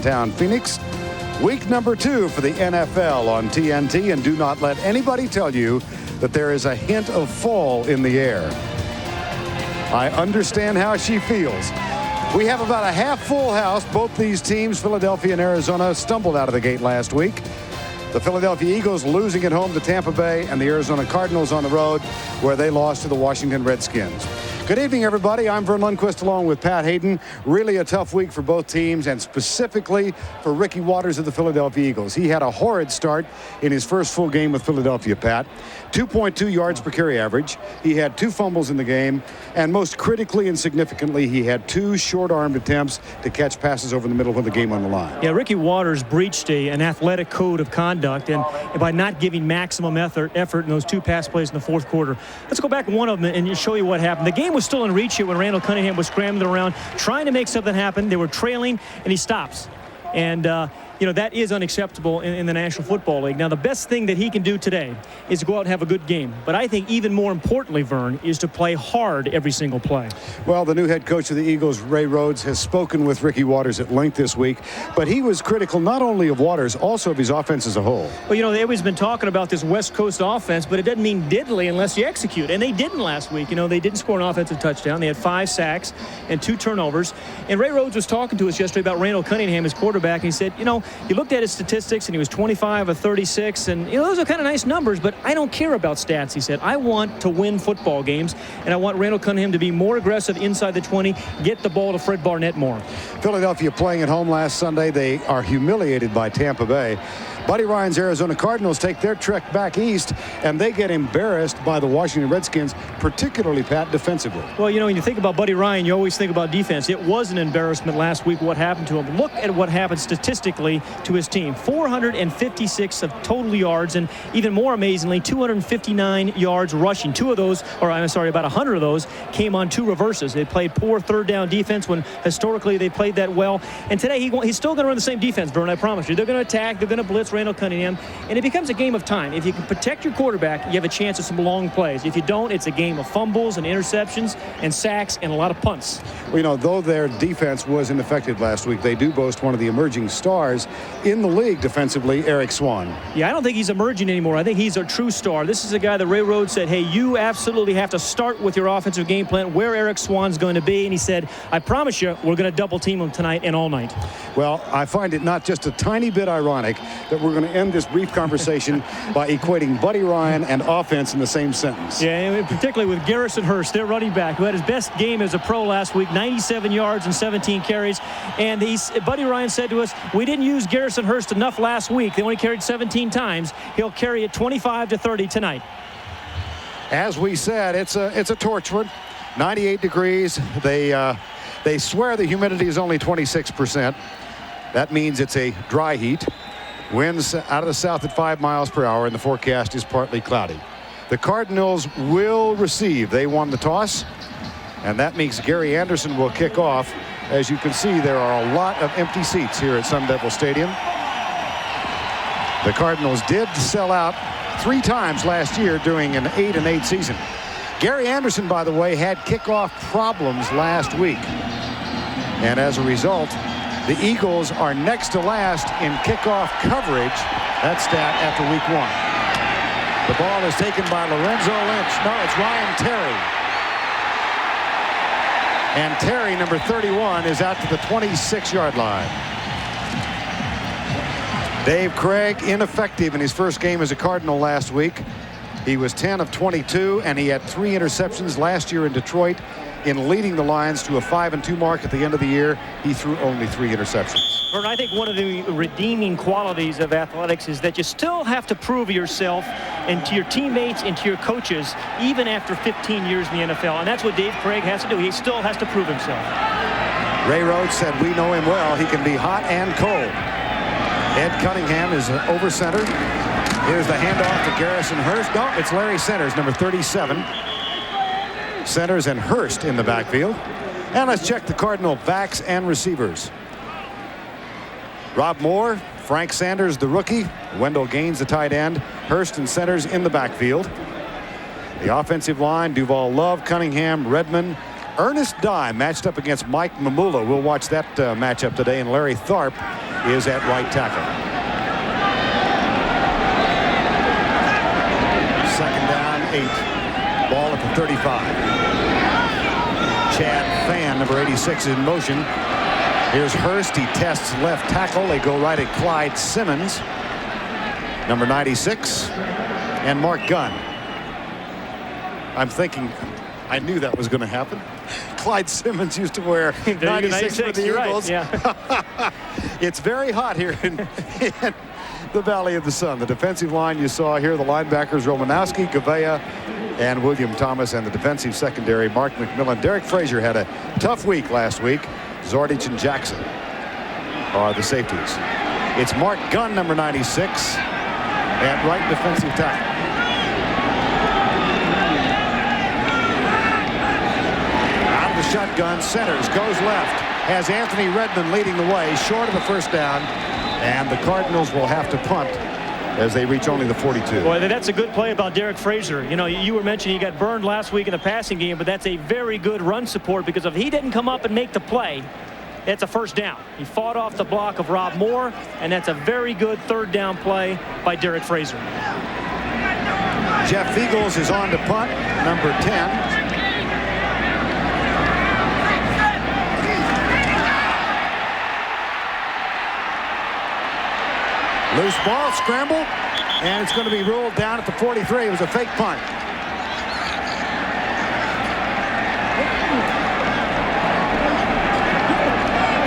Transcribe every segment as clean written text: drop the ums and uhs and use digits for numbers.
Town Phoenix. Week number 2 for the NFL on TNT, and do not let anybody tell you that there is a hint of fall in the air. I understand how she feels. We have about a half full house. Both these teams, Philadelphia and Arizona, stumbled out of the gate last week. The Philadelphia Eagles losing at home to Tampa Bay, and the Arizona Cardinals on the road where they lost to the Washington Redskins. Good evening, everybody. I'm Vern Lundquist along with Pat Hayden. Really a tough week for both teams, and specifically for Ricky Watters of the Philadelphia Eagles. He had a horrid start in his first full game with Philadelphia, Pat. 2.2 yards per carry average. He had 2 fumbles in the game, and most critically and significantly, he had 2 short-armed attempts to catch passes over the middle with the game on the line. Yeah, Ricky Watters breached an athletic code of conduct, and by not giving maximum effort in those 2 pass plays in the fourth quarter. Let's go back to one of them and show you what happened. The game was still in reach here when Randall Cunningham was scrambling around, trying to make something happen. They were trailing, and he stops. And, that is unacceptable in the National Football League. Now, the best thing that he can do today is to go out and have a good game. But I think even more importantly, Vern, is to play hard every single play. Well, the new head coach of the Eagles, Ray Rhodes, has spoken with Ricky Watters at length this week. But he was critical not only of Watters, also of his offense as a whole. Well, they've always been talking about this West Coast offense, but it doesn't mean diddly unless you execute. And they didn't last week. They didn't score an offensive touchdown. They had 5 sacks and 2 turnovers. And Ray Rhodes was talking to us yesterday about Randall Cunningham, his quarterback, and he said, you looked at his statistics, and he was 25 of 36, and those are kind of nice numbers, but I don't care about stats. He said, I want to win football games, and I want Randall Cunningham to be more aggressive inside the 20, get the ball to Fred Barnett more. Philadelphia playing at home last Sunday. They are humiliated by Tampa Bay. Buddy Ryan's Arizona Cardinals take their trek back east, and they get embarrassed by the Washington Redskins, particularly, Pat, defensively. Well, when you think about Buddy Ryan, you always think about defense. It was an embarrassment last week what happened to him. Look at what happened statistically to his team. 456 of total yards, and even more amazingly, 259 yards rushing. About 100 of those came on 2 reverses. They played poor third down defense when historically they played that well. And today he's still going to run the same defense, Vern, I promise you. They're going to attack, they're going to blitz Randall Cunningham, and it becomes a game of time. If you can protect your quarterback, you have a chance at some long plays. If you don't, it's a game of fumbles and interceptions and sacks and a lot of punts. Well, though their defense was ineffective last week, they do boast one of the emerging stars in the league defensively, Eric Swan. Yeah, I don't think he's emerging anymore. I think he's a true star. This is a guy that Ray Rhodes said, hey, you absolutely have to start with your offensive game plan where Eric Swan's going to be, and he said, I promise you, we're going to double team him tonight and all night. Well, I find it not just a tiny bit ironic that we're going to end this brief conversation by equating Buddy Ryan and offense in the same sentence. Yeah, and particularly with Garrison Hurst, their running back, who had his best game as a pro last week, 97 yards and 17 carries. And Buddy Ryan said to us, we didn't use Garrison Hurst enough last week. They only carried 17 times. He'll carry it 25 to 30 tonight. As we said, it's a torch wood. 98 degrees. They swear the humidity is only 26%. That means it's a dry heat. Winds out of the south at 5 miles per hour, and the forecast is partly cloudy. The Cardinals will receive. They won the toss, and that means Gary Anderson will kick off. As you can see, there are a lot of empty seats here at Sun Devil Stadium. The Cardinals did sell out 3 times last year during an 8-8 season. Gary Anderson, by the way, had kickoff problems last week, and as a result, the Eagles are next to last in kickoff coverage. That stat after week 1. The ball is taken by Lorenzo Lynch. No, it's Ryan Terry. And Terry, number 31, is out to the 26-yard line. Dave Craig, ineffective in his first game as a Cardinal last week. He was 10 of 22, and he had 3 interceptions last year in Detroit. In leading the Lions to a 5-2 mark at the end of the year, he threw only 3 interceptions. Vern, I think one of the redeeming qualities of athletics is that you still have to prove yourself and to your teammates and to your coaches even after 15 years in the NFL. And that's what Dave Craig has to do. He still has to prove himself. Ray Rhodes said, we know him well. He can be hot and cold. Ed Cunningham is over center. Here's the handoff to Garrison Hurst. No, it's Larry Centers, number 37. Centers and Hurst in the backfield. And let's check the Cardinal backs and receivers. Rob Moore, Frank Sanders, the rookie. Wendell Gaines, the tight end. Hurst and Centers in the backfield. The offensive line, Duval Love, Cunningham, Redmond, Ernest Dye matched up against Mike Mamula. We'll watch that matchup today. And Larry Tharp is at right tackle. Second down, 8. Ball at the 35. Chad Fan, number 86, is in motion. Here's Hurst. He tests left tackle. They go right at Clyde Simmons, number 96, and Mark Gunn. I'm thinking, I knew that was going to happen. Clyde Simmons used to wear 96 for the Eagles. Right. Yeah. It's very hot here in the Valley of the Sun. The defensive line you saw here, the linebackers Romanowski, Gavea, and William Thomas, and the defensive secondary Mark McMillan. Derek Frazier had a tough week last week. Zordich and Jackson are the safeties. It's Mark Gunn, number 96, at right defensive tackle. Out of the shotgun, centers, goes left, has Anthony Redmond leading the way, short of the first down, and the Cardinals will have to punt as they reach only the 42. Boy, that's a good play about Derek Frazier. You know, you were mentioning he got burned last week in the passing game, but that's a very good run support, because if he didn't come up and make the play, it's a first down. He fought off the block of Rob Moore, and that's a very good third down play by Derek Frazier. Jeff Eagles is on to punt, number 10. Loose ball, scramble, and it's going to be ruled down at the 43. It was a fake punt.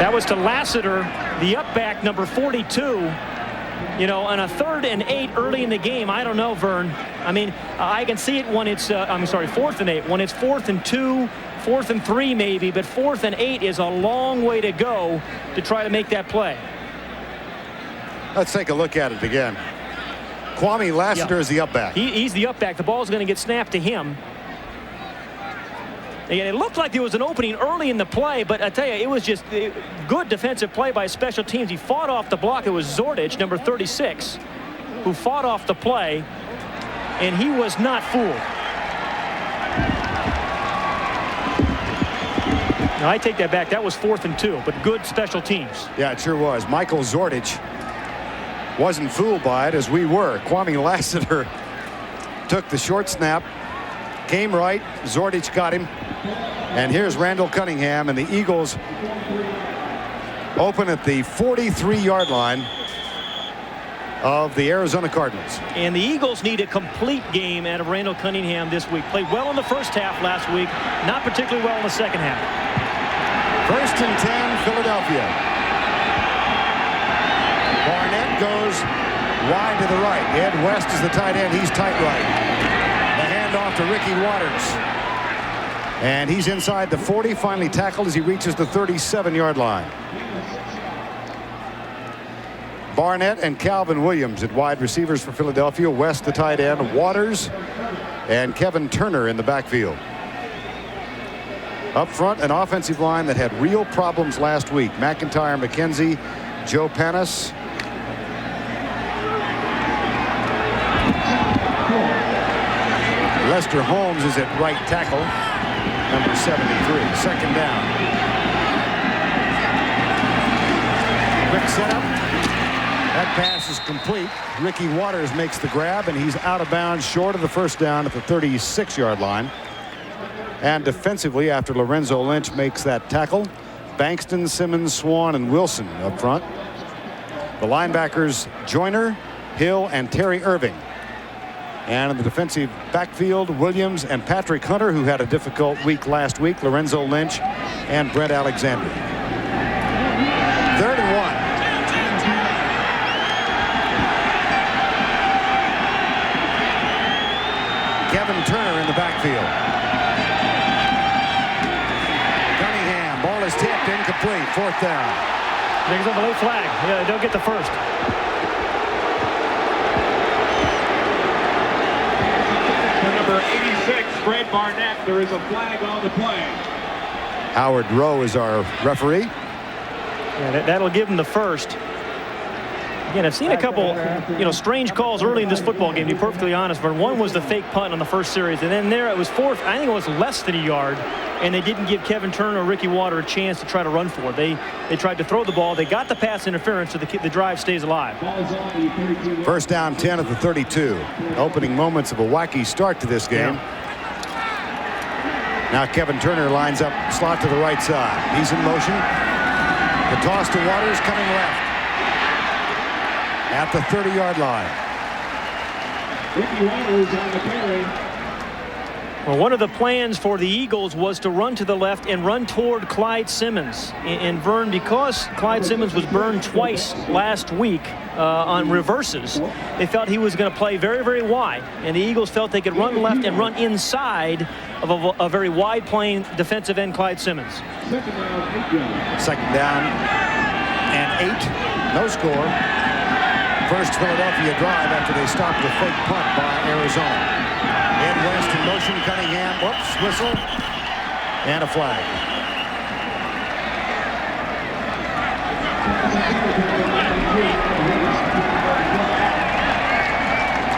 That was to Lassiter, the up back, number 42. You know, on a 3rd and 8 early in the game, I don't know, Vern. I mean, I can see it when it's, 4th and 8. When it's 4th and 2, 4th and 3 maybe, but 4th and 8 is a long way to go to try to make that play. Let's take a look at it again. Kwame Lassiter is the up back. He's the up back. The ball's going to get snapped to him. Again, it looked like there was an opening early in the play, but I tell you, it was just good defensive play by special teams. He fought off the block. It was Zordich, number 36, who fought off the play, and he was not fooled. Now, I take that back. That was 4th and 2, but good special teams. Yeah, it sure was. Michael Zordich wasn't fooled by it, as we were. Kwame Lassiter took the short snap, came right. Zordich got him. And here's Randall Cunningham, and the Eagles open at the 43-yard line of the Arizona Cardinals. And the Eagles need a complete game out of Randall Cunningham this week. Played well in the first half last week, not particularly well in the second half. 1st and 10, Philadelphia. Barnett goes wide to the right. Ed West is the tight end. He's tight right. The handoff to Ricky Waters. And he's inside the 40, finally tackled as he reaches the 37-yard line. Barnett and Calvin Williams at wide receivers for Philadelphia. West, the tight end. Waters and Kevin Turner in the backfield. Up front, an offensive line that had real problems last week. McIntyre, McKenzie, Joe Panis. Lester Holmes is at right tackle, number 73. Second down. Quick setup. That pass is complete. Ricky Waters makes the grab, and he's out of bounds short of the first down at the 36-yard line. And defensively, after Lorenzo Lynch makes that tackle, Bankston, Simmons, Swan, and Wilson up front. The linebackers, Joyner, Hill, and Terry Irving. And in the defensive backfield, Williams and Patrick Hunter, who had a difficult week last week, Lorenzo Lynch and Brent Alexander. 3rd and 1. Kevin Turner in the backfield. Cunningham, ball is tipped, incomplete, 4th down. Brings up a late flag. Yeah, they don't get the first. Number 86, Fred Barnett. There is a flag on the play. Howard Rowe is our referee. Yeah, that'll give him the first. Again, I've seen a couple, strange calls early in this football game, to be perfectly honest. But one was the fake punt on the first series, and then there it was fourth. I think it was less than a yard, and they didn't give Kevin Turner or Ricky Water a chance to try to run for it. They tried to throw the ball. They got the pass interference, so the drive stays alive. First down 10 at the 32. Opening moments of a wacky start to this game. Yeah. Now Kevin Turner lines up slot to the right side. He's in motion. The toss to Waters coming left. At the 30-yard line. Ricky Waters on the carry. Well, one of the plans for the Eagles was to run to the left and run toward Clyde Simmons. And Vern, because Clyde Simmons was burned twice last week on reverses, they felt he was going to play very, very wide. And the Eagles felt they could run left and run inside of a very wide playing defensive end Clyde Simmons. Second down and 8. No score. First Philadelphia drive after they stopped a fake punt by Arizona. In West in motion, Cunningham. Whoops, whistle. And a flag.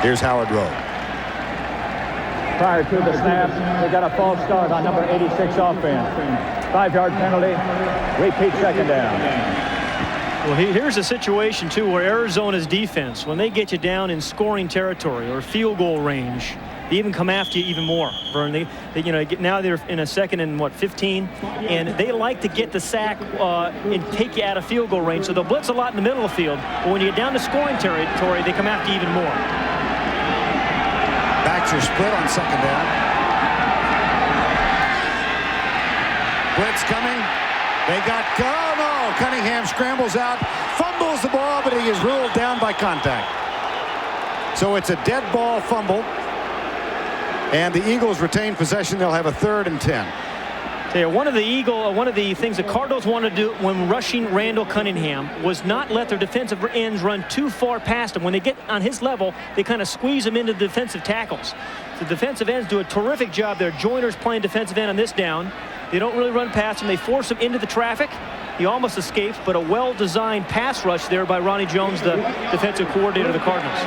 Here's Howard Rowe. Prior to the snap, we got a false start on number 86 offense. 5-yard penalty. Repeat second down. Well, here's a situation, too, where Arizona's defense, when they get you down in scoring territory or field goal range, they even come after you even more, Vern. Now they're in a second and, 15, and they like to get the sack and take you out of field goal range. So they'll blitz a lot in the middle of the field, but when you get down to scoring territory, they come after you even more. Backs are split on second down. Blitz coming. They got Cunningham scrambles out, fumbles the ball, but he is ruled down by contact. So it's a dead ball fumble, and the Eagles retain possession. They'll have a 3rd and 10. One of the things the Cardinals want to do when rushing Randall Cunningham was not let their defensive ends run too far past him. When they get on his level, they kind of squeeze him into the defensive tackles. The defensive ends do a terrific job there. Joyner's playing defensive end on this down. They don't really run past him. They force him into the traffic. He almost escapes, but a well-designed pass rush there by Ronnie Jones, the defensive coordinator of the Cardinals.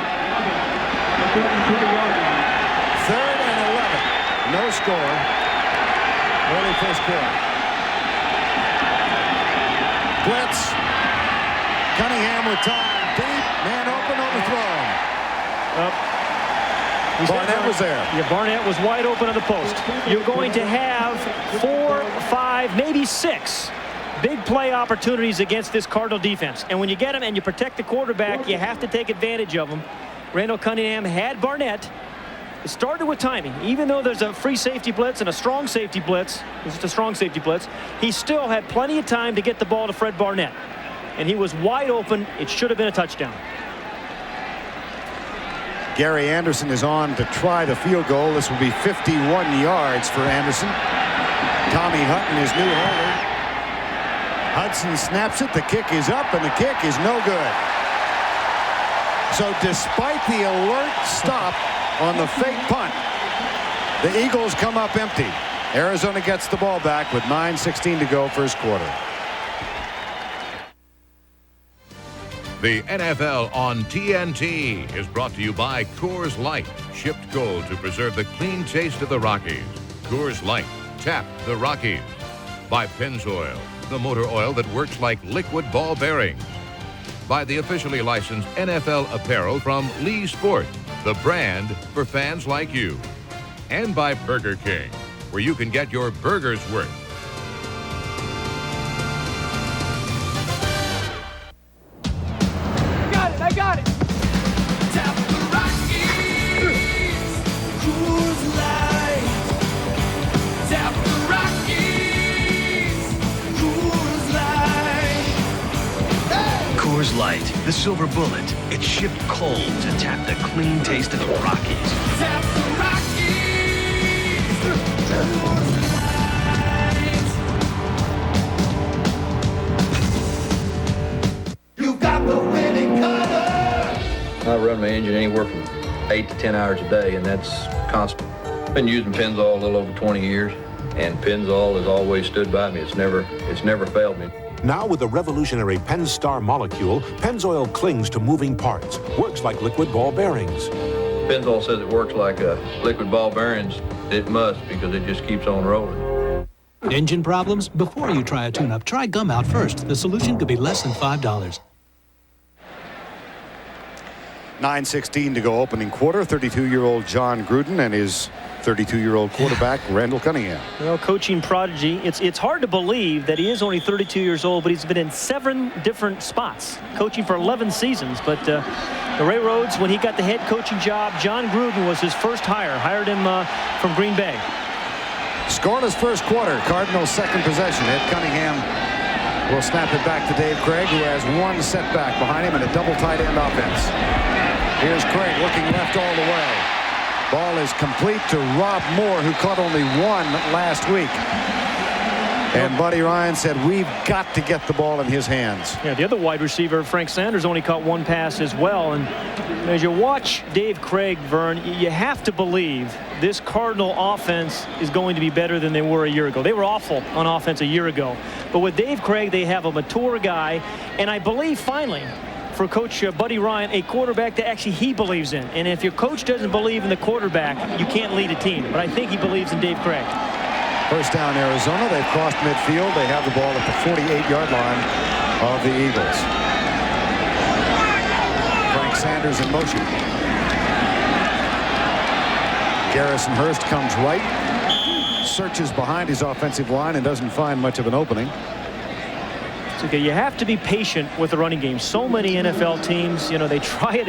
3rd and 11. No score. Early first quarter. Blitz. Cunningham with time. Deep. Man open, overthrown. Barnett was there. Yeah, Barnett was wide open on the post. You're going to have 4, 5, maybe 6 big play opportunities against this Cardinal defense. And when you get them and you protect the quarterback, you have to take advantage of them. Randall Cunningham had Barnett. It started with timing. Even though there's a free safety blitz and a strong safety blitz, it's a strong safety blitz, he still had plenty of time to get the ball to Fred Barnett. And he was wide open. It should have been a touchdown. Gary Anderson is on to try the field goal. This will be 51 yards for Anderson. Tommy Hutton is new holder. Hudson snaps it. The kick is up, and the kick is no good. So despite the alert stop on the fake punt, the Eagles come up empty. Arizona gets the ball back with 9:16 to go first quarter. The NFL on TNT is brought to you by Coors Light, shipped cold to preserve the clean taste of the Rockies. Coors Light, tap the Rockies. By Pennzoil, the motor oil that works like liquid ball bearings. By the officially licensed NFL apparel from Lee Sport, the brand for fans like you. And by Burger King, where you can get your burger's worth. I got it. Tap the Rockies, Coors Light. Tap the Rockies, Coors Light. Hey! Coors Light, the silver bullet. It's shipped cold to tap the clean taste of the Rockies. Tap the Rockies, Coors Light. You got the winning color. I run my engine anywhere from 8 to 10 hours a day, and that's constant. Been using Pennzoil a little over 20 years, and Pennzoil has always stood by me. It's never failed me. Now with the revolutionary Penstar molecule, Pennzoil clings to moving parts. Works like liquid ball bearings. Pennzoil says it works like liquid ball bearings. It must, because it just keeps on rolling. Engine problems? Before you try a tune-up, try Gum Out first. The solution could be less than $5. 9:16 to go opening quarter. 32-year-old John Gruden and his 32-year-old quarterback, Randall Cunningham. Well, coaching prodigy. It's hard to believe that he is only 32 years old, but he's been in 7 different spots, coaching for 11 seasons. But the Ray Rhodes, when he got the head coaching job, John Gruden was his first hire. Hired him from Green Bay. Scoreless first quarter. Cardinals' second possession. Ed Cunningham will snap it back to Dave Craig, who has one setback behind him in a double tight end offense. Here's Craig looking left all the way. Ball is complete to Rob Moore, who caught only one last week. And Buddy Ryan said, we've got to get the ball in his hands. Yeah, the other wide receiver, Frank Sanders, only caught one pass as well. And as you watch Dave Craig, Vern, you have to believe this Cardinal offense is going to be better than they were a year ago. They were awful on offense a year ago. But with Dave Craig, they have a mature guy. And I believe, finally, for Coach Buddy Ryan, a quarterback that actually he believes in. And if your coach doesn't believe in the quarterback, you can't lead a team. But I think he believes in Dave Craig. First down, Arizona. They've crossed midfield. They have the ball at the 48-yard line of the Eagles. Frank Sanders in motion. Garrison Hurst comes right, searches behind his offensive line and doesn't find much of an opening. Okay, you have to be patient with the running game. So many NFL teams, you know, they try it.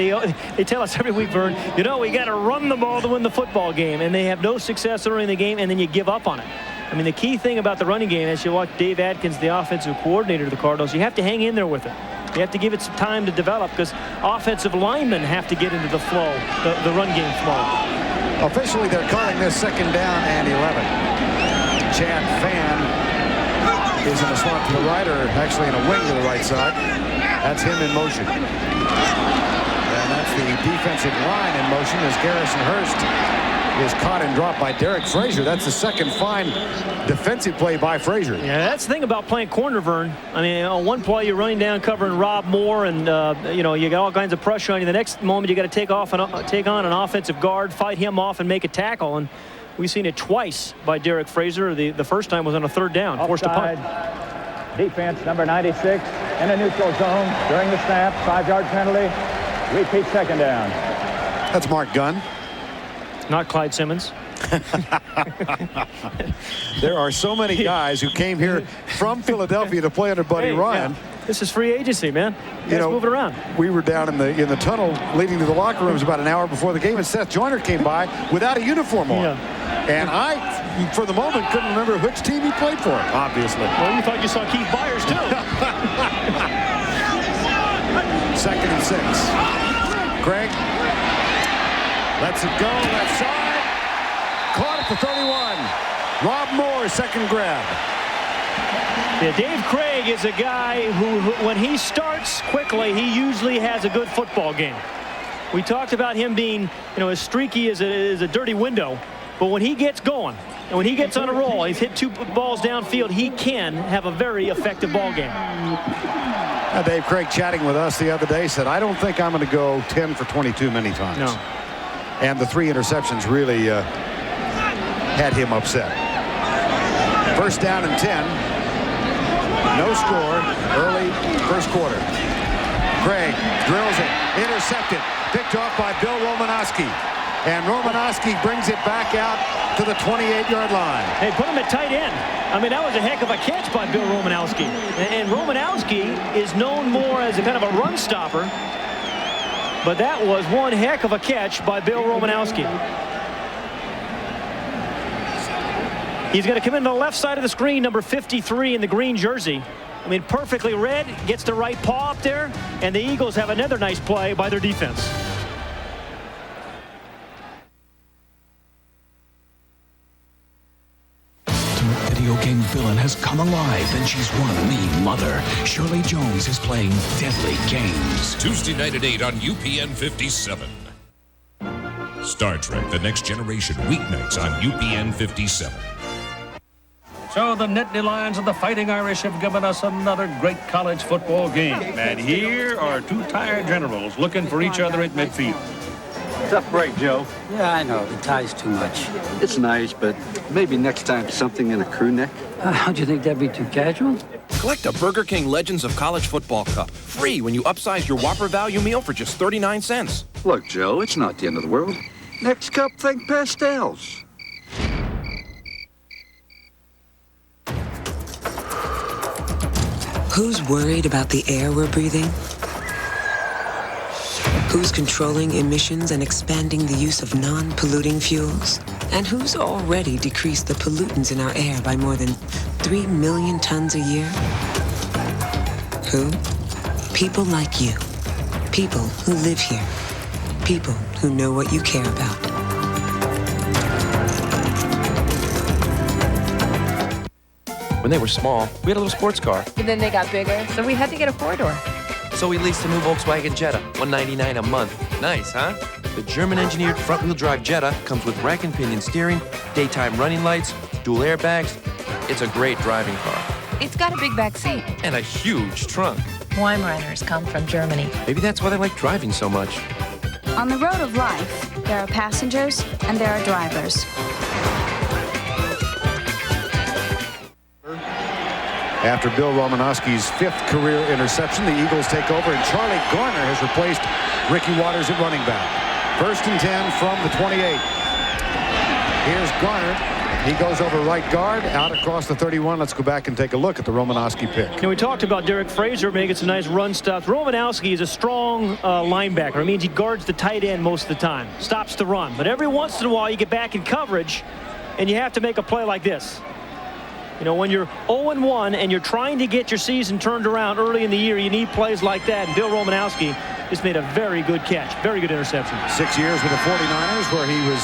They tell us every week, Vern, you know, we got to run the ball to win the football game, and they have no success early in the game, and then you give up on it. I mean, the key thing about the running game, as you watch Dave Atkins, the offensive coordinator of the Cardinals, you have to hang in there with it. You have to give it some time to develop because offensive linemen have to get into the flow, the run game flow. Officially, they're calling this second down and 11. Chad Fan is in a slot to the right, or actually in a wing to the right side. That's him in motion. And that's the defensive line in motion as Garrison Hurst is caught and dropped by Derek Frazier. That's the second fine defensive play by Frazier. Yeah, that's the thing about playing corner, Vern. I mean, on one play you're running down covering Rob Moore, and you know, you got all kinds of pressure on you. The next moment you got to take on an offensive guard, fight him off, and make a tackle. And we've seen it twice by Derek Frazier. The first time was on a third down, forced a punt. Defense number 96 in a neutral zone during the snap. 5-yard penalty. Repeat second down. That's Mark Gunn. Not Clyde Simmons. There are so many guys who came here from Philadelphia to play under Buddy Ryan. Yeah. This is free agency, man. You know, move it around. We were down in the tunnel leading to the locker rooms about an hour before the game, and Seth Joyner came by without a uniform on. Yeah. And I, for the moment, couldn't remember which team he played for, obviously. Well, you thought you saw Keith Byers, too. Second and 6. Craig lets it go, left side. Caught at the 31. Rob Moore, second grab. Yeah, Dave Craig is a guy who, when he starts quickly, he usually has a good football game. We talked about him being, you know, as streaky as a dirty window. But when he gets going, and when he gets on a roll, he's hit 2 balls downfield, he can have a very effective ball game. Dave Craig chatting with us the other day said, I don't think I'm going to go 10 for 22 many times. No. And the 3 interceptions really had him upset. First down and 10. No score early first quarter. Craig drills it, intercepted, picked off by Bill Romanowski. And Romanowski brings it back out to the 28-yard line. Hey, put him at tight end. I mean, that was a heck of a catch by Bill Romanowski. And Romanowski is known more as a kind of a run stopper. But that was one heck of a catch by Bill Romanowski. He's going to come in to the left side of the screen, number 53 in the green jersey. I mean, perfectly read, gets the right paw up there, and the Eagles have another nice play by their defense. Video game villain has come alive and she's one mean mother. Shirley Jones is playing deadly games. Tuesday night at 8 on UPN 57. Star Trek: The Next Generation, weeknights on UPN 57. So the Nittany Lions of the Fighting Irish have given us another great college football game. And here are two tired generals looking for each other at midfield. Tough break, Joe. Yeah, I know. The tie's too much. It's nice, but maybe next time something in a crew neck. How'd you think that'd be too casual? Collect a Burger King Legends of College Football Cup. Free when you upsize your Whopper value meal for just 39 cents. Look, Joe, it's not the end of the world. Next cup, think pastels. Who's worried about the air we're breathing? Who's controlling emissions and expanding the use of non-polluting fuels? And who's already decreased the pollutants in our air by more than 3 million tons a year? Who? People like you. People who live here. People who know what you care about. When they were small, we had a little sports car. But then they got bigger, so we had to get a four-door. So we leased a new Volkswagen Jetta, $199 a month. Nice, huh? The German-engineered front-wheel drive Jetta comes with rack and pinion steering, daytime running lights, dual airbags. It's a great driving car. It's got a big back seat. And a huge trunk. Weimaraners come from Germany. Maybe that's why they like driving so much. On the road of life, there are passengers and there are drivers. After Bill Romanowski's 5th career interception, the Eagles take over, and Charlie Garner has replaced Ricky Waters at running back. 1st and 10 from the 28. Here's Garner. He goes over right guard, out across the 31. Let's go back and take a look at the Romanowski pick. You know, we talked about Derek Fraser making some nice run stops. Romanowski is a strong linebacker. It means he guards the tight end most of the time, stops the run. But every once in a while, you get back in coverage, and you have to make a play like this. You know, when you're 0-1 and you're trying to get your season turned around early in the year, you need plays like that. And Bill Romanowski just made a very good catch. Very good interception. 6 years with the 49ers, where he was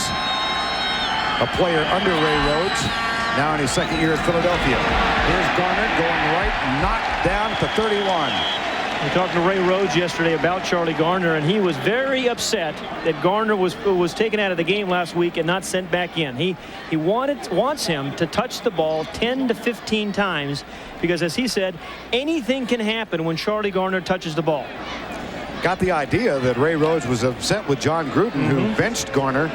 a player under Ray Rhodes. Now in his 2nd year at Philadelphia. Here's Garner going right, knocked down at the 31. We talked to Ray Rhodes yesterday about Charlie Garner, and he was very upset that Garner was taken out of the game last week and not sent back in. He wants him to touch the ball 10 to 15 times because, as he said, anything can happen when Charlie Garner touches the ball. Got the idea that Ray Rhodes was upset with John Gruden, who benched Garner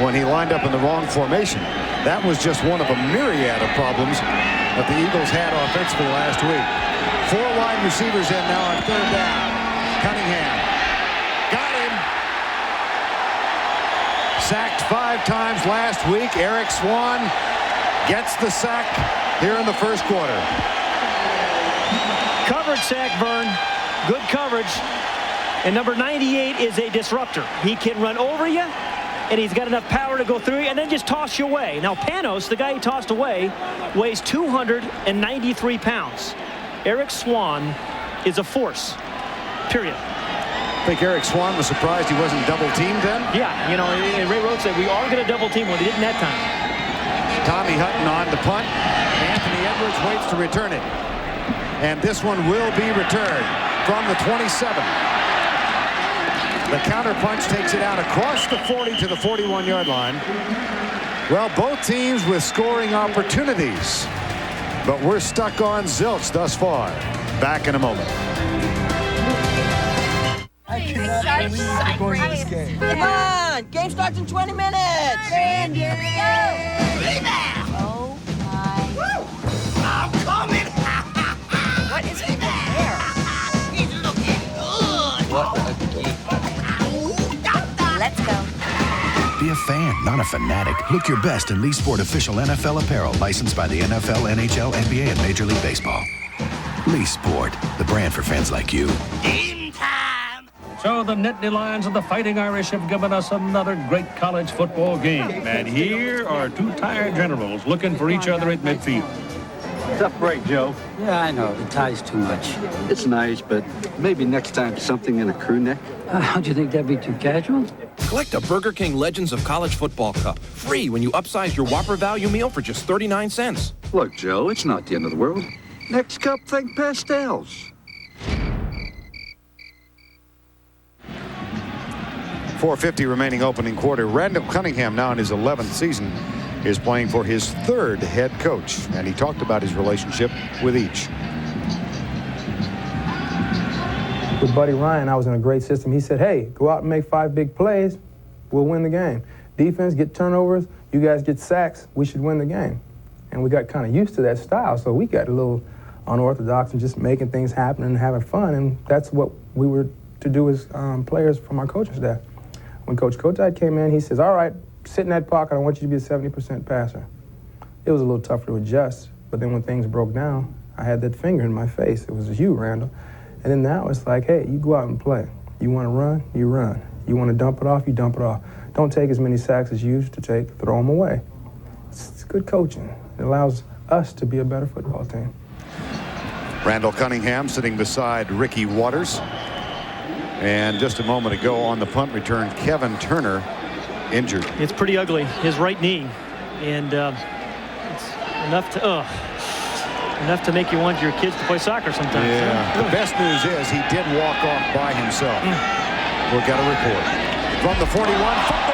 when he lined up in the wrong formation. That was just one of a myriad of problems that the Eagles had offensively last week. 4 wide receivers in now on 3rd down. Cunningham got him. Sacked 5 times last week. Eric Swan gets the sack here in the 1st quarter. Covered sack, Vern. Good coverage. And number 98 is a disruptor. He can run over you, and he's got enough power to go through you and then just toss you away. Now, Panos, the guy he tossed away, weighs 293 pounds. Eric Swan is a force, period. I think Eric Swan was surprised he wasn't double-teamed then. Yeah, you know, Ray Rhodes said we are going to double-team him. He didn't that time. Tommy Hutton on to punt. Anthony Edwards waits to return it. And this one will be returned from the 27. The counter punch takes it out across the 40 to the 41-yard line. Well, both teams with scoring opportunities. But we're stuck on zilch thus far. Back in a moment. I cannot believe we're going to this game. Come on! Game starts in 20 minutes! Randy, here we go! Oh my... I'm coming! What is he there? He's looking good! What a geek. Let's go. Be a fan, not a fanatic. Look your best in Lee Sport official NFL apparel licensed by the NFL, NHL, NBA, and Major League Baseball. Lee Sport, the brand for fans like you. Game time! So the Nittany Lions of the Fighting Irish have given us another great college football game. And here are two tired generals looking for each other at midfield. Tough break, Joe. Yeah, I know. The tie's too much. It's nice, but maybe next time something in a crew neck. How'd you think that'd be too casual? Collect a Burger King Legends of College Football Cup. Free when you upsize your Whopper value meal for just 39 cents. Look, Joe, it's not the end of the world. Next cup, think pastels. .450 remaining opening quarter. Randall Cunningham now in his 11th season is playing for his third head coach, and he talked about his relationship with each. With Buddy Ryan, I was in a great system. He said, hey, go out and make 5 big plays. We'll win the game. Defense, get turnovers. You guys get sacks. We should win the game. And we got kind of used to that style, so we got a little unorthodox and just making things happen and having fun, and that's what we were to do as players from our coaching staff. When Coach Kotite came in, he says, all right, sit in that pocket. I want you to be a 70% passer. It was a little tougher to adjust, but then when things broke down, I had that finger in my face. It was you, Randall. And then now it's like, hey, you go out and play. You want to run, you run. You want to dump it off, you dump it off. Don't take as many sacks as you used to take, throw them away. It's good coaching. It allows us to be a better football team. Randall Cunningham sitting beside Ricky Waters. And just a moment ago on the punt return, Kevin Turner injured. It's pretty ugly, his right knee. And it's enough to make you want your kids to play soccer sometimes. Yeah. The best news is he did walk off by himself. We'll get a report. From the 41, fumble!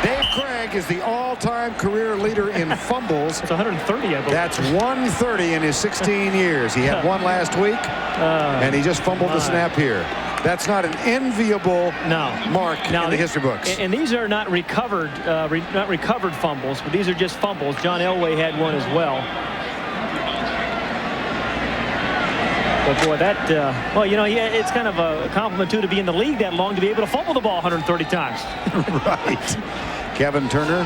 Dave Craig is the all-time career leader in fumbles. It's 130, I believe. That's 130 in his 16 years. He had one last week, and he just fumbled the snap here. That's not an enviable mark in the history books. And these are not recovered fumbles, but these are just fumbles. John Elway had one as well. But boy, that, well, you know, it's kind of a compliment, too, to be in the league that long to be able to fumble the ball 130 times. Right. Kevin Turner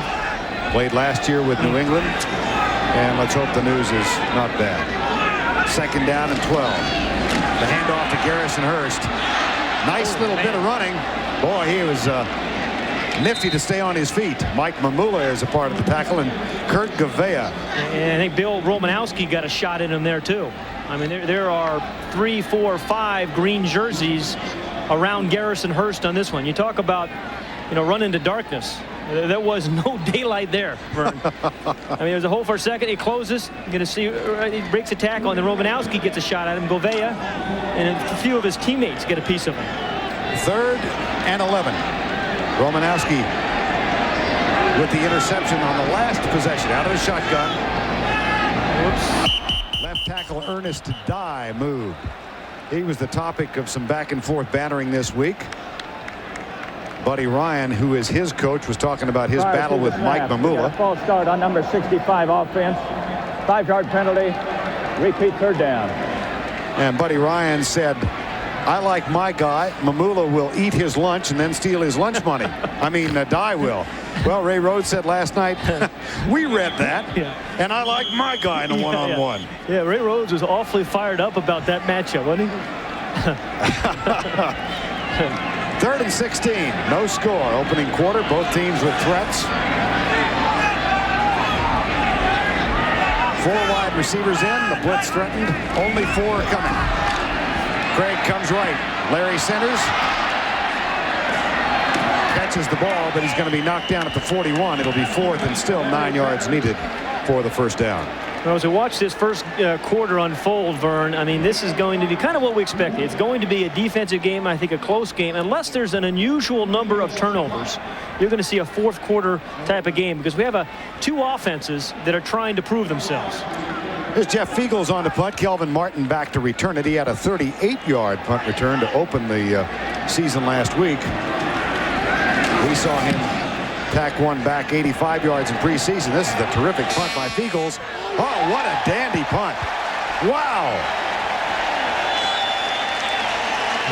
played last year with New England, and let's hope the news is not bad. 2nd down and 12. The handoff to Garrison Hurst. Nice little bit of running. Boy, he was nifty to stay on his feet. Mike Mamula is a part of the tackle, and Kurt Gavea. And I think Bill Romanowski got a shot in him there, too. I mean, there are 3, 4, 5 green jerseys around Garrison Hurst on this one. You talk about, you know, run into darkness. There was no daylight there, Vern. I mean, there's a hole for a second. It closes. You're going to see he breaks a tackle, and then Romanowski gets a shot at him. Gouveia and a few of his teammates get a piece of him. 3rd and 11. Romanowski with the interception on the last possession out of the shotgun. Whoops. Left tackle Ernest Dye moved. He was the topic of some back and forth bantering this week. Buddy Ryan, who is his coach, was talking about his battle with Mike Mamula. False start on number 65 offense. 5-yard penalty. Repeat 3rd down. And Buddy Ryan said, I like my guy. Mamula will eat his lunch and then steal his lunch money. I mean, Dye will. Well, Ray Rhodes said last night, we read that, and I like my guy in a one-on-one. Yeah, Ray Rhodes was awfully fired up about that matchup, wasn't he? 3rd and 16. No score. Opening quarter. Both teams with threats. 4 wide receivers in. The blitz threatened. Only 4 coming. Craig comes right. Larry centers. Catches the ball, but he's going to be knocked down at the 41. It'll be 4th and still 9 yards needed for the first down. Well, as we watch this first quarter unfold, Vern, I mean, this is going to be kind of what we expected. It's going to be a defensive game, I think a close game. Unless there's an unusual number of turnovers, you're going to see a 4th quarter type of game because we have 2 offenses that are trying to prove themselves. Here's Jeff Fiegels on the punt. Kelvin Martin back to return it. He had a 38-yard punt return to open the season last week. We saw him tack one back 85 yards in preseason. This is the terrific punt by Fiegels. Oh, what a dandy punt. Wow.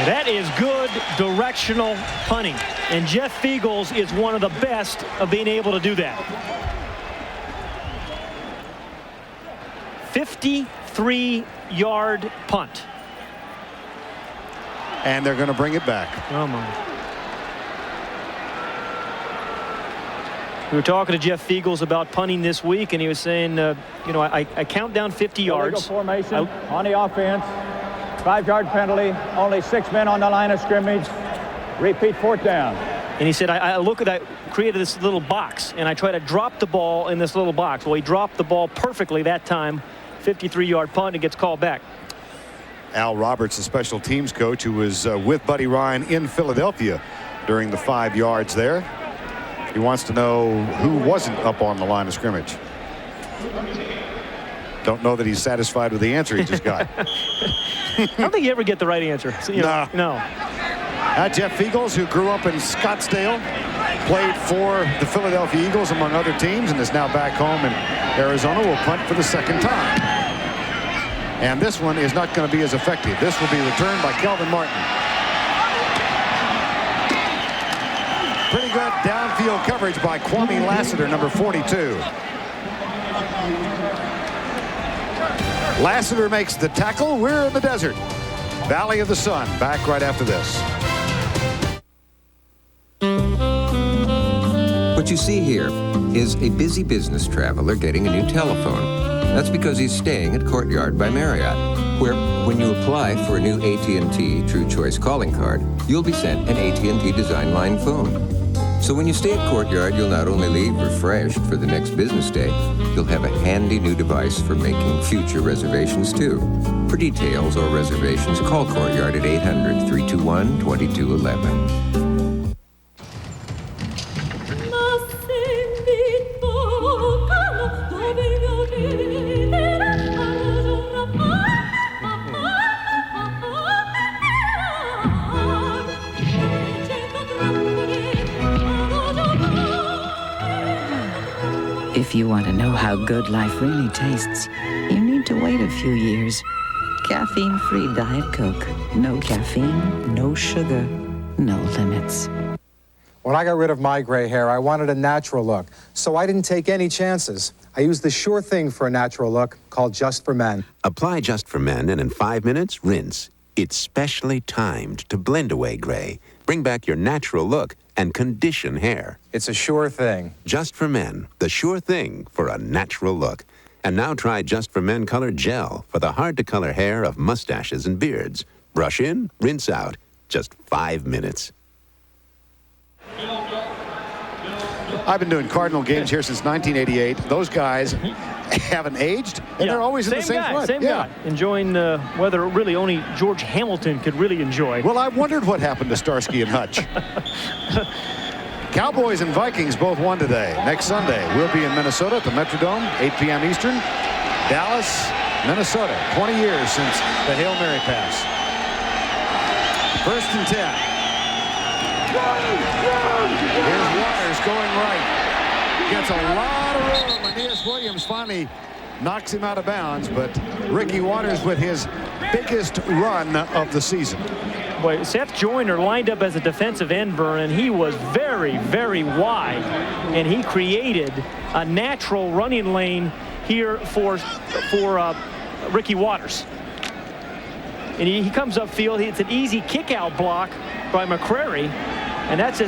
That is good directional punting. And Jeff Fiegels is one of the best of being able to do that. 53-yard punt. And they're going to bring it back. Oh, my. We were talking to Jeff Fiegels about punting this week, and he was saying, you know, I count down 50 yards. Formation on the offense. 5-yard penalty. Only 6 men on the line of scrimmage. Repeat 4th down. And he said, I created this little box, and I try to drop the ball in this little box. Well, he dropped the ball perfectly that time. 53-yard punt, and gets called back. Al Roberts, the special teams coach, who was with Buddy Ryan in Philadelphia during the 5 yards there. He wants to know who wasn't up on the line of scrimmage. Don't know that he's satisfied with the answer he just got. I don't think you ever get the right answer. So, no. Jeff Eagles, who grew up in Scottsdale, played for the Philadelphia Eagles among other teams, and is now back home in Arizona, will punt for the second time. And this one is not going to be as effective. This will be returned by Kelvin Martin. Pretty good downfield coverage by Kwame Lassiter, number 42. Lassiter makes the tackle. We're in the desert. Valley of the Sun. Back right after this. What you see here is a busy business traveler getting a new telephone. That's because he's staying at Courtyard by Marriott, where when you apply for a new AT&T True Choice calling card, you'll be sent an AT&T Design Line phone. So when you stay at Courtyard, you'll not only leave refreshed for the next business day, you'll have a handy new device for making future reservations too. For details or reservations, call Courtyard at 800-321-2211. If you want to know how good life really tastes, you need to wait a few years. Caffeine-free Diet Coke. No caffeine, no sugar, no limits. When I got rid of my gray hair, I wanted a natural look, so I didn't take any chances. I used the sure thing for a natural look called Just for Men. Apply Just for Men, and in 5 minutes, rinse. It's specially timed to blend away gray, bring back your natural look, and condition hair. It's a sure thing. Just for Men, the sure thing for a natural look. And now try Just for Men Color Gel for the hard-to-color hair of mustaches and beards. Brush in, rinse out. Just 5 minutes. I've been doing Cardinal games here since 1988. Those guys haven't aged, and they're always in the same spot. Same guy. Enjoying the weather really only George Hamilton could really enjoy. Well, I wondered what happened to Starsky and Hutch. Cowboys and Vikings both won today. Next Sunday, we'll be in Minnesota at the Metrodome, 8 p.m. Eastern. Dallas, Minnesota, 20 years since the Hail Mary pass. 1st and 10. Here's Waters going right. Gets a lot of room. Aeneas Williams finally knocks him out of bounds, but Ricky Waters with his biggest run of the season. Boy, Seth Joyner lined up as a defensive end, Vernon. He was very, very wide, and he created a natural running lane here for Ricky Waters. And he comes upfield. It's an easy kick-out block by McCrary. And that's a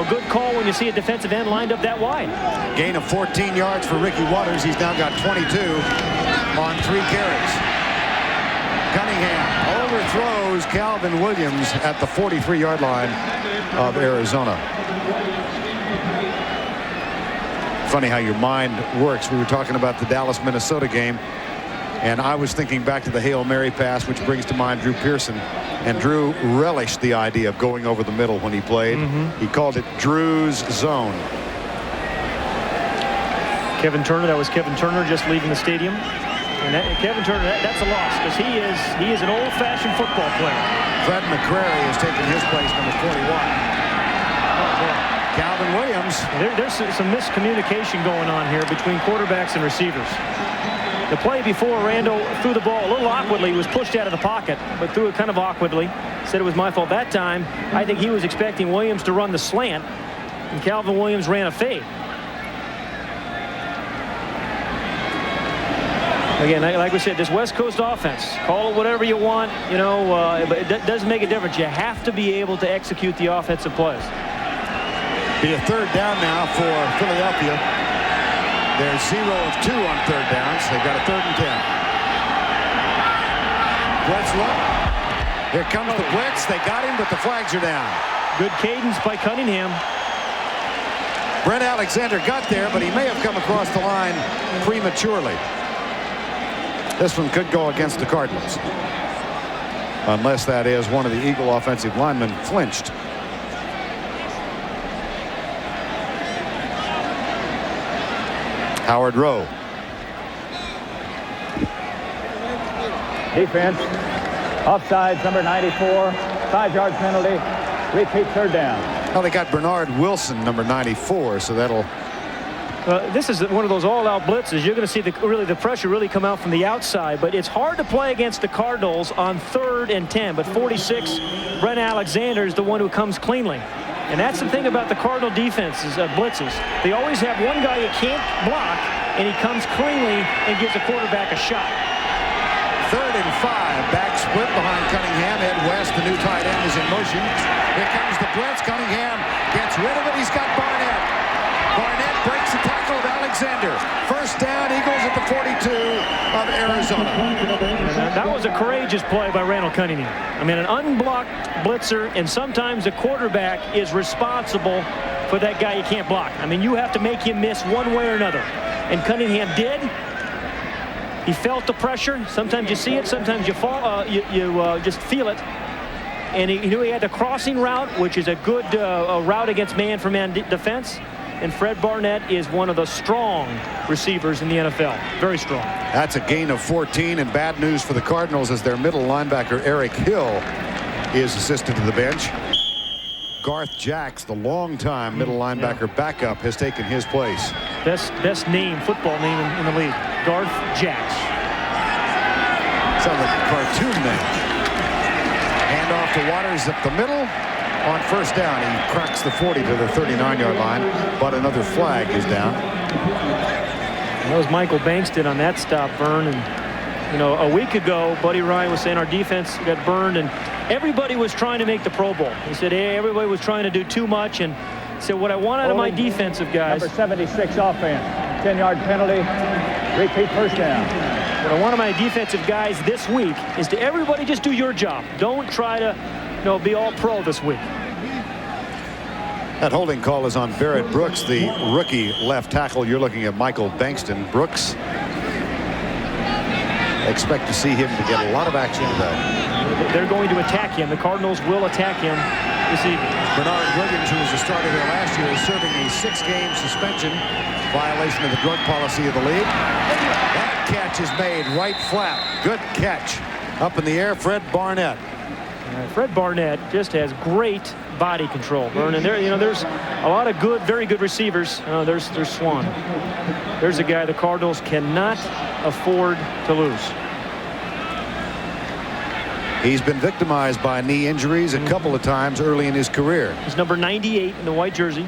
good call when you see a defensive end lined up that wide. Gain of 14 yards for Ricky Waters. He's now got 22 on 3 carries. Cunningham overthrows Calvin Williams at the 43-yard line of Arizona. Funny how your mind works. We were talking about the Dallas-Minnesota game, and I was thinking back to the Hail Mary pass, which brings to mind Drew Pearson. And Drew relished the idea of going over the middle when he played. He called it Drew's zone. Kevin Turner, that was Kevin Turner just leaving the stadium. And Kevin Turner, that's a loss because he is an old-fashioned football player. Fred McCrary has taken his place, number 41. Calvin Williams. There's some miscommunication going on here between quarterbacks and receivers. The play before, Randall threw the ball a little awkwardly, was pushed out of the pocket, but threw it kind of awkwardly. Said it was my fault. That time, I think he was expecting Williams to run the slant, and Calvin Williams ran a fade. Again, like we said, this West Coast offense, call it whatever you want, but it doesn't make a difference. You have to be able to execute the offensive plays. Be a 3rd down now for Philadelphia. There's 0 of 2 on 3rd downs. They've got a 3rd and 10. Blitz look. Here comes the blitz. They got him, but the flags are down. Good cadence by Cunningham. Brent Alexander got there, but he may have come across the line prematurely. This one could go against the Cardinals. Unless that is one of the Eagle offensive linemen flinched. Howard Rowe. Defense. Offsides, number 94. 5-yard penalty. Repeat third down. Well, they got Bernard Wilson, number 94, so that'll... This is one of those all-out blitzes. You're going to see the pressure really come out from the outside, but it's hard to play against the Cardinals on 3rd and 10. But 46, Brent Alexander is the one who comes cleanly. And that's the thing about the Cardinal defenses, blitzes. They always have one guy you can't block, and he comes cleanly and gives the quarterback a shot. 3rd and 5. Back split behind Cunningham. Ed West, the new tight end, is in motion. Here comes the blitz. Cunningham gets rid of it. He's got Barnett. Barnett breaks the tackle of Alexander. First down, Eagles at the 42 of Arizona. And that was a courageous play by Randall Cunningham. I mean, an unblocked blitzer, and sometimes the quarterback is responsible for that guy you can't block. I mean, you have to make him miss one way or another. And Cunningham did. He felt the pressure. Sometimes you see it, sometimes you fall. You just feel it. And he knew he had the crossing route, which is a good route against man-for-man defense. And Fred Barnett is one of the strong receivers in the NFL. Very strong. That's a gain of 14, and bad news for the Cardinals as their middle linebacker Eric Hill is assisted to the bench. Garth Jacks, the longtime middle linebacker backup, has taken his place. Best name, football name in the league. Garth Jacks. Sounds like a cartoon name. Hand off to Waters up the middle. On first down, he cracks the 40 to the 39-yard line, but another flag is down. That was Michael Bankston on that stop, Vern. And, you know, a week ago, Buddy Ryan was saying our defense got burned, and everybody was trying to make the Pro Bowl. He said, hey, everybody was trying to do too much, and said, what I want out of my defensive guys. Number 76 offense. 10-yard penalty. Repeat first down. What I want of my defensive guys this week is to everybody just do your job. Don't try to, be all pro this week. That holding call is on Barrett Brooks, the rookie left tackle. You're looking at Michael Bankston. Brooks. Expect to see him to get a lot of action today. They're going to attack him. The Cardinals will attack him this evening. Bernard Williams, who was a starter there last year, is serving a 6-game suspension, violation of the drug policy of the league. That catch is made right flat. Good catch. Up in the air, Fred Barnett. Fred Barnett just has great body control, Vern. And there's a lot of very good receivers. There's Swan. There's a guy the Cardinals cannot afford to lose. He's been victimized by knee injuries a couple of times early in his career. He's number 98 in the white jersey.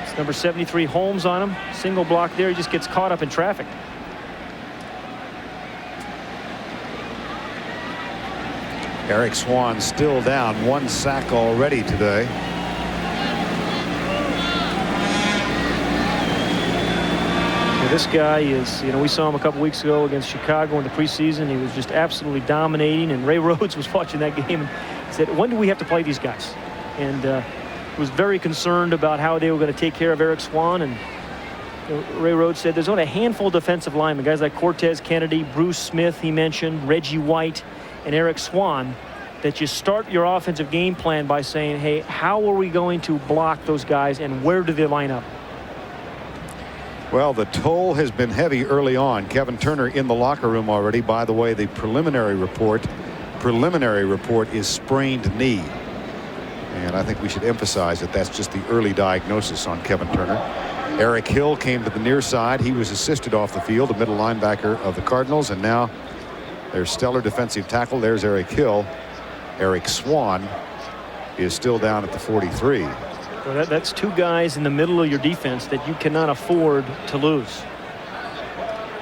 It's number 73 Holmes on him. Single block there. He just gets caught up in traffic. Eric Swan still down. 1 sack already today. This guy is, we saw him a couple weeks ago against Chicago in the preseason. He was just absolutely dominating, and Ray Rhodes was watching that game and said, when do we have to play these guys? And was very concerned about how they were going to take care of Eric Swan. And Ray Rhodes said there's only a handful of defensive linemen, guys like Cortez Kennedy, Bruce Smith, he mentioned, Reggie White, and Eric Swan, that you start your offensive game plan by saying, hey, how are we going to block those guys and where do they line up? Well, the toll has been heavy early on. Kevin Turner in the locker room already. By the way, the preliminary report is sprained knee. And I think we should emphasize that that's just the early diagnosis on Kevin Turner. Eric Hill came to the near side. He was assisted off the field, the middle linebacker of the Cardinals. And now their stellar defensive tackle. There's Eric Hill. Eric Swan is still down at the 43. Well, that's 2 guys in the middle of your defense that you cannot afford to lose.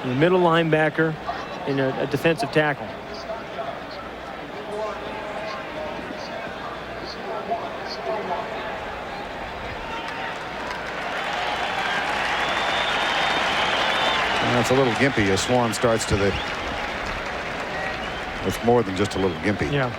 Your middle linebacker and a defensive tackle. That's a little gimpy as Swan starts to the... It's more than just a little gimpy. Yeah.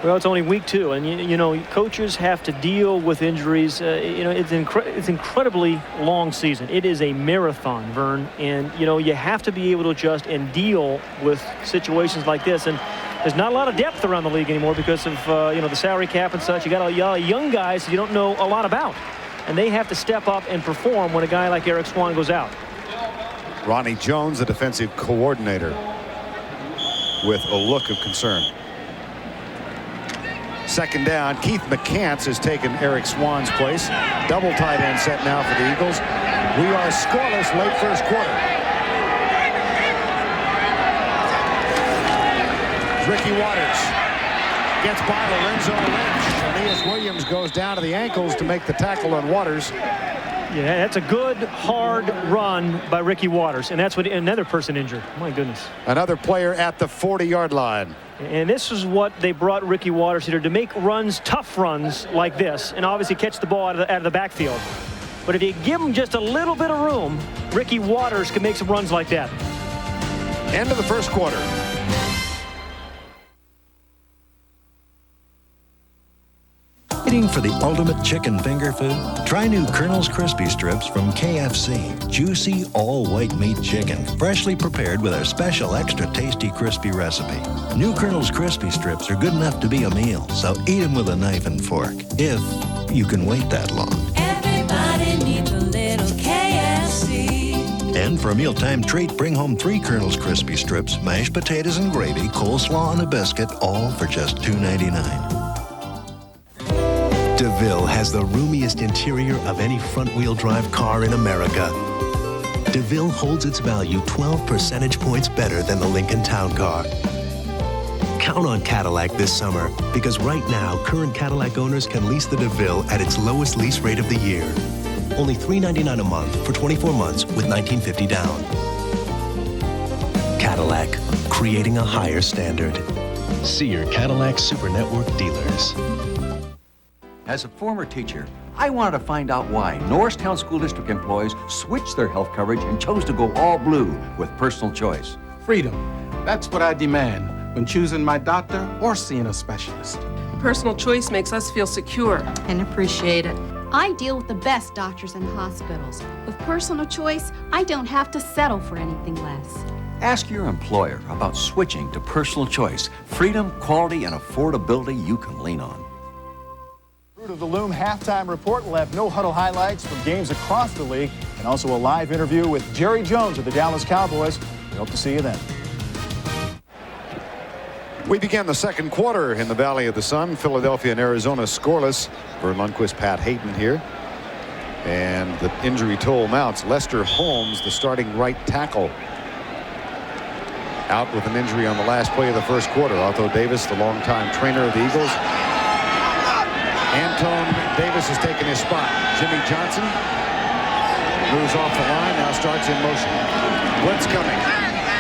Well, it's only week 2, and coaches have to deal with injuries. It's incredibly long season. It is a marathon, Vern, and you have to be able to adjust and deal with situations like this. And there's not a lot of depth around the league anymore because of the salary cap and such. You got a lot of young guys you don't know a lot about, and they have to step up and perform when a guy like Eric Swan goes out. Ronnie Jones, the defensive coordinator, with a look of concern. Second down, Keith McCants has taken Eric Swan's place. Double tight end set now for the Eagles. We are scoreless late first quarter. Ricky Waters gets by Lorenzo Lynch. Aeneas Williams goes down to the ankles to make the tackle on Waters. Yeah, that's a good, hard run by Ricky Waters, and that's what another person injured. My goodness. Another player at the 40-yard line. And this is what they brought Ricky Waters here to make runs, tough runs like this, and obviously catch the ball out of the backfield. But if you give him just a little bit of room, Ricky Waters can make some runs like that. End of the first quarter. Waiting for the ultimate chicken finger food? Try new Colonel's Crispy Strips from KFC. Juicy, all-white meat chicken, freshly prepared with our special extra tasty crispy recipe. New Colonel's Crispy Strips are good enough to be a meal, so eat them with a knife and fork, if you can wait that long. Everybody needs a little KFC. And for a mealtime treat, bring home 3 Colonel's Crispy Strips, mashed potatoes and gravy, coleslaw and a biscuit, all for just $2.99. DeVille has the roomiest interior of any front-wheel drive car in America. DeVille holds its value 12 percentage points better than the Lincoln Town Car. Count on Cadillac this summer, because right now, current Cadillac owners can lease the DeVille at its lowest lease rate of the year. Only $399 a month for 24 months with $1,950 down. Cadillac, creating a higher standard. See your Cadillac Super Network dealers. As a former teacher, I wanted to find out why Norristown School District employees switched their health coverage and chose to go all blue with personal choice. Freedom. That's what I demand when choosing my doctor or seeing a specialist. Personal choice makes us feel secure and appreciated. I deal with the best doctors and hospitals. With personal choice, I don't have to settle for anything less. Ask your employer about switching to personal choice. Freedom, quality, and affordability you can lean on. Fruit of the Loom halftime report will have no huddle highlights from games across the league and also a live interview with Jerry Jones of the Dallas Cowboys. We hope to see you then. We begin the second quarter in the Valley of the Sun. Philadelphia and Arizona scoreless. Vern Lundquist, Pat Hayden here. And the injury toll mounts. Lester Holmes, the starting right tackle, out with an injury on the last play of the first quarter. Otho Davis, the longtime trainer of the Eagles. Antone Davis has taken his spot. Jimmy Johnson moves off the line, now starts in motion. Blitz coming.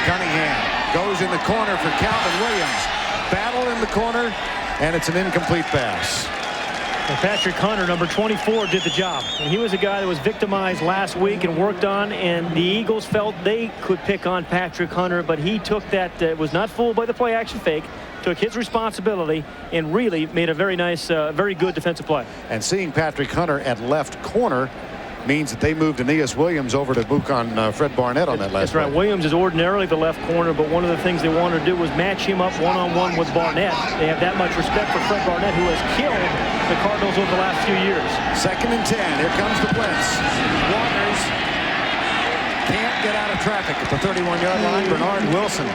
Cunningham goes in the corner for Calvin Williams. Battle in the corner, and it's an incomplete pass. And Patrick Hunter, number 24, did the job. And he was a guy that was victimized last week and worked on, and the Eagles felt they could pick on Patrick Hunter, but he took that, was not fooled by the play action fake, took his responsibility and really made a very nice, very good defensive play. And seeing Patrick Hunter at left corner means that they moved Aeneas Williams over to book on Fred Barnett on that last That's right. play. Williams is ordinarily the left corner, but one of the things they wanted to do was match him up one-on-one with Barnett. They have that much respect for Fred Barnett, who has killed the Cardinals over the last few years. 2nd and 10. Here comes the blitz. Waters can't get out of traffic at the 31-yard line. Bernard Wilson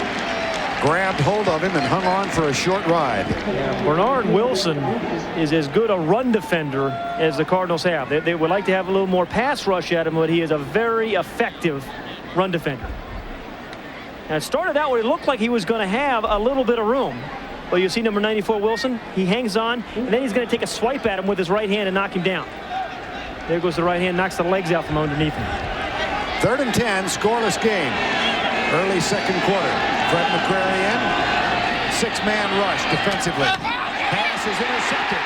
grabbed hold of him and hung on for a short ride. Yeah, Bernard Wilson is as good a run defender as the Cardinals have. They would like to have a little more pass rush at him, but he is a very effective run defender. And it started out where it looked like he was going to have a little bit of room. Well, you see number 94 Wilson, he hangs on, and then he's going to take a swipe at him with his right hand and knock him down. There goes the right hand, knocks the legs out from underneath him. 3rd and 10, scoreless game. Early second quarter. Fred McCrary in. 6-man rush defensively. Pass is intercepted.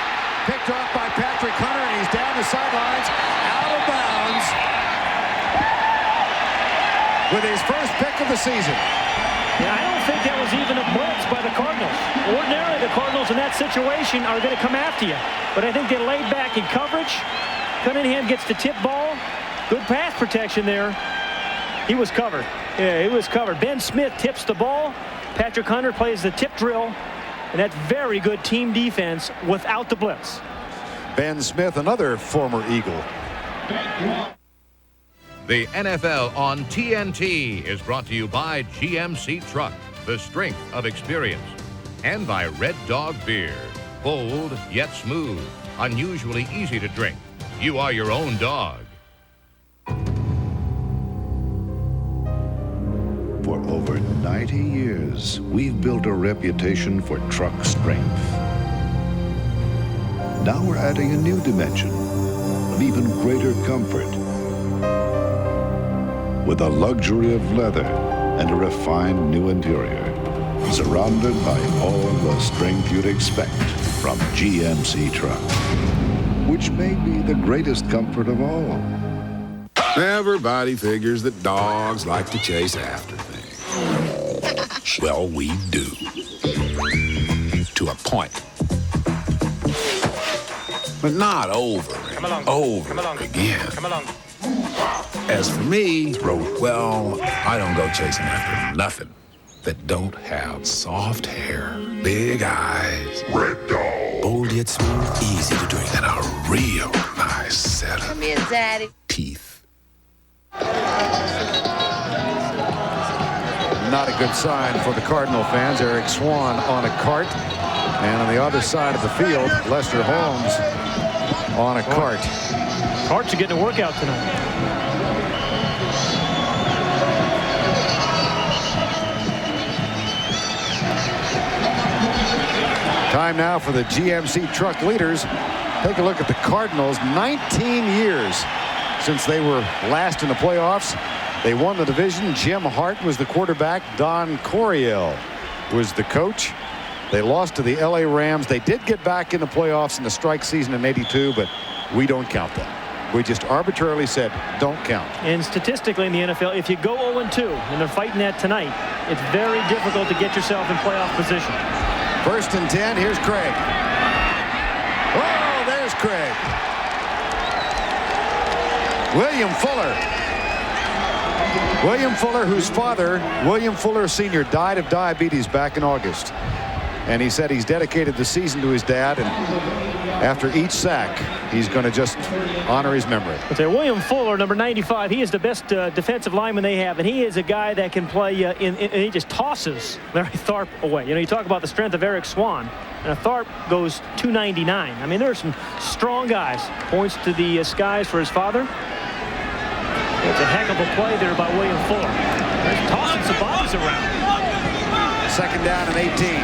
Picked off by Patrick Hunter, and he's down the sidelines, out of bounds, with his first pick of the season. Yeah, I don't think that was even a blitz by the Cardinals. Ordinarily, the Cardinals in that situation are going to come after you. But I think they laid back in coverage. Cunningham gets the tip ball. Good pass protection there. He was covered. Yeah, it was covered. Ben Smith tips the ball. Patrick Hunter plays the tip drill. And that's very good team defense without the blitz. Ben Smith, another former Eagle. The NFL on TNT is brought to you by GMC Truck, the strength of experience. And by Red Dog Beer, bold yet smooth, unusually easy to drink. You are your own dog. For over 90 years, we've built a reputation for truck strength. Now we're adding a new dimension of even greater comfort. With the luxury of leather and a refined new interior, surrounded by all the strength you'd expect from GMC Truck, which may be the greatest comfort of all. Everybody figures that dogs like to chase after things. Well, we do. To a point. But not over and over again. As for me, well, I don't go chasing after nothing that don't have soft hair, big eyes, red dog, bold yet smooth, easy to drink, and a real nice set of Come here, Daddy. teeth. Not a good sign for the Cardinal fans. Eric Swan on a cart. And on the other side of the field, Lester Holmes on a cart. Carts are getting a workout tonight. Time now for the GMC Truck leaders. Take a look at the Cardinals. 19 years since they were last in the playoffs. They won the division. Jim Hart was the quarterback. Don Coryell was the coach. They lost to the LA Rams. They did get back in the playoffs in the strike season in '82, but we don't count that. We just arbitrarily said don't count. And statistically in the NFL, if you go 0-2, and they're fighting that tonight, it's very difficult to get yourself in playoff position. 1st and 10. Here's Craig. Oh, there's Craig. William Fuller. William Fuller, whose father, William Fuller Sr., died of diabetes back in August. And he said he's dedicated the season to his dad, and after each sack, he's going to just honor his memory. William Fuller, number 95, he is the best defensive lineman they have, and he is a guy that can play, and he just tosses Larry Tharp away. You know, you talk about the strength of Eric Swan, and Tharp goes 299. I mean, there are some strong guys. Points to the skies for his father. It's a heck of a play there by William Fuller. He's tossing some bodies around. 2nd down and 18.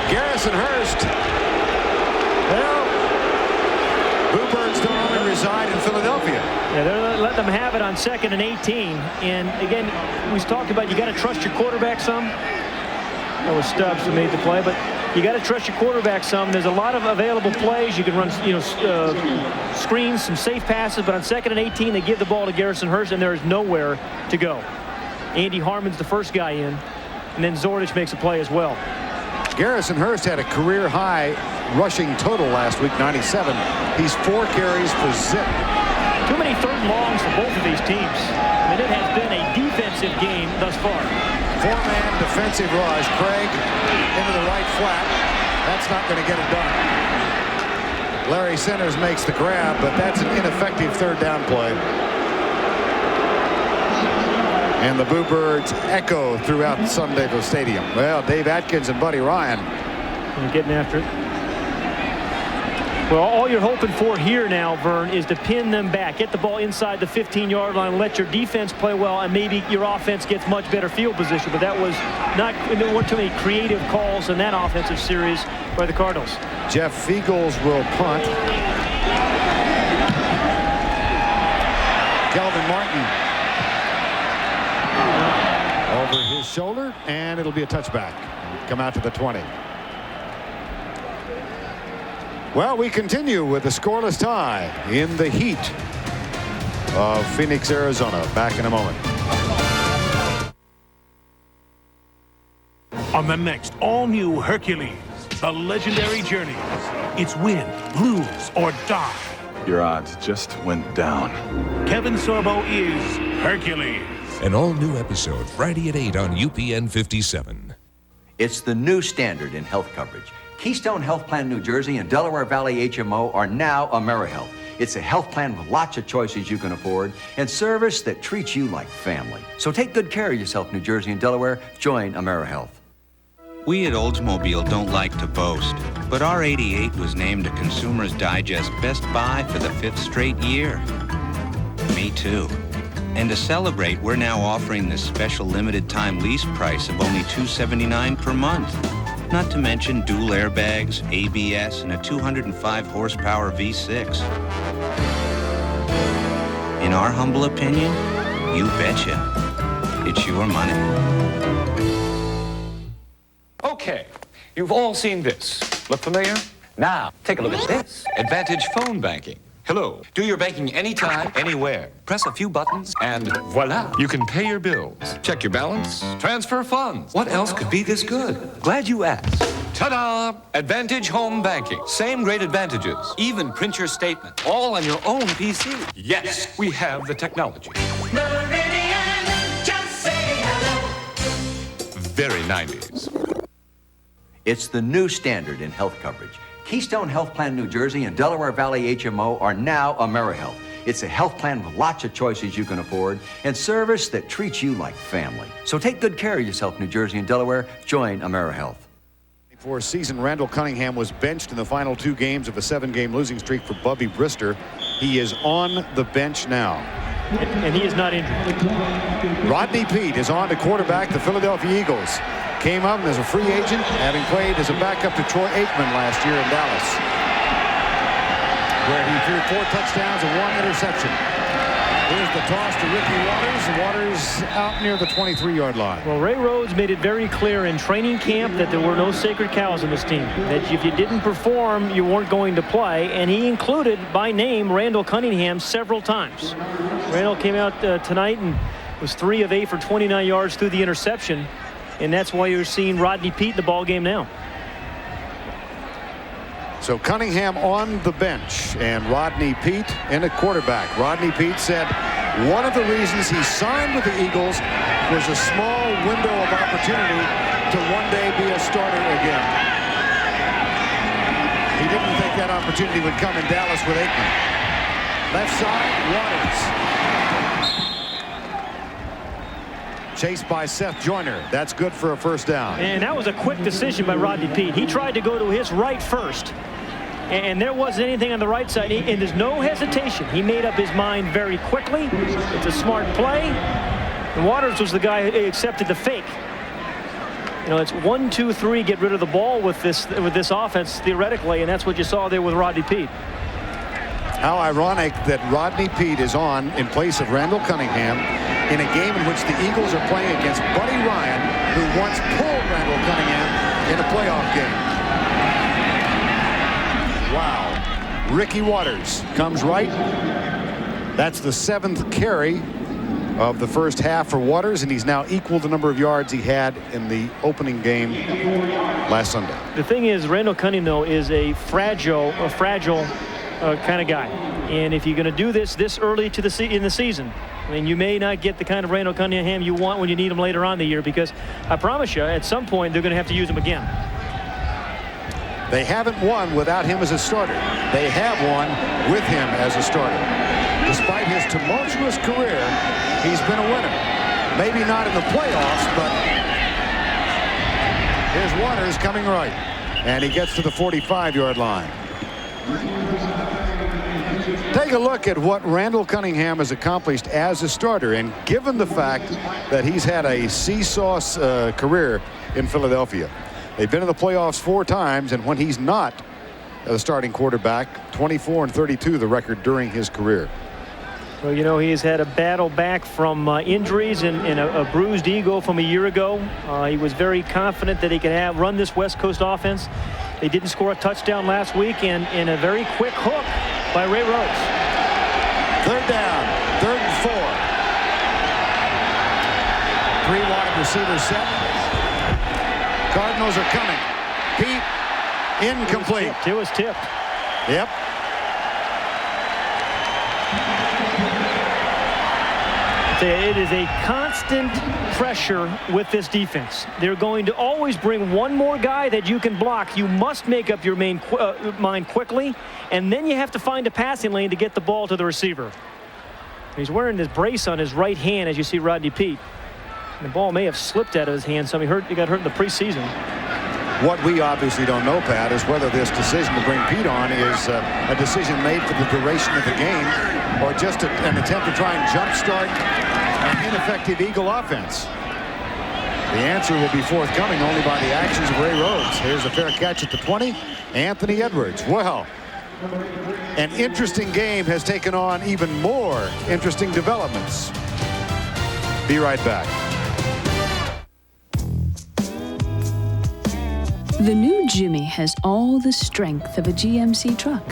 Garrison Hurst. Well, Bluebirds don't only reside in Philadelphia. Yeah, they're letting them have it on 2nd and 18. And again, we talked about you got to trust your quarterback some. That was Stubbs who made the play, but you got to trust your quarterback some. There's a lot of available plays. You can run, screens, some safe passes, but on 2nd and 18, they give the ball to Garrison Hurst, and there is nowhere to go. Andy Harmon's the first guy in, and then Zordich makes a play as well. Garrison Hurst had a career-high rushing total last week, 97. He's 4 carries for zip. Too many 3rd and longs for both of these teams. I mean, it has been a defensive game thus far. 4-man defensive rush. Craig into the right flat. That's not going to get it done. Larry Centers makes the grab, but that's an ineffective 3rd down play. And the Bluebirds echo throughout Sun Devil Stadium. Well, Dave Atkins and Buddy Ryan. They're getting after it. Well, all you're hoping for here now, Vern, is to pin them back. Get the ball inside the 15-yard line. Let your defense play well, and maybe your offense gets much better field position. But that was not, there weren't too many creative calls in that offensive series by the Cardinals. Jeff Fiegels will punt. Kelvin Martin over his shoulder, and it'll be a touchback. Come out to the 20. Well, we continue with a scoreless tie in the heat of Phoenix, Arizona. Back in a moment. On the next all-new Hercules, the legendary journey. It's win, lose, or die. Your odds just went down. Kevin Sorbo is Hercules. An all-new episode Friday at 8 on UPN 57. It's the new standard in health coverage. Keystone Health Plan New Jersey and Delaware Valley HMO are now AmeriHealth. It's a health plan with lots of choices you can afford and service that treats you like family. So take good care of yourself, New Jersey and Delaware. Join AmeriHealth. We at Oldsmobile don't like to boast, but our 88 was named a Consumer's Digest Best Buy for the 5th straight year. Me too. And to celebrate, we're now offering this special limited time lease price of only $279 per month. Not to mention dual airbags, ABS, and a 205 horsepower V6. In our humble opinion, you betcha. It's your money. Okay, you've all seen this. Look familiar? Now, take a look at this. Advantage phone banking. Hello. Do your banking anytime, anywhere. Press a few buttons, and voila, you can pay your bills, check your balance, transfer funds. What else could be this good? Glad you asked. Ta-da! Advantage Home Banking. Same great advantages. Even print your statement. All on your own PC. Yes, we have the technology. Meridian, just say hello. Very 90s. It's the new standard in health coverage. Keystone Health Plan New Jersey and Delaware Valley HMO are now AmeriHealth. It's a health plan with lots of choices you can afford and service that treats you like family. So take good care of yourself, New Jersey and Delaware. Join AmeriHealth. For a season, Randall Cunningham was benched in the final 2 games of a 7-game losing streak for Bubby Brister. He is on the bench now. And he is not injured. Rodney Peete is on to quarterback the Philadelphia Eagles. Came up as a free agent, having played as a backup to Troy Aikman last year in Dallas, where he threw 4 touchdowns and 1 interception. Here's the toss to Ricky Waters. Waters out near the 23-yard line. Well, Ray Rhodes made it very clear in training camp that there were no sacred cows in this team, that if you didn't perform, you weren't going to play, and he included by name Randall Cunningham several times. Randall came out tonight and was 3 of 8 for 29 yards through the interception. And that's why you're seeing Rodney Peete in the ball game now. So Cunningham on the bench and Rodney Peete in at quarterback. Rodney Peete said one of the reasons he signed with the Eagles was a small window of opportunity to one day be a starter again. He didn't think that opportunity would come in Dallas with Aikman. Left side, Waters. Chased by Seth Joyner. That's good for a first down. And that was a quick decision by Rodney Peete. He tried to go to his right first, and there wasn't anything on the right side, and there's no hesitation. He made up his mind very quickly. It's a smart play. And Waters was the guy who accepted the fake. You know, it's 1, 2, 3, get rid of the ball with this offense theoretically, and that's what you saw there with Rodney Peete. How ironic that Rodney Peete is on in place of Randall Cunningham in a game in which the Eagles are playing against Buddy Ryan, who once pulled Randall Cunningham in a playoff game. Wow. Ricky Waters comes right. That's the 7th carry of the first half for Waters, and he's now equaled the number of yards he had in the opening game last Sunday. The thing is, Randall Cunningham, though, is a fragile kind of guy. And if you're going to do this early in the season, I mean, you may not get the kind of Randall Cunningham you want when you need him later on in the year, because I promise you, at some point, they're going to have to use him again. They haven't won without him as a starter. They have won with him as a starter. Despite his tumultuous career, he's been a winner. Maybe not in the playoffs, but here's Waters coming right. And he gets to the 45-yard line. Take a look at what Randall Cunningham has accomplished as a starter, and given the fact that he's had a seesaw career in Philadelphia. They've been in the playoffs 4 times, and when he's not a starting quarterback, 24-32 the record during his career. Well, you know, he has had a battle back from injuries and a bruised ego from a year ago. He was very confident that he could run this West Coast offense. They didn't score a touchdown last week, and in a very quick hook by Ray Rhodes. 3rd down, 3rd and 4. 3 wide receivers set. Cardinals are coming. Peete, incomplete. It was tipped. Yep. It is a constant pressure with this defense. They're going to always bring one more guy that you can block. You must make up your mind quickly, and then you have to find a passing lane to get the ball to the receiver. He's wearing this brace on his right hand, as you see Rodney Peete. The ball may have slipped out of his hand. He got hurt in the preseason. What we obviously don't know, Pat, is whether this decision to bring Pete on is a decision made for the duration of the game or just an attempt to try and jumpstart an ineffective Eagle offense. The answer will be forthcoming only by the actions of Ray Rhodes. Here's a fair catch at the 20. Anthony Edwards. Well, an interesting game has taken on even more interesting developments. Be right back. The new Jimmy has all the strength of a GMC truck,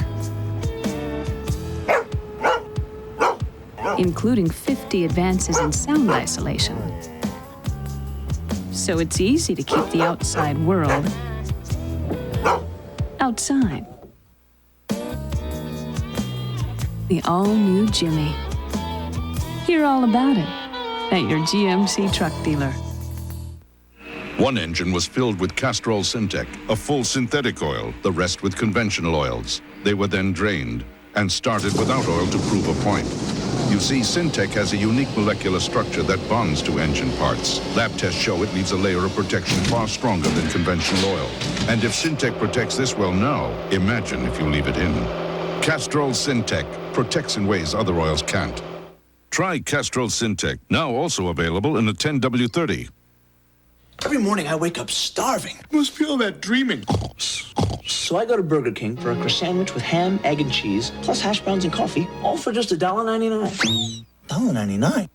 including 50 advances in sound isolation. So it's easy to keep the outside world outside. The all-new Jimmy. Hear all about it at your GMC truck dealer. One engine was filled with Castrol Syntec, a full synthetic oil, the rest with conventional oils. They were then drained and started without oil to prove a point. You see, Syntec has a unique molecular structure that bonds to engine parts. Lab tests show it leaves a layer of protection far stronger than conventional oil. And if Syntec protects this well now, imagine if you leave it in. Castrol Syntec protects in ways other oils can't. Try Castrol Syntec, now also available in a 10W30. Every morning I wake up starving. Must be all that dreaming. So I go to Burger King for a croissant sandwich with ham, egg, and cheese, plus hash browns and coffee, all for just $1.99. $1.99?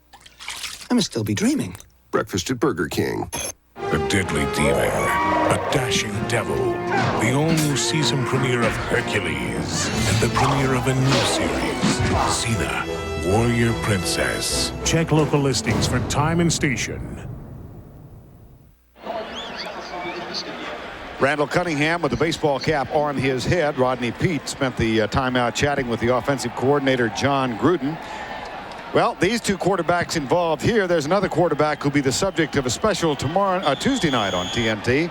I must still be dreaming. Breakfast at Burger King. A deadly demon, a dashing devil, the all-new season premiere of Hercules, and the premiere of a new series, Xena, Warrior Princess. Check local listings for time and station. Randall Cunningham with the baseball cap on his head. Rodney Peete spent the timeout chatting with the offensive coordinator, John Gruden. Well, these two quarterbacks involved here. There's another quarterback who'll be the subject of a special Tuesday night on TNT.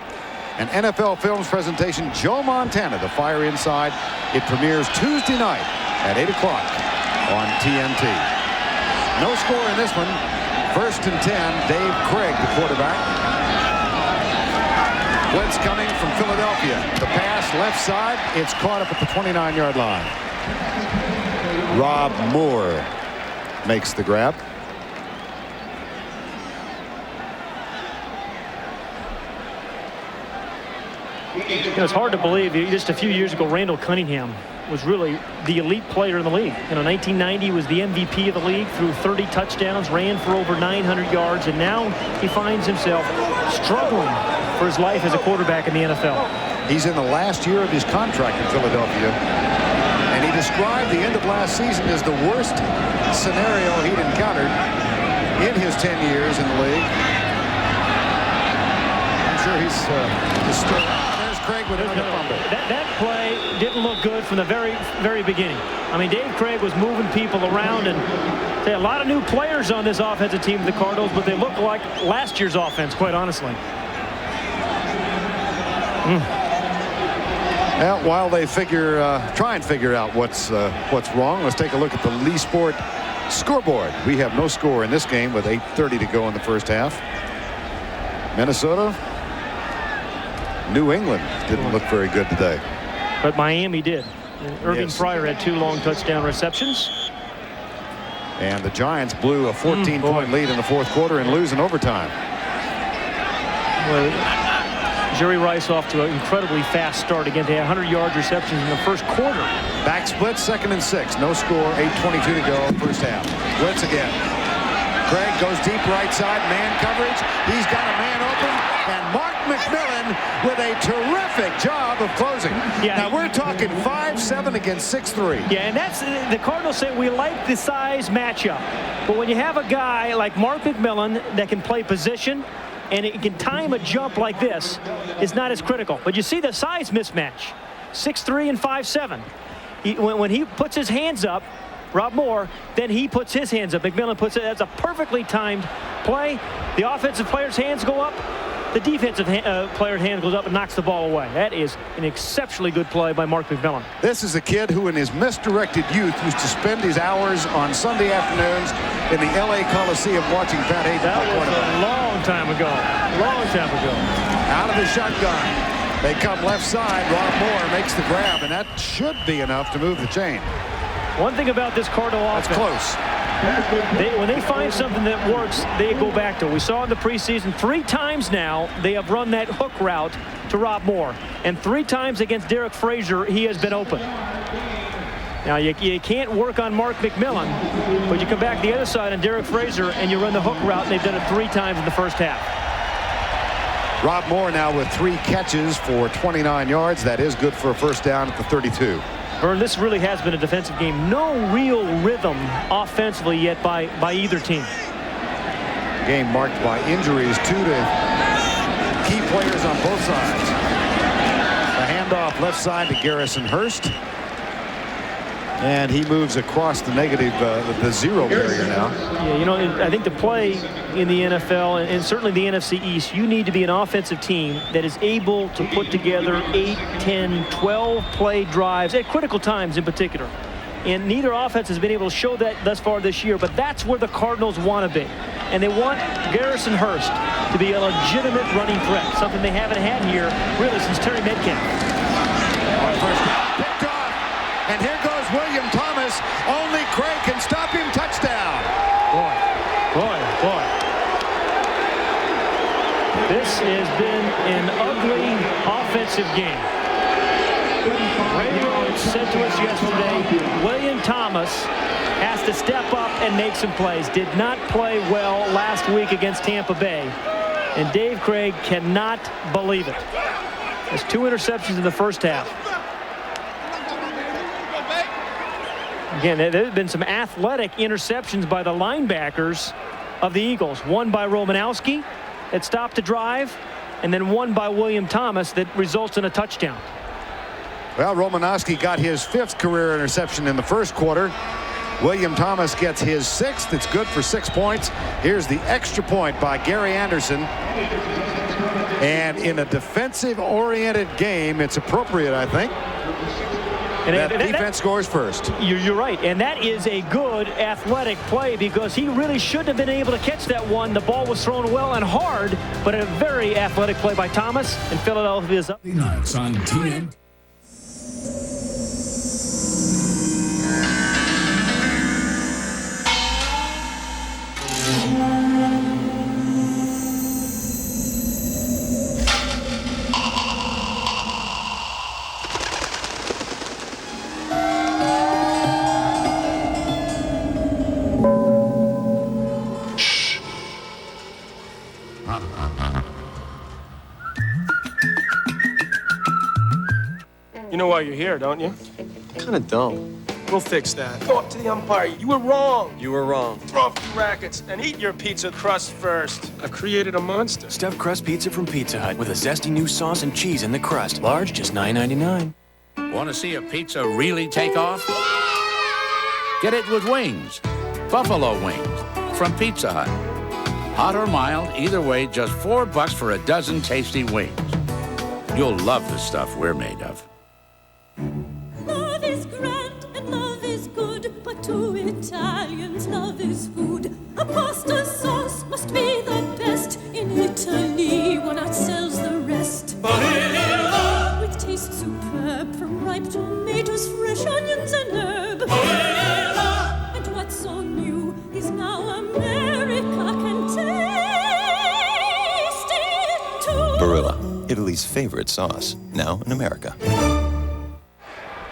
An NFL Films presentation, Joe Montana, The Fire Inside. It premieres Tuesday night at 8 o'clock on TNT. No score in this one. 1st and 10, Dave Craig, the quarterback. Blitz coming from Philadelphia. The pass left side. It's caught up at the 29-yard line. Rob Moore makes the grab. It's hard to believe just a few years ago Randall Cunningham was really the elite player in the league. 1990 was the MVP of the league, threw 30 touchdowns, ran for over 900 yards, and now he finds himself struggling for his life as a quarterback in the NFL. He's in the last year of his contract in Philadelphia, and he described the end of last season as the worst scenario he'd encountered in his 10 years in the league. I'm sure he's still. There's Craig with another fumble. That play didn't look good from the very beginning. Dave Craig was moving people around, and there are a lot of new players on this offensive team of the Cardinals, but they look like last year's offense, quite honestly. Well, while they try and figure out what's wrong, let's take a look at the Lee Sport scoreboard. We have no score in this game with 8:30 to go in the first half. Minnesota, New England didn't look very good today. But Miami did. Irving Yes. Fryer had 2 long touchdown receptions. And the Giants blew a 14-point lead in the fourth quarter and lose in overtime. Well, Jerry Rice off to an incredibly fast start. Again, they had 100-yard receptions in the first quarter. Back split, 2nd and 6. No score, 8:22 to go, first half. Blitz again. Craig goes deep right side, man coverage. He's got a man open, and Mark McMillan with a terrific job of closing. Yeah. Now we're talking 5'7" against 6'3". Yeah, and that's the Cardinals say we like the size matchup. But when you have a guy like Mark McMillan that can play position and it can time a jump like this, it's not as critical. But you see the size mismatch, 6'3" and 5'7". When he puts his hands up, Rob Moore, then he puts his hands up. McMillan puts it. That's a perfectly timed play. The offensive player's hands go up. The defensive player's hand goes up and knocks the ball away. That is an exceptionally good play by Mark McMillan. This is a kid who in his misdirected youth used to spend his hours on Sunday afternoons in the L.A. Coliseum watching Pat Hayden. That was a long time ago. Long time ago. Out of the shotgun. They come left side. Rob Moore makes the grab, and that should be enough to move the chain. One thing about this Cardinal offense. That's close. When they find something that works, they go back to it. We saw in the preseason 3 times now they have run that hook route to Rob Moore. And 3 times against Derek Frazier, he has been open. Now, you can't work on Mark McMillan, but you come back the other side on Derek Frazier and you run the hook route, and they've done it 3 times in the first half. Rob Moore now with 3 catches for 29 yards. That is good for a first down at the 32. Vern, this really has been a defensive game. No real rhythm offensively yet by either team. Game marked by injuries, 2 to key players on both sides. The handoff left side to Garrison Hurst. And he moves across the negative, the 0 barrier now. Yeah, you know, I think to play in the NFL and certainly the NFC East, you need to be an offensive team that is able to put together 8, 10, 12 play drives at critical times in particular. And neither offense has been able to show that thus far this year, but that's where the Cardinals want to be. And they want Garrison Hurst to be a legitimate running threat, something they haven't had here really since Terry Metcalf. First down, picked off, and here goes William Thomas. Only Craig can stop him. Touchdown. Boy. This has been an ugly offensive game. Ray Rhodes said to us yesterday, William Thomas has to step up and make some plays. Did not play well last week against Tampa Bay. And Dave Craig cannot believe it. There's 2 interceptions in the first half. Again, there have been some athletic interceptions by the linebackers of the Eagles. One by Romanowski that stopped the drive, and then one by William Thomas that results in a touchdown. Well, Romanowski got his 5th career interception in the first quarter. William Thomas gets his 6th. It's good for 6 points. Here's the extra point by Gary Anderson. And in a defensive-oriented game, it's appropriate, I think. And that defense scores first. You're right, and that is a good athletic play because he really shouldn't have been able to catch that one. The ball was thrown well and hard, but a very athletic play by Thomas, and Philadelphia is up. Nights on TNT. You know why you're here, don't you? Kind of dumb. We'll fix that. Go up to the umpire. You were wrong. You were wrong. Throw off the rackets and eat your pizza crust first. I created a monster. Stuffed crust pizza from Pizza Hut with a zesty new sauce and cheese in the crust. Large, just $9.99. Want to see a pizza really take off? Get it with wings. Buffalo wings from Pizza Hut. Hot or mild, either way, just $4 for a dozen tasty wings. You'll love the stuff we're made of. Love is grand and love is good, but to Italians love is food. A pasta sauce must be the best. In Italy, one outsells the rest. Barilla! With taste superb, from ripe tomatoes, fresh onions and herb. Barilla! And what's so new is now America can taste it too. Barilla, Italy's favorite sauce, now in America.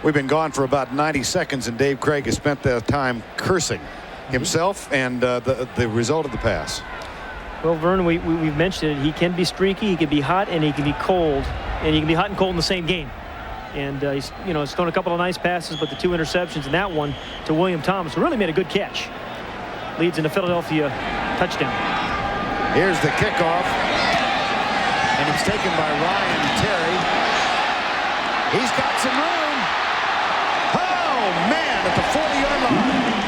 We've been gone for about 90 seconds, and Dave Craig has spent the time cursing himself and the result of the pass. Well, Vern, we've mentioned it. He can be streaky, he can be hot, and he can be cold. And he can be hot and cold in the same game. And he's thrown a couple of nice passes, but the 2 interceptions and that one to William Thomas who really made a good catch. Leads into Philadelphia touchdown. Here's the kickoff. And it's taken by Ryan Terry. He's got some room. Oh, man, at the 40-yard line.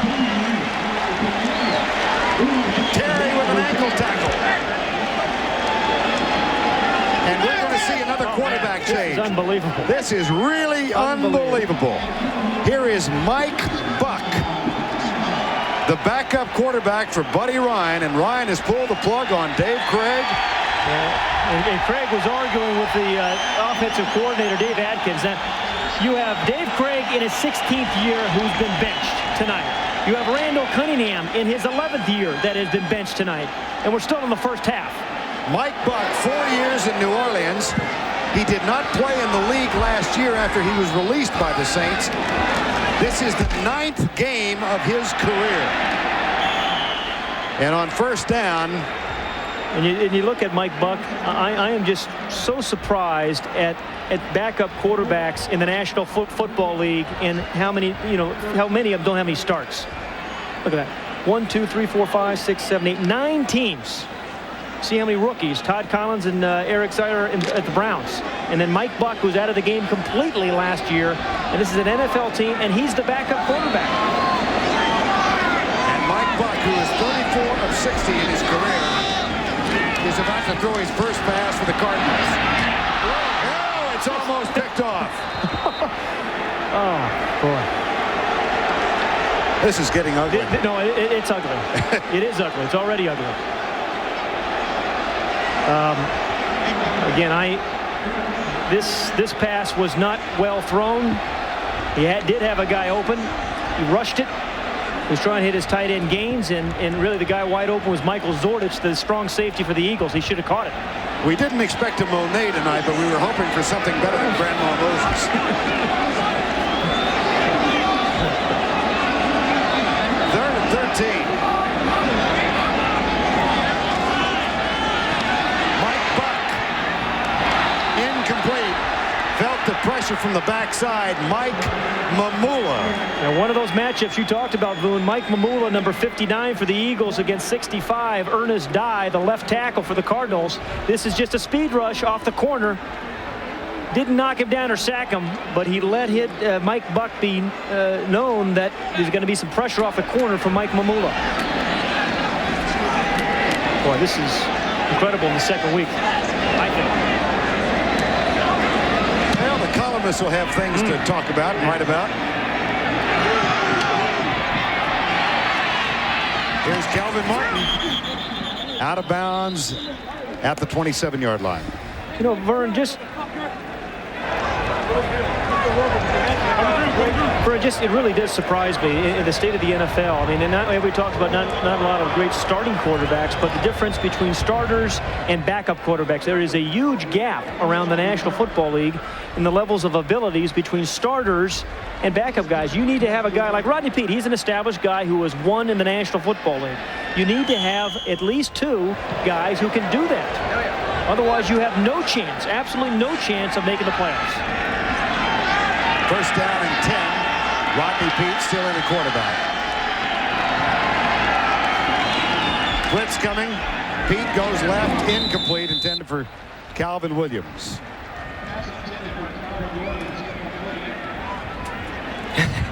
change. This is unbelievable. This is really unbelievable. Here is Mike Buck, the backup quarterback for Buddy Ryan, and Ryan has pulled the plug on Dave Craig. And Craig was arguing with the offensive coordinator, Dave Atkins, that you have Dave Craig in his 16th year who's been benched tonight. You have Randall Cunningham in his 11th year that has been benched tonight. And we're still in the first half. Mike Buck, 4 years in New Orleans. He did not play in the league last year after he was released by the Saints. This is the 9th game of his career. And on first down, and you look at Mike Buck, I am just so surprised at backup quarterbacks in the National Football League and how many of them don't have any starts. Look at that. 1, 2, 3, 4, 5, 6, 7, 8, 9 teams. See how many rookies. Todd Collins and Eric Sider at the Browns. And then Mike Buck, who's out of the game completely last year. And this is an NFL team, and he's the backup quarterback. And Mike Buck, who is 34 of 60 in his career, is about to throw his first pass for the Cardinals. Oh, it's almost picked off. Oh, boy. This is getting ugly. It's ugly. It is ugly. It's already ugly. Again, this pass was not well thrown. He did have a guy open. He rushed it. He was trying to hit his tight end Gaines, and really the guy wide open was Michael Zordich, the strong safety for the Eagles. He should have caught it. We didn't expect a Monet tonight, but we were hoping for something better than Grandma Moses. 3rd and 13. Mike Buck, incomplete. Felt the pressure from the backside. Mike Mamula. Now, one of those matchups you talked about, Boone. Mike Mamula, number 59 for the Eagles against 65. Ernest Dye, the left tackle for the Cardinals. This is just a speed rush off the corner. Didn't knock him down or sack him, but he let Mike Buck be known that there's going to be some pressure off the corner from Mike Mamula. Boy, this is incredible in the second week, I think. Well, the columnists will have things to talk about and write about. Here's Calvin Martin. Out of bounds at the 27-yard line. You know, Vern, it really does surprise me in the state of the NFL. I mean, and we talked about not a lot of great starting quarterbacks, but the difference between starters and backup quarterbacks. There is a huge gap around the National Football League in the levels of abilities between starters and backup guys. You need to have a guy like Rodney Peete. He's an established guy who has won in the National Football League. You need to have at least 2 guys who can do that. Otherwise, you have no chance, absolutely no chance of making the playoffs. First down and 10. Rodney Peete still in the quarterback. Blitz coming. Peete goes left, incomplete, intended for Calvin Williams.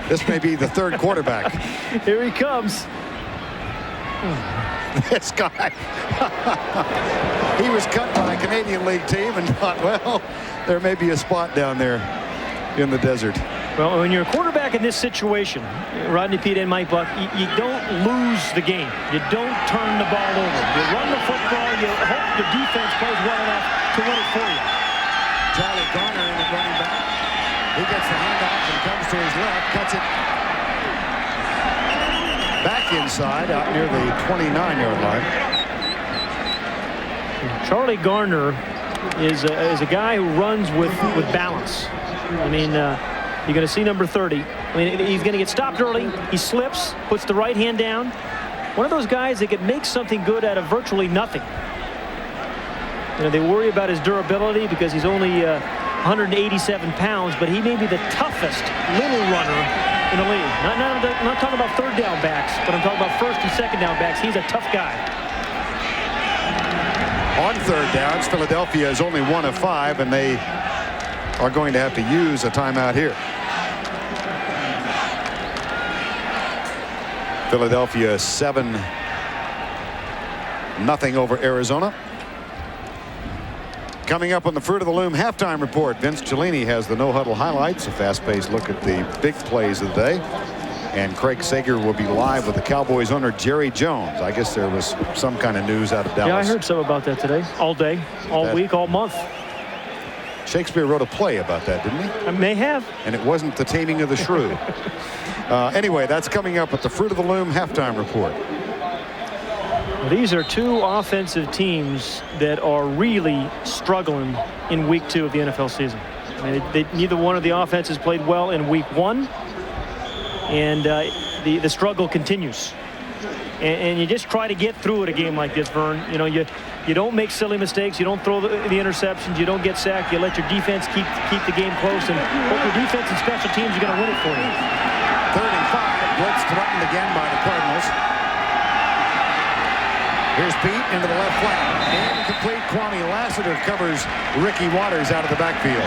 This may be the 3rd quarterback. Here he comes. This guy. He was cut by a Canadian League team and thought, well, there may be a spot down there in the desert. Well, when you're a quarterback in this situation, Rodney Peete and Mike Buck, you don't lose the game. You don't turn the ball over. You run the football. You hope the defense plays well enough to win it for you. Charlie Garner in the running back. He gets the handoff and comes to his left, cuts it back inside out near the 29-yard line. Charlie Garner is a guy who runs with balance. I mean, you're going to see number 30. I mean, he's going to get stopped early. He slips, puts the right hand down. One of those guys that can make something good out of virtually nothing. You know, they worry about his durability because he's only 187 pounds, but he may be the toughest little runner in the league. I'm not talking about 3rd down backs, but I'm talking about 1st and 2nd down backs. He's a tough guy. On 3rd downs, Philadelphia is only 1 of 5, and they are going to have to use a timeout here. Philadelphia 7-0 over Arizona. Coming up on the Fruit of the Loom halftime report, Vince Cellini has the no-huddle highlights, a fast-paced look at the big plays of the day. And Craig Sager will be live with the Cowboys owner Jerry Jones. I guess there was some kind of news out of Dallas. Yeah, I heard some about that today. All day, all week, all month. Shakespeare wrote a play about that, didn't he? I may have. And it wasn't The Taming of the Shrew. Anyway, that's coming up at the Fruit of the Loom halftime report. These are two offensive teams that are really struggling in week 2 of the NFL season. I mean, neither one of the offenses played well in week 1, and the struggle continues. And you just try to get through it a game like this, Vern. You know, you don't make silly mistakes. You don't throw the interceptions. You don't get sacked. You let your defense keep the game close, and hope your defense and special teams are going to win it for you. 3rd and 5. Blitz threatened again by the Cardinals. Here's Pete into the left flank. Incomplete. Kwame Lassiter covers Ricky Waters out of the backfield.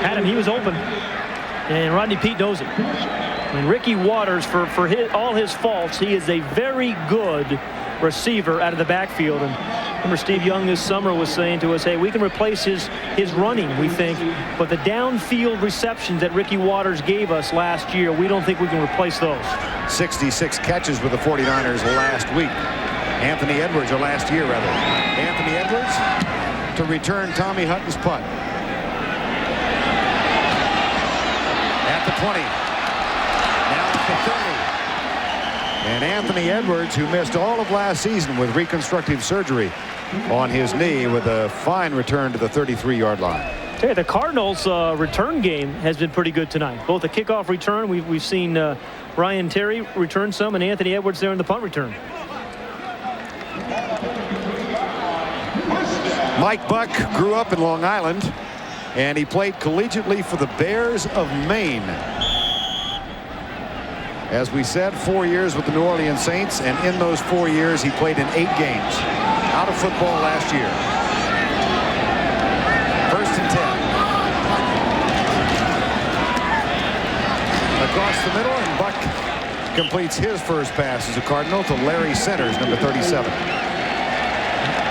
Adam, he was open, and Rodney Pete knows it. I mean, Ricky Waters, for all his faults, he is a very good receiver out of the backfield. And remember, Steve Young this summer was saying to us, hey, we can replace his running, we think, but the downfield receptions that Ricky Waters gave us last year, we don't think we can replace those. 66 catches with the 49ers last week. Anthony Edwards, or last year, rather. Anthony Edwards to return Tommy Hutton's punt. At the 20. Now at the 30. And Anthony Edwards, who missed all of last season with reconstructive surgery on his knee, with a fine return to the 33-yard line. Okay, the Cardinals' return game has been pretty good tonight. Both the kickoff return, we've seen Ryan Terry return some, and Anthony Edwards there in the punt return. Mike Buck grew up in Long Island, and he played collegiately for the Bears of Maine. As we said, 4 years with the New Orleans Saints, and in those 4 years he played in 8 games out of football last year. 1st and 10. Across the middle, and Buck completes his first pass as a Cardinal to Larry Centers, number 37.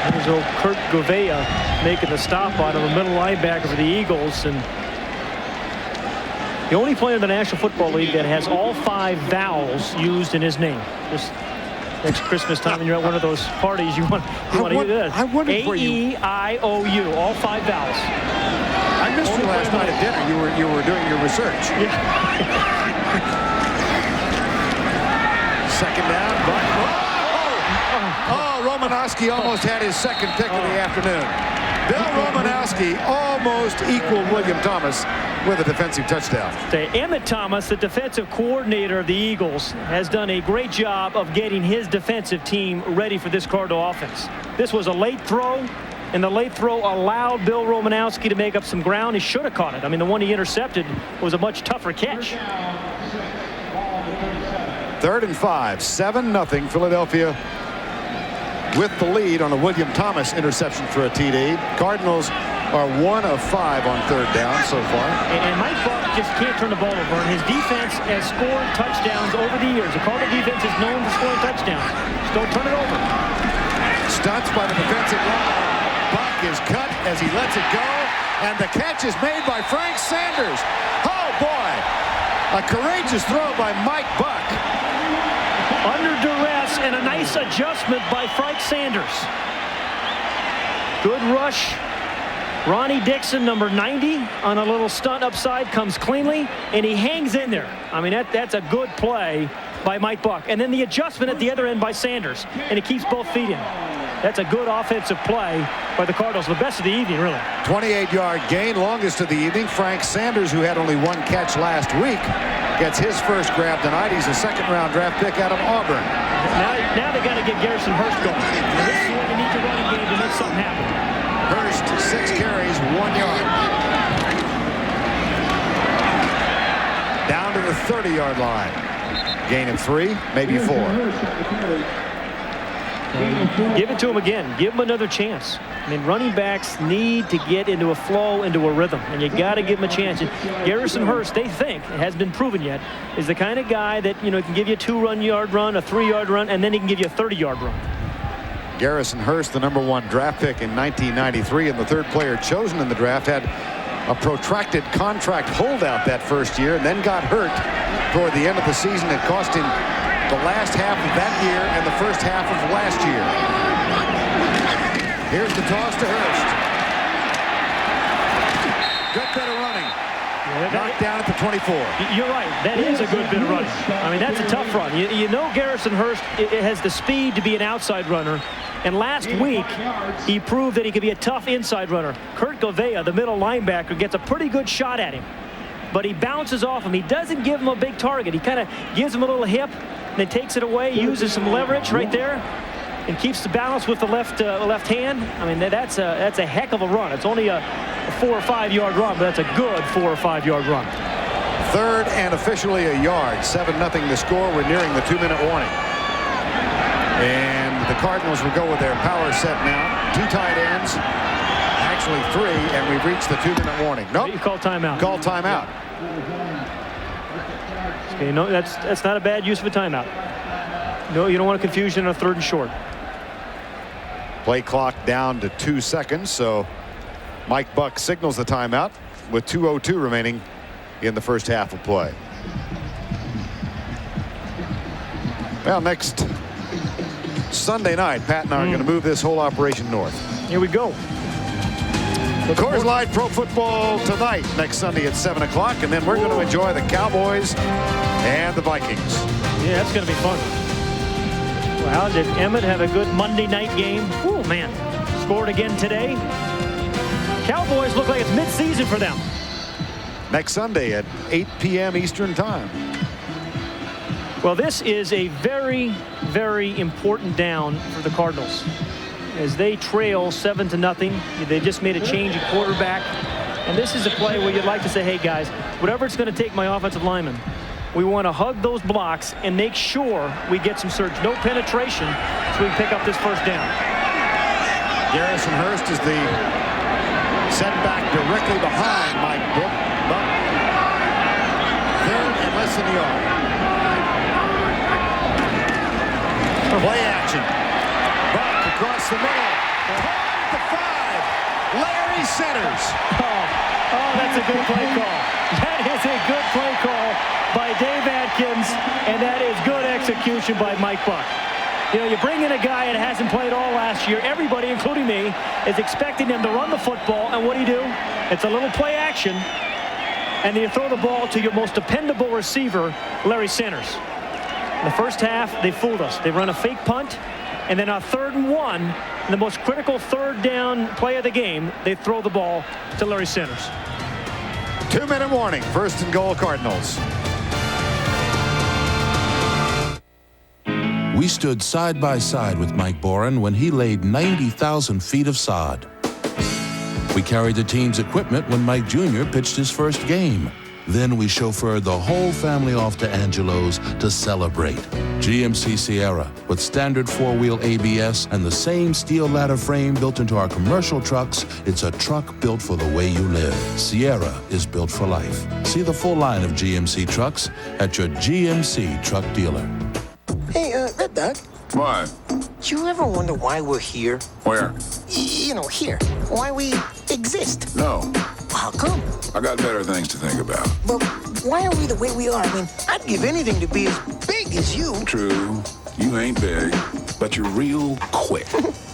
There's old Kurt Gouveia making the stop on him, a middle linebacker for the Eagles, and the only player in the National Football League that has all 5 vowels used in his name. This next Christmas time, when you're at one of those parties, you want to do that. I wondered where you... A-E-I-O-U, all 5 vowels. I missed you last night at dinner. You were doing your research. Yeah. Second down, Buck. Oh, Romanowski almost had his second pick of the afternoon. Bill Romanowski almost equaled William Thomas with a defensive touchdown. Emmett Thomas, the defensive coordinator of the Eagles, has done a great job of getting his defensive team ready for this Cardinal offense. This was a late throw, and the late throw allowed Bill Romanowski to make up some ground. He should have caught it. I mean, the one he intercepted was a much tougher catch. 3rd and 5, 7-0 Philadelphia with the lead on a William Thomas interception for a TD. Cardinals are 1 of 5 on 3rd down so far. And Mike Buck just can't turn the ball over. And his defense has scored touchdowns over the years. The Cardinal defense is known for scoring touchdowns. Just don't turn it over. Stunts by the defensive line. Buck is cut as he lets it go. And the catch is made by Frank Sanders. Oh, boy. A courageous throw by Mike Buck. Under duress, and a nice adjustment by Frank Sanders. Good rush. Ronnie Dixon, number 90, on a little stunt upside, comes cleanly, and he hangs in there. I mean, that's a good play by Mike Buck. And then the adjustment at the other end by Sanders, and he keeps both feet in. That's a good offensive play by the Cardinals. The best of the evening, really. 28-yard gain, longest of the evening. Frank Sanders, who had only 1 catch last week, gets his first grab tonight. He's a 2nd-round draft pick out of Auburn. Now they got to get Garrison Hurst going. And this is where they need your running game to make something happen. Hurst, 6 carries, 1 yard. Down to the 30-yard line. Gain of 3, maybe 4. Give it to him again. Give him another chance. I mean, running backs need to get into a flow, into a rhythm, and you got to give him a chance. And Garrison Hurst, they think, it hasn't been proven yet, is the kind of guy that, you know, can give you a 2-yard run, a 3-yard run, and then he can give you a 30-yard run. Garrison Hurst, the #1 draft pick in 1993, and the third player chosen in the draft, had a protracted contract holdout that first year and then got hurt toward the end of the season. It cost him the last half of that year and the first half of last year. Here's the toss to Hurst. Good bit of running. Knocked down at the 24. You're right. That is a good bit of running. I mean, that's a tough run. You know Garrison Hurst has the speed to be an outside runner. And last week, he proved that he could be a tough inside runner. Kurt Govea, the middle linebacker, gets a pretty good shot at him. But he bounces off him. He doesn't give him a big target. He kind of gives him a little hip, and then takes it away, uses some leverage right there, and keeps the balance with the left hand. I mean, that's a heck of a run. It's only a 4 or 5 yard run, but that's a good 4 or 5 yard run. Third and officially a yard. 7-0 the score. We're nearing the 2-minute warning. And the Cardinals will go with their power set now. 2 tight ends. Actually 3, and we've reached the 2-minute warning. Nope. You call timeout. Call timeout. Okay, no, that's not a bad use of a timeout. No, you don't want confusion on a 3rd and short. Play clock down to 2 seconds, so Mike Buck signals the timeout with 2:02 remaining in the first half of play. Well, next Sunday night, Pat and I are going to move this whole operation north. Here we go. Coors Light Pro Football tonight, next Sunday at 7 o'clock, and then we're going to enjoy the Cowboys and the Vikings. Yeah, that's going to be fun. Well, did Emmett have a good Monday night game? Oh, man. Scored again today. Cowboys look like it's mid-season for them. Next Sunday at 8 p.m. Eastern Time. Well, this is a very, very important down for the Cardinals. As they trail 7-0, they just made a change at quarterback. And this is a play where you'd like to say, hey, guys, whatever it's going to take my offensive lineman, we want to hug those blocks and make sure we get some surge. No penetration so we can pick up this first down. Garrison Hurst is the setback directly behind Mike Buck. Third and less than a yard. Play action. Buck across the middle. At the 5. Larry Centers. Oh, that's a good play call. That is a good play call by Dave Atkins, and that is good execution by Mike Buck. You know, you bring in a guy that hasn't played all last year. Everybody, including me, is expecting him to run the football, and what do you do? It's a little play action, and then you throw the ball to your most dependable receiver, Larry Centers. In the first half, they fooled us. They run a fake punt, and then on 3rd and 1, the most critical 3rd down play of the game, they throw the ball to Larry Centers. 2-minute warning. 1st and goal, Cardinals. We stood side by side with Mike Boren when he laid 90,000 feet of sod. We carried the team's equipment when Mike Jr. pitched his first game. Then we chauffeured the whole family off to Angelo's to celebrate. GMC Sierra, with standard 4-wheel ABS and the same steel ladder frame built into our commercial trucks, it's a truck built for the way you live. Sierra is built for life. See the full line of GMC trucks at your GMC truck dealer. Hey, Red Dog. What? You ever wonder why we're here? Where? You know, here. Why we exist? No. How come? I got better things to think about. But why are we the way we are? I mean, I'd give anything to be as big as you. True. You ain't big, but you're real quick.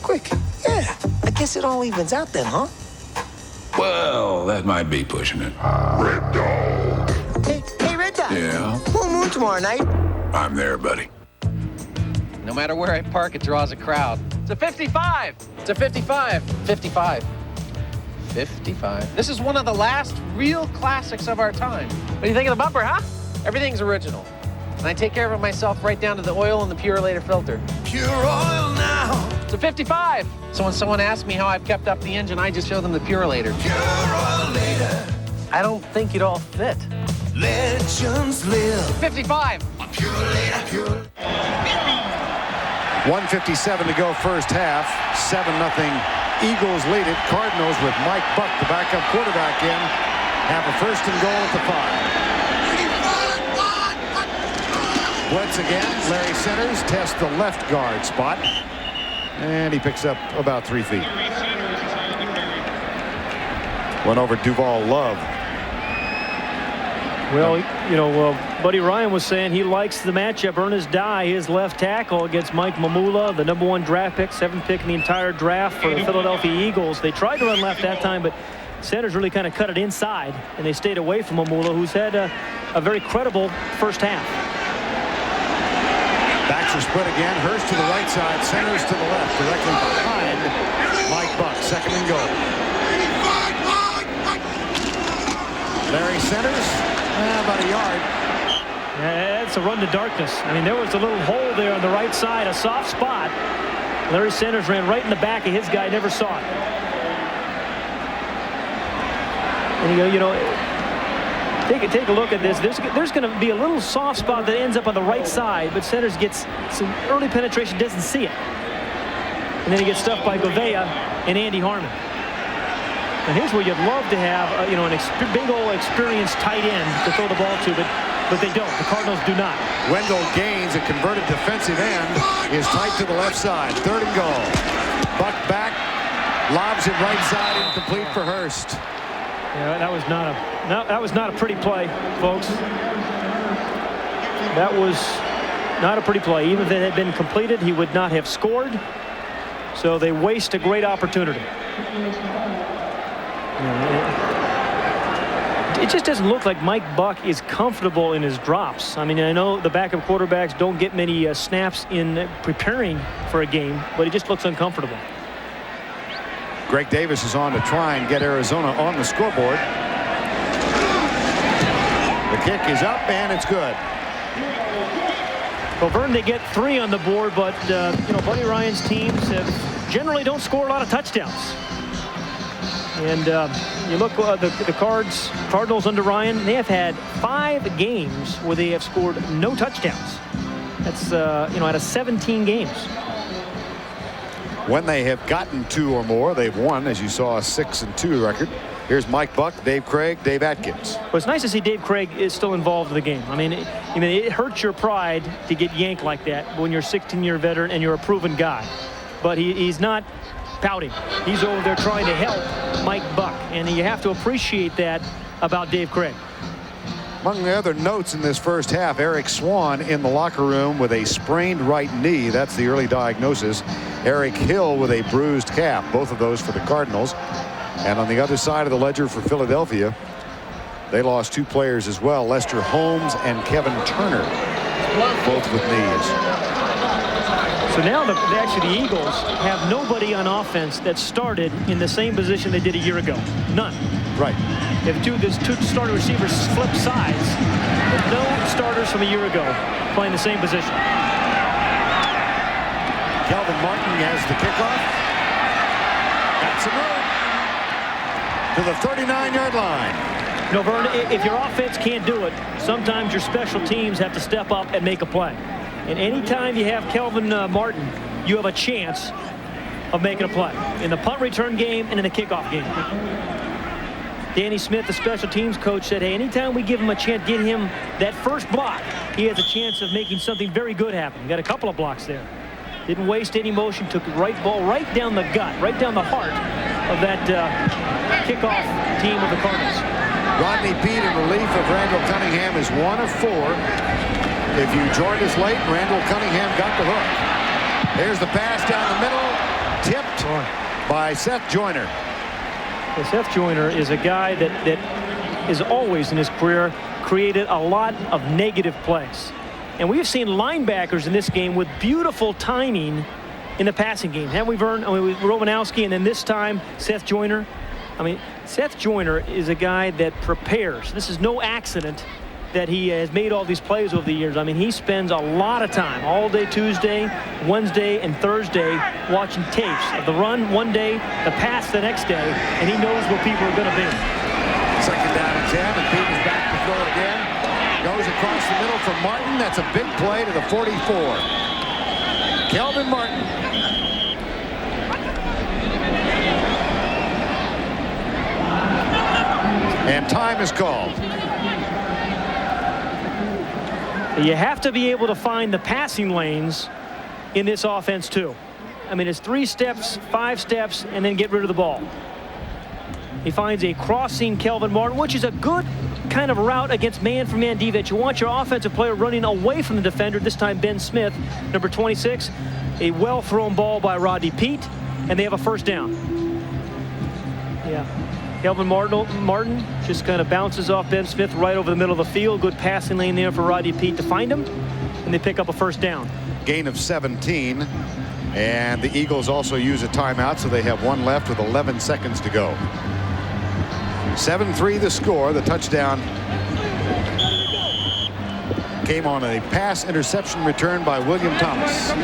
Quick? Yeah. I guess it all evens out then, huh? Well, that might be pushing it. Red Dog. Hey, Red Dog. Yeah? Full moon tomorrow night. I'm there, buddy. No matter where I park, it draws a crowd. It's a 55. It's a 55. 55. 55. This is one of the last real classics of our time. What do you think of the bumper, huh? Everything's original. And I take care of it myself right down to the oil and the Purolator filter. Pure oil now. It's a 55. So when someone asks me how I've kept up the engine, I just show them the Purolator. Pure oil later. I don't think you'd all fit. Legends live. 55. Purolator. Pure. 1:57 to go first half. 7-0 Eagles lead it. Cardinals with Mike Buck, the backup quarterback, in. Have a 1st and goal at the 5. Blitz again. Larry Centers tests the left guard spot. And he picks up about 3 feet. Went over Duval Love. Well, you know, Buddy Ryan was saying he likes the matchup. Ernest Dye, his left tackle, against Mike Mamula, the #1 draft pick, 7th pick in the entire draft for the Philadelphia Eagles. They tried to run left that time, but centers really kind of cut it inside, and they stayed away from Mamula, who's had a very credible first half. Backs are split again. Hurst to the right side, centers to the left, directly behind Mike Buck. 2nd and goal. Larry centers, about a yard. It's a run to darkness. I mean, there was a little hole there on the right side, a soft spot. Larry Sanders ran right in the back of his guy, never saw it. And you know, take a look at this. There's going to be a little soft spot that ends up on the right side, but Sanders gets some early penetration, doesn't see it. And then he gets stuffed by Govea and Andy Harmon. And here's where you'd love to have, you know, big old experienced tight end to throw the ball to, but they don't. The Cardinals do not. Wendell Gaines, a converted defensive end, is tight to the left side. 3rd and goal. Buck back, lobs it right side, incomplete for Hurst. Yeah, that was not a pretty play, folks. That was not a pretty play. Even if it had been completed, he would not have scored. So they waste a great opportunity. It just doesn't look like Mike Buck is comfortable in his drops. I mean, I know the backup quarterbacks don't get many snaps in preparing for a game, but he just looks uncomfortable. Greg Davis is on to try and get Arizona on the scoreboard. The kick is up, and it's good. Well, Vern, they get 3 on the board, but you know, Buddy Ryan's teams generally don't score a lot of touchdowns. And you look the Cardinals under Ryan, they have had 5 games where they have scored no touchdowns. That's you know, out of 17 games. When they have gotten 2 or more, they've won, as you saw, a 6-2 record. Here's Mike Buck, Dave Craig, Dave Atkins. Well, it's nice to see Dave Craig is still involved in the game. I mean, it hurts your pride to get yanked like that when you're a 16-year veteran and you're a proven guy. But he's not pouting. He's over there trying to help Mike Buck, and you have to appreciate that about Dave Craig. Among the other notes in this first half, Eric Swan in the locker room with a sprained right knee. That's the early diagnosis. Eric Hill with a bruised calf. Both of those for the Cardinals. And on the other side of the ledger for Philadelphia, they lost 2 players as well. Lester Holmes and Kevin Turner, both with knees. So now actually the Eagles have nobody on offense that started in the same position they did a year ago. None. Right. There's 2 starting receivers flip sides, but no starters from a year ago playing the same position. Calvin Martin has the kickoff. Got some room to the 39-yard line. No, Vern, if your offense can't do it, sometimes your special teams have to step up and make a play. And anytime you have Calvin Martin, you have a chance of making a play in the punt return game and in the kickoff game. Danny Smith, the special teams coach, said, hey, anytime we give him a chance, get him that first block, he has a chance of making something very good happen. He got a couple of blocks there. Didn't waste any motion, took the right ball right down the gut, right down the heart of that kickoff team of the Cardinals. Rodney Peete in relief of Randall Cunningham is 1 of 4. If you joined us late, Randall Cunningham got the hook. There's the pass down the middle, tipped by Seth Joyner. Well, Seth Joyner is a guy that is always in his career created a lot of negative plays. And we've seen linebackers in this game with beautiful timing in the passing game. Haven't we, Vern? I mean, with Romanowski, and then this time, Seth Joyner. I mean, Seth Joyner is a guy that prepares. This is no accident that he has made all these plays over the years. I mean, he spends a lot of time, all day Tuesday, Wednesday, and Thursday, watching tapes of the run one day, the pass the next day, and he knows where people are going to be. 2nd down and 10, and Peete is back to throw it again. Goes across the middle for Martin. That's a big play to the 44. Kelvin Martin. And time is called. You have to be able to find the passing lanes in this offense too. I mean, it's 3 steps, 5 steps, and then get rid of the ball. He finds a crossing Kelvin Martin, which is a good kind of route against man-for-man defense. You want your offensive player running away from the defender, this time Ben Smith, number 26. A well-thrown ball by Rodney Peete, and they have a first down. Yeah. Kelvin Martin just kind of bounces off Ben Smith right over the middle of the field. Good passing lane there for Rodney Peete to find him, and they pick up a first down. Gain of 17, and the Eagles also use a timeout, so they have 1 left with 11 seconds to go. 7-3 the score. The touchdown came on a pass interception return by William Thomas. First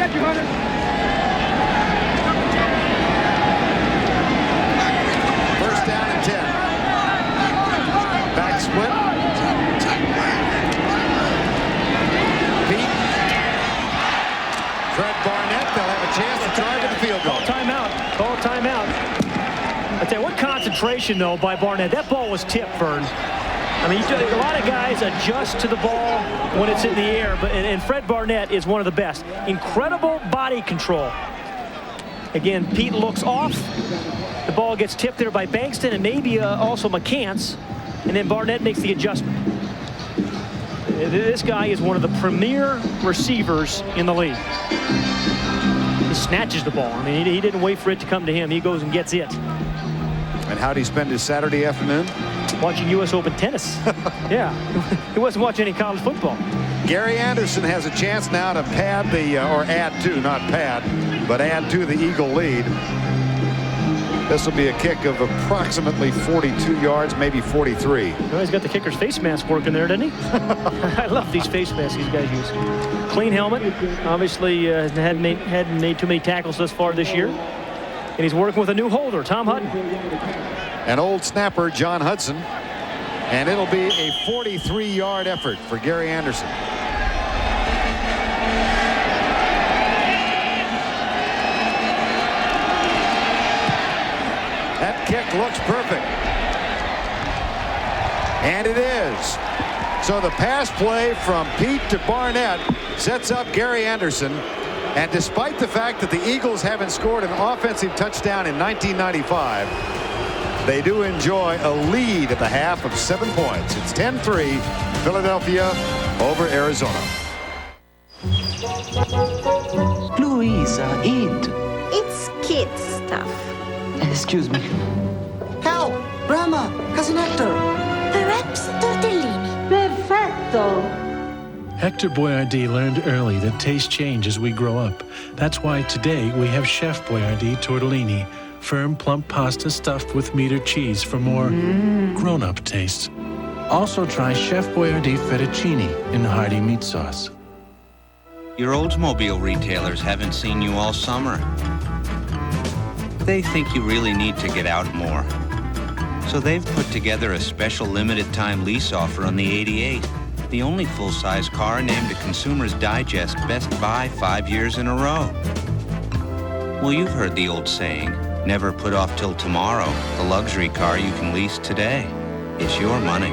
down and 10. Back split. Peete. Fred Barnett. They'll have a chance to try to the field goal. Call timeout. Call timeout. I tell you what, concentration though by Barnett. That ball was tipped, Vern. I mean, a lot of guys adjust to the ball when it's in the air, but and Fred Barnett is one of the best. Incredible body control. Again, Peete looks off. The ball gets tipped there by Bankston and maybe also McCants, and then Barnett makes the adjustment. This guy is one of the premier receivers in the league. He snatches the ball. I mean, he didn't wait for it to come to him. He goes and gets it. And how'd he spend his Saturday afternoon? Watching U.S. Open tennis. Yeah, he wasn't watching any college football. Gary Anderson has a chance now to pad the, or add to, not pad, but add to the Eagle lead. This will be a kick of approximately 42 yards, maybe 43. Well, he's got the kicker's face mask working there, didn't he? I love these face masks these guys use. Clean helmet. Obviously, hadn't made too many tackles thus far this year. And he's working with a new holder, Tom Hutton. An old snapper, John Hudson. And it'll be a 43-yard effort for Gary Anderson. That kick looks perfect. And it is. So the pass play from Peete to Barnett sets up Gary Anderson. And despite the fact that the Eagles haven't scored an offensive touchdown in 1995, they do enjoy a lead at the half of 7 points. It's 10-3, Philadelphia over Arizona. Louisa, eat. It's kid stuff. Excuse me. Help! Grandma! Cousin Hector! Perhaps tortellini. Perfetto! Hector Boyardee learned early that tastes change as we grow up. That's why today we have Chef Boyardee tortellini, firm, plump pasta stuffed with meat or cheese for more grown-up tastes. Also try Chef Boyardee fettuccine in hearty meat sauce. Your Oldsmobile retailers haven't seen you all summer. They think you really need to get out more. So they've put together a special limited-time lease offer on the 88. The only full-size car named a Consumer's Digest Best Buy 5 years in a row. Well, you've heard the old saying, never put off till tomorrow the luxury car you can lease today. It's your money.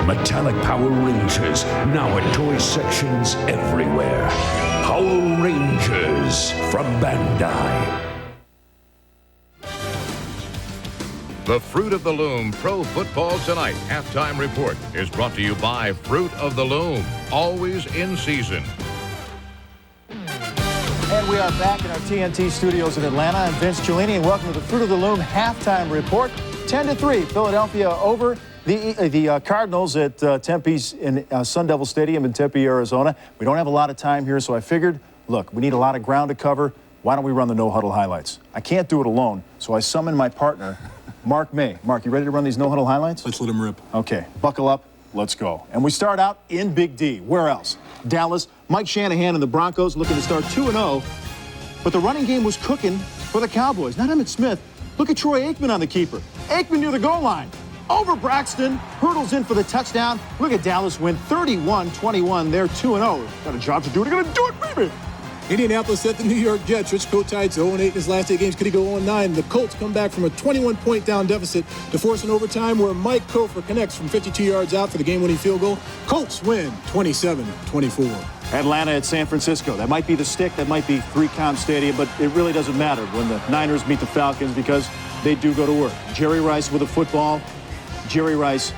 Metallic Power Rangers, now at toy sections everywhere. Power Rangers from Bandai. The Fruit of the Loom Pro Football Tonight halftime report is brought to you by Fruit of the Loom, always in season. And we are back in our TNT studios in Atlanta. I'm Vince Cellini, and welcome to the Fruit of the Loom halftime report. 10-3, Philadelphia over the Cardinals at Tempe's in Sun Devil Stadium in Tempe, Arizona. We don't have a lot of time here, so I figured, look, we need a lot of ground to cover. Why don't we run the no-huddle highlights? I can't do it alone, so I summoned my partner, Mark May. Mark, you ready to run these no-huddle highlights? Let's let him rip. Okay, buckle up. Let's go. And we start out in Big D. Where else? Dallas. Mike Shanahan and the Broncos looking to start 2-0. But the running game was cooking for the Cowboys. Not Emmitt Smith, Look at Troy Aikman on the keeper. Aikman near the goal line. Over Braxton, hurdles in for the touchdown. Look at Dallas win 31-21. They're 2-0. Got a job to do. They're going to do it, baby. Indianapolis at the New York Jets. Rich Kotite's 0-8 in his last 8 games. Could he go 0-9? The Colts come back from a 21-point down deficit to force an overtime where Mike Kofor connects from 52 yards out for the game-winning field goal. Colts win 27-24. Atlanta at San Francisco. That might be the stick. That might be 3Com Stadium, but it really doesn't matter when the Niners meet the Falcons because they do go to work. Jerry Rice with a football. Jerry Rice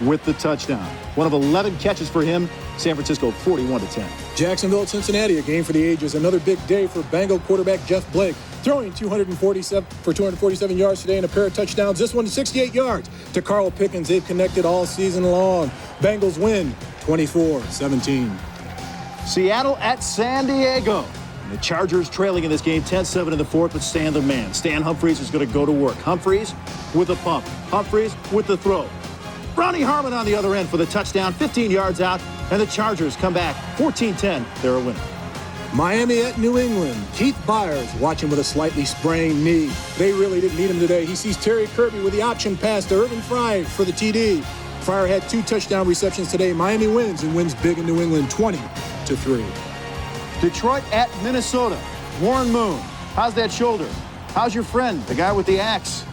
with the touchdown. One of 11 catches for him. San Francisco 41-10. Jacksonville at Cincinnati, a game for the ages. Another big day for Bengal quarterback Jeff Blake, throwing 247 yards today and a pair of touchdowns. This one 68 yards to Carl Pickens. They've connected all season long. Bengals win 24-17. Seattle at San Diego. And the Chargers trailing in this game 10-7 in the fourth, but Stan the man. Stan Humphries is going to go to work. Humphries with the pump. Humphries with the throw. Ronnie Harmon on the other end for the touchdown, 15 yards out, and the Chargers come back 14-10. They're a winner. Miami at New England. Keith Byers watching with a slightly sprained knee. They really didn't need him today. He sees Terry Kirby with the option pass to Urban Fryer for the TD. Fryer had 2 touchdown receptions today. Miami wins and wins big in New England, 20-3. Detroit at Minnesota. Warren Moon. How's that shoulder? How's your friend, the guy with the axe?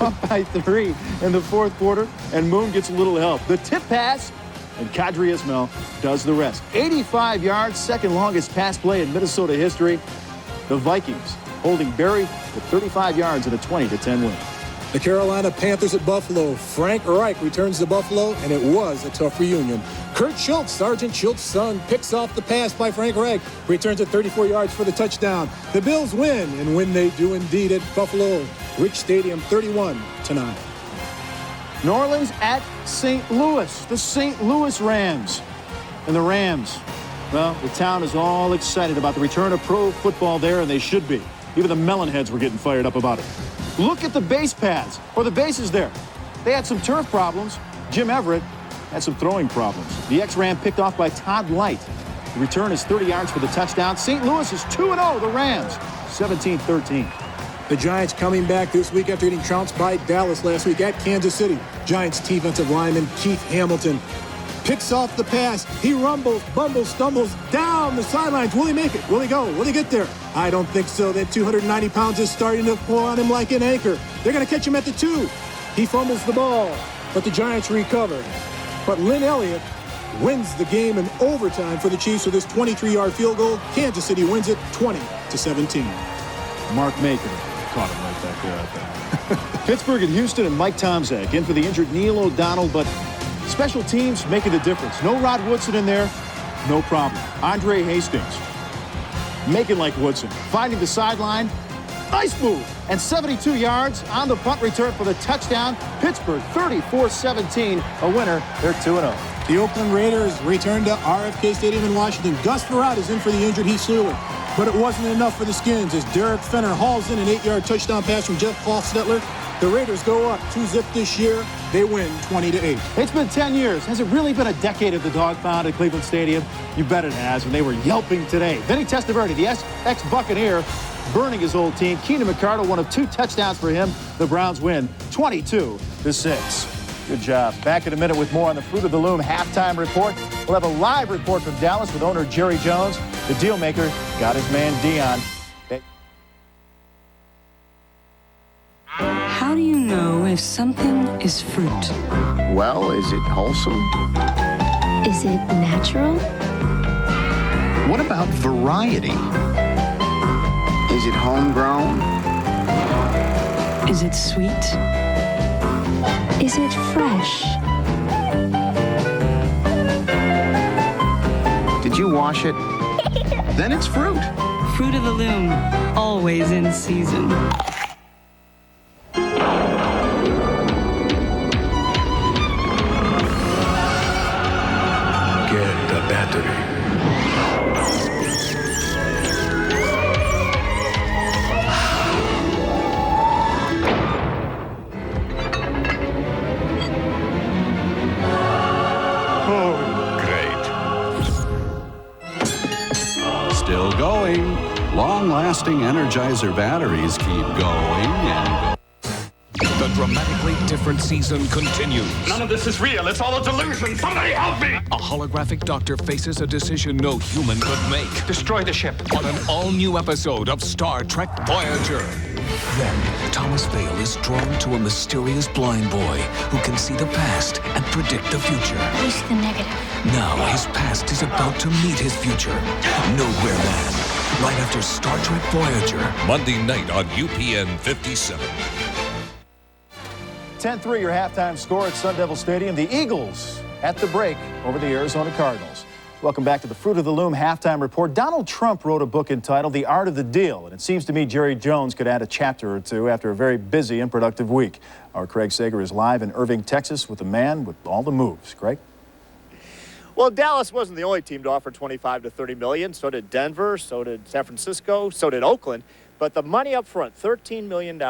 Up by 3 in the fourth quarter, and Moon gets a little help. The tip pass, and Kadri Ismail does the rest. 85 yards, second longest pass play in Minnesota history. The Vikings holding Barry with 35 yards in a 20-10 win. The Carolina Panthers at Buffalo. Frank Reich returns to Buffalo, and it was a tough reunion. Kurt Schultz, Sergeant Schultz's son, picks off the pass by Frank Reich, returns at 34 yards for the touchdown. The Bills win, and win they do indeed at Buffalo Rich Stadium, 31-9. New Orleans at St. Louis. The St. Louis Rams. And the Rams, well, the town is all excited about the return of pro football there, and they should be. Even the Melonheads were getting fired up about it. Look at the base paths, or the bases there. They had some turf problems. Jim Everett had some throwing problems. The ex-Ram picked off by Todd Light. The return is 30 yards for the touchdown. St. Louis is 2-0, the Rams, 17-13. The Giants coming back this week after getting trounced by Dallas last week at Kansas City. Giants defensive lineman Keith Hamilton picks off the pass. He rumbles, bumbles, stumbles down the sidelines. Will he make it? Will he go? Will he get there? I don't think so. That 290 pounds is starting to pull on him like an anchor. They're going to catch him at the 2. He fumbles the ball, but the Giants recover. But Lynn Elliott wins the game in overtime for the Chiefs with this 23-yard field goal. Kansas City wins it 20-17. Mark Maker caught him right back there, I think. Pittsburgh and Houston and Mike Tomczak in for the injured Neil O'Donnell, but special teams making the difference. No Rod Woodson in there, no problem. Andre Hastings making like Woodson, finding the sideline. Nice move. And 72 yards on the punt return for the touchdown. Pittsburgh 34-17, a winner. They're 2-0. The Oakland Raiders return to RFK Stadium in Washington. Gus Frerotte is in for the injured Heath Schluler. But it wasn't enough for the Skins as Derek Fenner hauls in an 8-yard touchdown pass from Jeff Hostetler. The Raiders go up 2-zip this year. They win 20-8. It's been 10 years. Has it really been a decade of the dog pound at Cleveland Stadium? You bet it has, when they were yelping today. Vinny Testaverde, the ex-Buccaneer, burning his old team. Keenan McCardle, one of 2 touchdowns for him. The Browns win 22-6. Good job. Back in a minute with more on the Fruit of the Loom halftime report. We'll have a live report from Dallas with owner Jerry Jones. The deal maker got his man Dion. How do you know if something is fruit? Well, is it wholesome? Is it natural? What about variety? Is it homegrown? Is it sweet? Is it fresh? Did you wash it? Then it's fruit. Fruit of the Loom, always in season. Get the battery. long-lasting Energizer batteries keep going and The dramatically different season continues. None of this is real. It's all a delusion. Somebody help me! A holographic doctor faces a decision no human could make. Destroy the ship. On an all-new episode of Star Trek Voyager. Then, Thomas Vale is drawn to a mysterious blind boy who can see the past and predict the future. We see the negative. Now, his past is about to meet his future. Nowhere Man. Right after Star Trek Voyager. Monday night on UPN 57. 10-3 your halftime score at Sun Devil Stadium. The Eagles at the break over the Arizona Cardinals. Welcome back to the Fruit of the Loom halftime report. Donald Trump wrote a book entitled The Art of the Deal, and it seems to me Jerry Jones could add a chapter or two after a very busy and productive week. Our Craig Sager is live in Irving, Texas with the man with all the moves. Craig? Well, Dallas wasn't the only team to offer $25 to $30 million. So did Denver, so did San Francisco, so did Oakland. But the money up front, $13 million.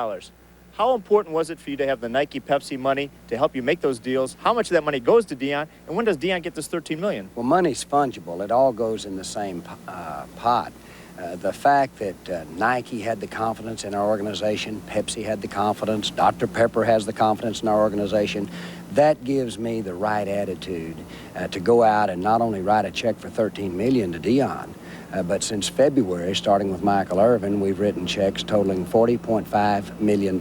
How important was it for you to have the Nike Pepsi money to help you make those deals? How much of that money goes to Deion? And when does Deion get this $13 million? Well, money's fungible. It all goes in the same pot. The fact that Nike had the confidence in our organization, Pepsi had the confidence, Dr. Pepper has the confidence in our organization, that gives me the right attitude to go out and not only write a check for $13 million to Deion, but since February, starting with Michael Irvin, we've written checks totaling $40.5 million.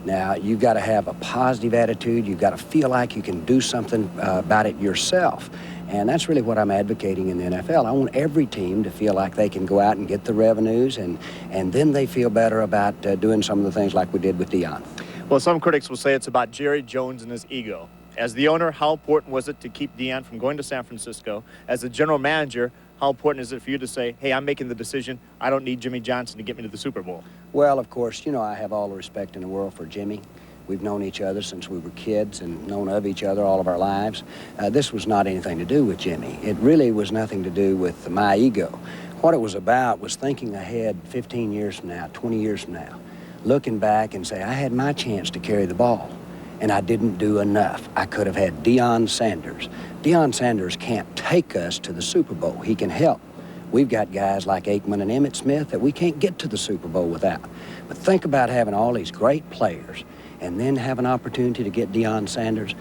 Now, you've got to have a positive attitude. You've got to feel like you can do something about it yourself. And that's really what I'm advocating in the NFL. I want every team to feel like they can go out and get the revenues, and then they feel better about doing some of the things like we did with Deion. Well, some critics will say it's about Jerry Jones and his ego. As the owner, how important was it to keep Deion from going to San Francisco? As the general manager, how important is it for you to say, hey, I'm making the decision, I don't need Jimmy Johnson to get me to the Super Bowl? Well, of course, you know, I have all the respect in the world for Jimmy. We've known each other since we were kids and known of each other all of our lives. This was not anything to do with Jimmy. It really was nothing to do with my ego. What it was about was thinking ahead 15 years from now, 20 years from now, looking back and say, I had my chance to carry the ball, and I didn't do enough. I could have had Deion Sanders. Deion Sanders can't take us to the Super Bowl. He can help. We've got guys like Aikman and Emmitt Smith that we can't get to the Super Bowl without. But think about having all these great players and then have an opportunity to get Deion Sanders.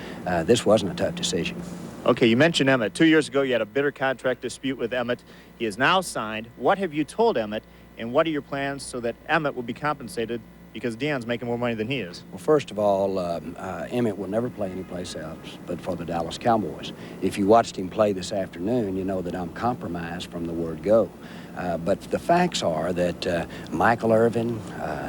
This wasn't a tough decision. Okay, you mentioned Emmitt. 2 years ago, you had a bitter contract dispute with Emmitt. He is now signed. What have you told Emmitt, and what are your plans so that Emmitt will be compensated because Deion's making more money than he is? Well, first of all, Emmitt will never play anyplace else but for the Dallas Cowboys. If you watched him play this afternoon, you know that I'm compromised from the word go. But the facts are that Michael Irvin,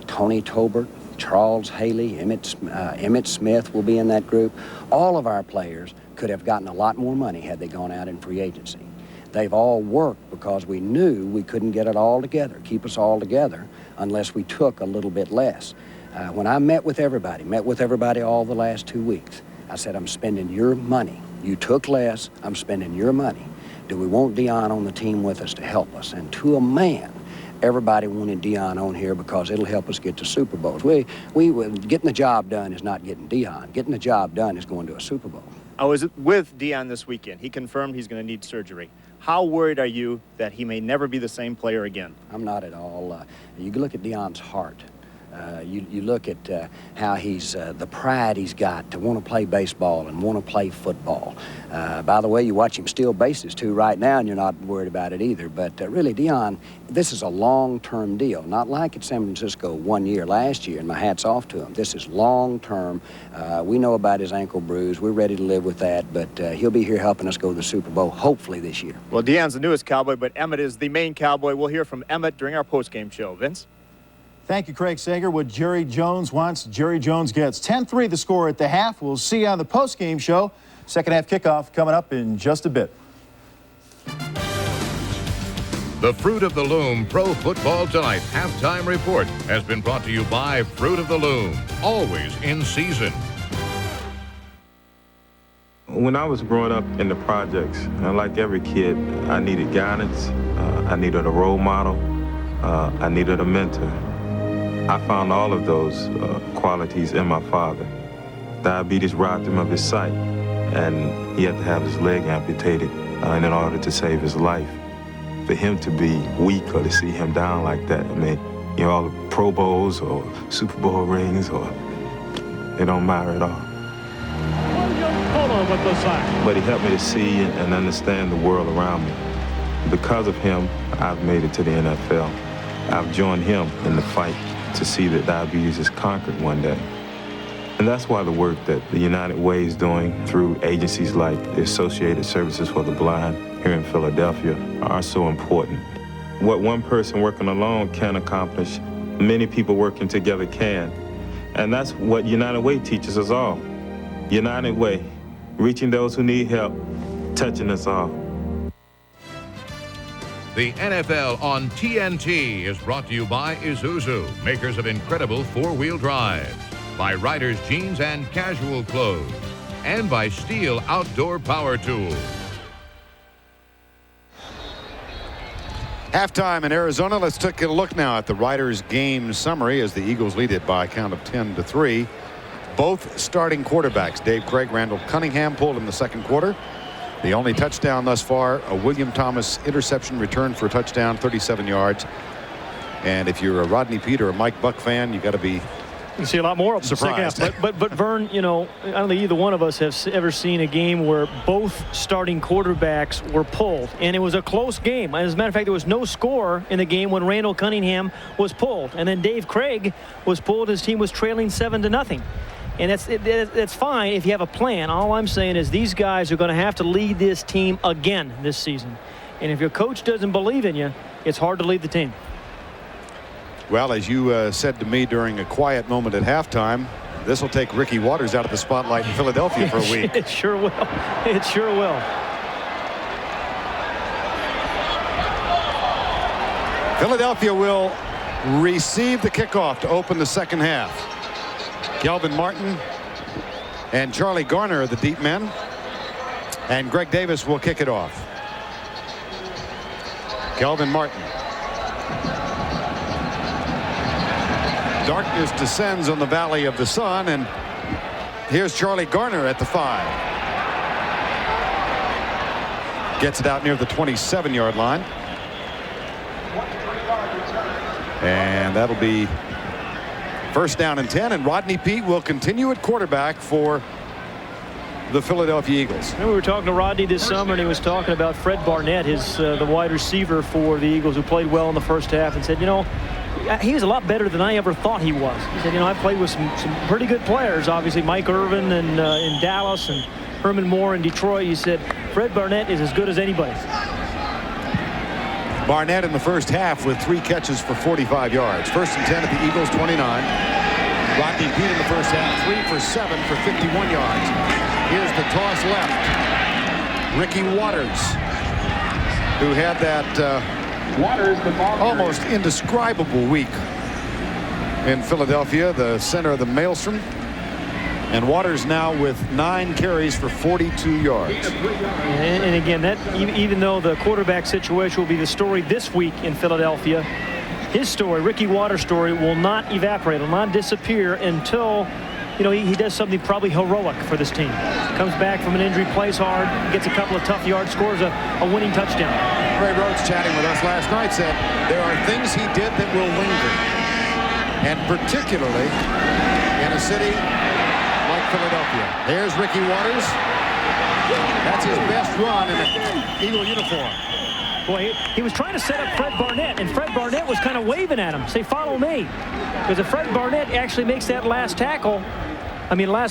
Tony Tolbert, Charles Haley, Emmitt Smith will be in that group. All of our players could have gotten a lot more money had they gone out in free agency. They've all worked because we knew we couldn't get it all together, keep us all together, unless we took a little bit less. When I met with everybody all the last 2 weeks, I said, I'm spending your money. You took less, I'm spending your money. Do we want Deion on the team with us to help us? And to a man, everybody wanted Deion on here because it'll help us get to Super Bowls. Getting the job done is not getting Deion. Getting the job done is going to a Super Bowl. I was with Deion this weekend. He confirmed he's going to need surgery. How worried are you that he may never be the same player again? I'm not at all. You look at Deion's heart. You look at how he's, the pride he's got to want to play baseball and want to play football. By the way, you watch him steal bases too right now, and you're not worried about it either. But really, Deion, this is a long-term deal. Not like at San Francisco 1 year last year, and my hat's off to him. This is long-term. We know about his ankle bruise. We're ready to live with that, but he'll be here helping us go to the Super Bowl, hopefully this year. Well, Deion's the newest Cowboy, but Emmitt is the main Cowboy. We'll hear from Emmitt during our postgame show. Vince? Thank you, Craig Sager. What Jerry Jones wants, Jerry Jones gets. 10-3 the score at the half. We'll see you on the postgame show. Second half kickoff coming up in just a bit. The Fruit of the Loom Pro Football Tonight halftime report has been brought to you by Fruit of the Loom, always in season. When I was growing up in the projects, like every kid, I needed guidance, I needed a role model, I needed a mentor. I found all of those qualities in my father. Diabetes robbed him of his sight, and he had to have his leg amputated in order to save his life. for him to be weak or to see him down like that. I mean, you know, all the Pro Bowls or Super Bowl rings, or it don't matter at all. But he helped me to see and understand the world around me. Because of him, I've made it to the NFL. I've joined him in the fight to see that diabetes is conquered one day. And that's why the work that the United Way is doing through agencies like the Associated Services for the Blind here in Philadelphia are so important. What one person working alone can accomplish, many people working together can. And that's what United Way teaches us all. United Way, reaching those who need help, touching us all. The NFL on TNT is brought to you by Isuzu, makers of incredible four-wheel drives, by Riders Jeans and Casual Clothes, and by Steel Outdoor Power Tools. Halftime in Arizona. Let's take a look now at the Riders game summary as the Eagles lead it by a count of 10-3. Both starting quarterbacks, Dave Craig, Randall Cunningham, pulled in the second quarter. The only touchdown thus far, a William Thomas interception return for a touchdown, 37 yards. And if you're a Rodney Peete or a Mike Buck fan, you got to be You see a lot more of them. surprised. But Vern, you know, I don't think either one of us have ever seen a game where both starting quarterbacks were pulled, and it was a close game. As a matter of fact, there was no score in the game when Randall Cunningham was pulled, and then Dave Craig was pulled. His team was trailing 7-0. And that's fine if you have a plan. All I'm saying is these guys are going to have to lead this team again this season. And if your coach doesn't believe in you, it's hard to lead the team. Well, as you said to me during a quiet moment at halftime, this will take Ricky Waters out of the spotlight in Philadelphia for a week. It sure will. It sure will. Philadelphia will receive the kickoff to open the second half. Kelvin Martin and Charlie Garner are the deep men, and Greg Davis will kick it off. Kelvin Martin. Darkness descends on the Valley of the Sun, and here's Charlie Garner at the 5. Gets it out near the 27-yard line. And that'll be first down and 10, and Rodney Peete will continue at quarterback for the Philadelphia Eagles. And we were talking to Rodney this summer, and he was talking about Fred Barnett, the wide receiver for the Eagles, who played well in the first half, and said, you know, he was a lot better than I ever thought he was. He said, you know, I played with some pretty good players, obviously Mike Irvin and in Dallas and Herman Moore in Detroit. He said, Fred Barnett is as good as anybody. Barnett in the first half with 3 catches for 45 yards. First and 10 at the Eagles 29. Rodney Peete in the first half, 3 for 7 for 51 yards. Here's the toss left. Ricky Waters, who had that almost indescribable week in Philadelphia, the center of the maelstrom. And Waters now with 9 carries for 42 yards. And again, that even though the quarterback situation will be the story this week in Philadelphia, his story, Ricky Waters' story, will not evaporate, will not disappear until, you know, he does something probably heroic for this team. Comes back from an injury, plays hard, gets a couple of tough yards, scores a winning touchdown. Ray Rhodes, chatting with us last night, said there are things he did that will linger, and particularly in a city like Philadelphia. There's Ricky Waters. That's his best run in an Eagle uniform. Boy, he was trying to set up Fred Barnett, and Fred Barnett was kind of waving at him, say, follow me. Because if Fred Barnett actually makes that last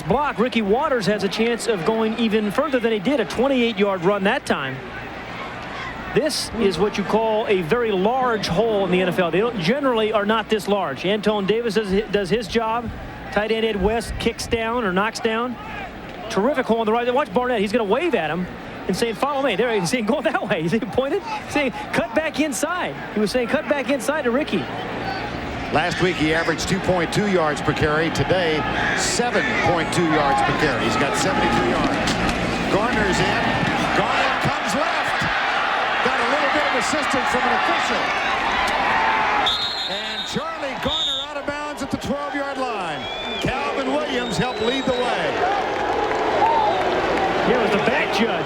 block, Ricky Waters has a chance of going even further than he did, a 28-yard run that time. This is what you call a very large hole in the NFL. They generally are not this large. Anton Davis does his job. Tight end Ed West kicks down or knocks down. Terrific hole on the right. Watch Barnett. He's going to wave at him and saying, follow me. There, he's saying, go that way. He's pointed, saying, cut back inside. He was saying, cut back inside to Ricky. Last week, he averaged 2.2 yards per carry. Today, 7.2 yards per carry. He's got 72 yards. Garner's in. Garner comes left. Got a little bit of assistance from an official. And Charlie Garner out of bounds at the 12-yard line. Calvin Williams helped lead the way. Here was the back judge.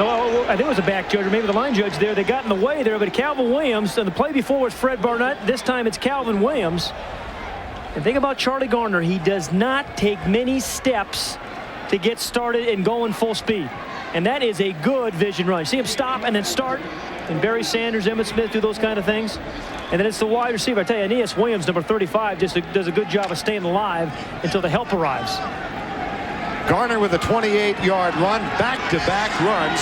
Oh, I think it was a back judge or maybe the line judge there. They got in the way there, but Calvin Williams, and the play before was Fred Barnett. This time it's Calvin Williams. And think about Charlie Garner. He does not take many steps to get started and going full speed. And that is a good vision run. See him stop and then start. And Barry Sanders, Emmitt Smith do those kind of things. And then it's the wide receiver. I tell you, Aeneas Williams, number 35, just does a good job of staying alive until the help arrives. Garner with a 28-yard run, back-to-back runs,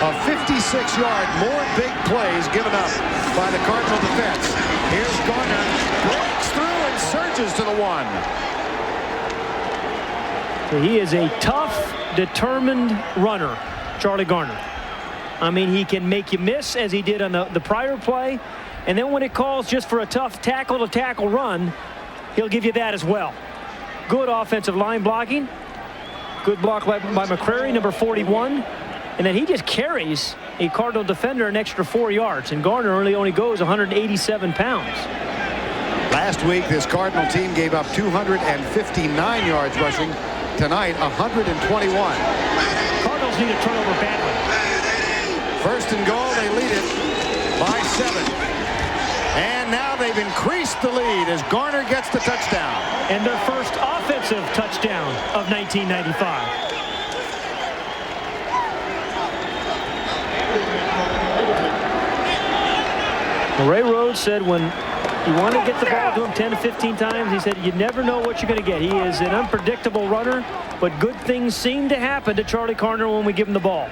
a 56-yard, more big plays given up by the Cardinal defense. Here's Garner, breaks through and surges to the 1. He is a tough, determined runner, Charlie Garner. I mean, he can make you miss, as he did on the prior play. And then when it calls just for a tough tackle-to-tackle run, he'll give you that as well. Good offensive line blocking. Good block by McCrary, number 41. And then he just carries a Cardinal defender an extra 4 yards. And Garner only goes 187 pounds. Last week, this Cardinal team gave up 259 yards rushing. Tonight, 121. Cardinals need a turnover badly. First and goal, they lead it by 7. And now they've increased the lead as Garner gets the touchdown. And their first offensive touchdown of 1995. Ray Rhodes said when you want to get the ball to him 10 to 15 times, he said you never know what you're going to get. He is an unpredictable runner, but good things seem to happen to Charlie Garner when we give him the ball.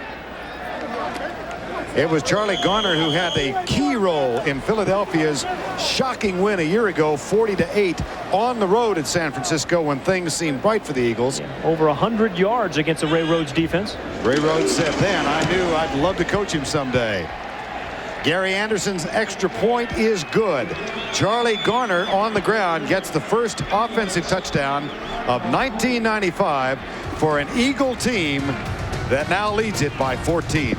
It was Charlie Garner who had a key role in Philadelphia's shocking win a year ago, 40-8 on the road at San Francisco when things seemed bright for the Eagles. Yeah, over 100 yards against the Ray Rhodes defense. Ray Rhodes said then, I knew I'd love to coach him someday. Gary Anderson's extra point is good. Charlie Garner on the ground gets the first offensive touchdown of 1995 for an Eagle team that now leads it by 14.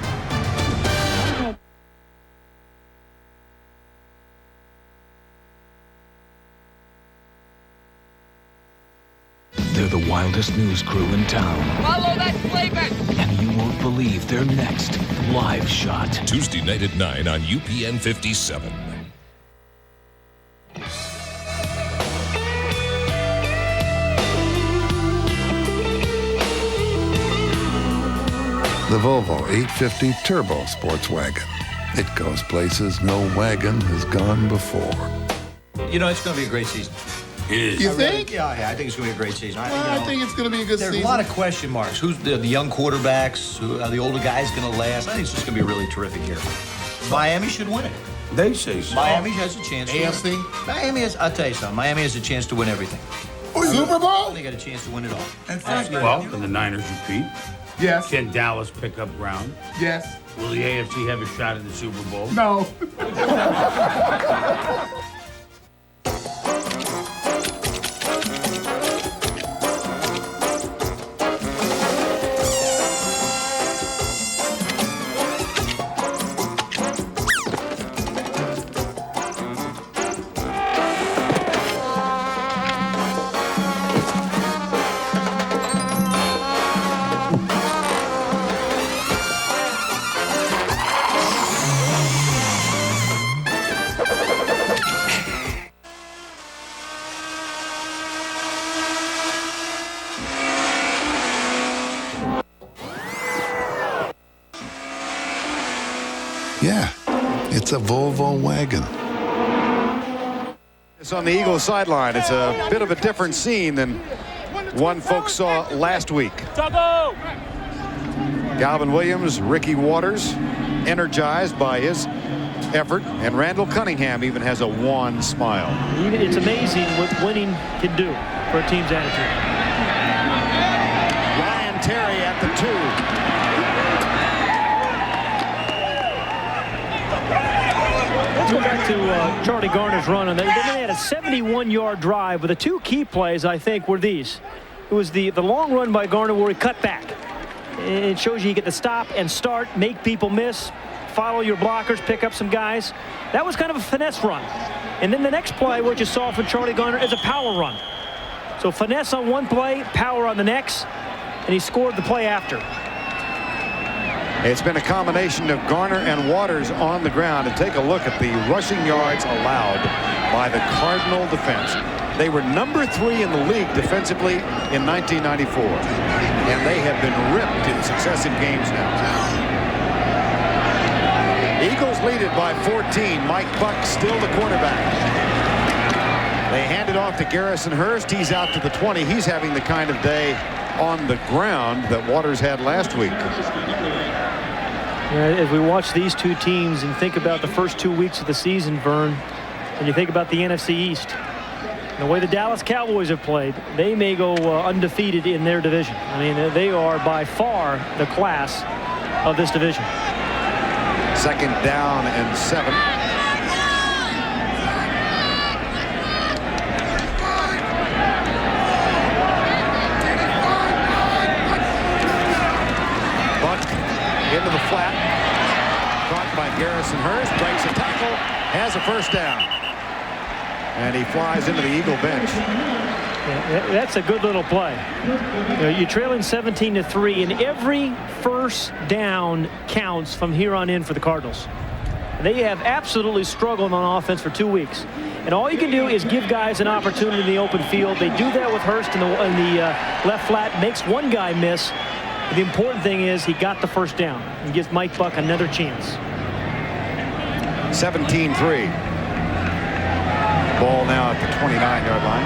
They're the wildest news crew in town. Follow that playback! And you won't believe their next live shot. Tuesday night at 9 on UPN 57. The Volvo 850 Turbo Sports Wagon. It goes places no wagon has gone before. You know, it's going to be a great season. It is. You think? Yeah, I think it's going to be a great season. I think it's going to be a good season. There's a lot of question marks. Who's the young quarterbacks? Who are the older guys going to last? I think it's just going to be a really terrific year. Miami should win it. They say so. Miami has a chance to AFC? win. Miami has, I'll tell you something. Miami has a chance to win everything. Super Bowl? They got a chance to win it all. Well, can the Niners repeat? Yes. Can Dallas pick up ground? Yes. Will the AFC have a shot at the Super Bowl? No. Yeah, it's a Volvo wagon. It's on the Eagles sideline. It's a bit of a different scene than one folks saw last week. Calvin Williams, Ricky Waters, energized by his effort, and Randall Cunningham even has a wan smile. It's amazing what winning can do for a team's attitude. Ryan Terry at the 2. Go back to Charlie Garner's run, and they had a 71-yard drive, but the two key plays, I think, were these. It was the long run by Garner where he cut back. It shows you get to stop and start, make people miss, follow your blockers, pick up some guys. That was kind of a finesse run. And then the next play, what you saw from Charlie Garner, is a power run. So finesse on one play, power on the next, and he scored the play after. It's been a combination of Garner and Waters on the ground. And take a look at the rushing yards allowed by the Cardinal defense. They were number 3 in the league defensively in 1994. And they have been ripped in successive games now. Eagles lead it by 14. Mike Buck still the quarterback. They hand it off to Garrison Hurst. He's out to the 20. He's having the kind of day on the ground that Waters had last week. As we watch these two teams and think about the first 2 weeks of the season, Vern, and you think about the NFC East, the way the Dallas Cowboys have played, they may go undefeated in their division. I mean, they are by far the class of this division. 2nd down and 7. Into the flat, caught by Garrison Hurst, breaks a tackle, has a first down, and he flies into the Eagle bench. Yeah, that's a good little play. You're trailing 17-3, and every first down counts from here on in for the Cardinals. They have absolutely struggled on offense for 2 weeks, and all you can do is give guys an opportunity in the open field. They do that with Hurst in the left flat, makes one guy miss. The important thing is he got the first down and gives Mike Buck another chance. 17-3. Ball now at the 29-yard line.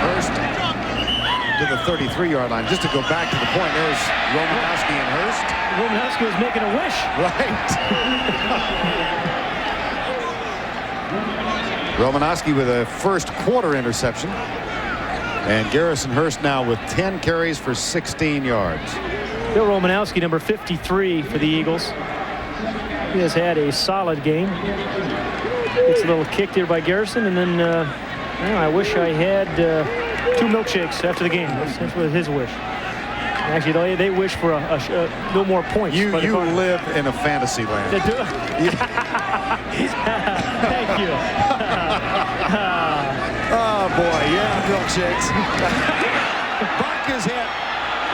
Hurst to the 33-yard line. Just to go back to the point, there's Romanowski and Hurst. Romanowski was making a wish. Right. Romanowski with a first quarter interception. And Garrison Hurst now with 10 carries for 16 yards. Bill Romanowski, number 53 for the Eagles. He has had a solid game. Gets a little kick there by Garrison, and then I wish I had 2 milkshakes after the game. That's what his wish. Actually, they wish for a little more points. You live in a fantasy land. Thank you. Oh, boy, yeah, milkshakes. Buck is hit.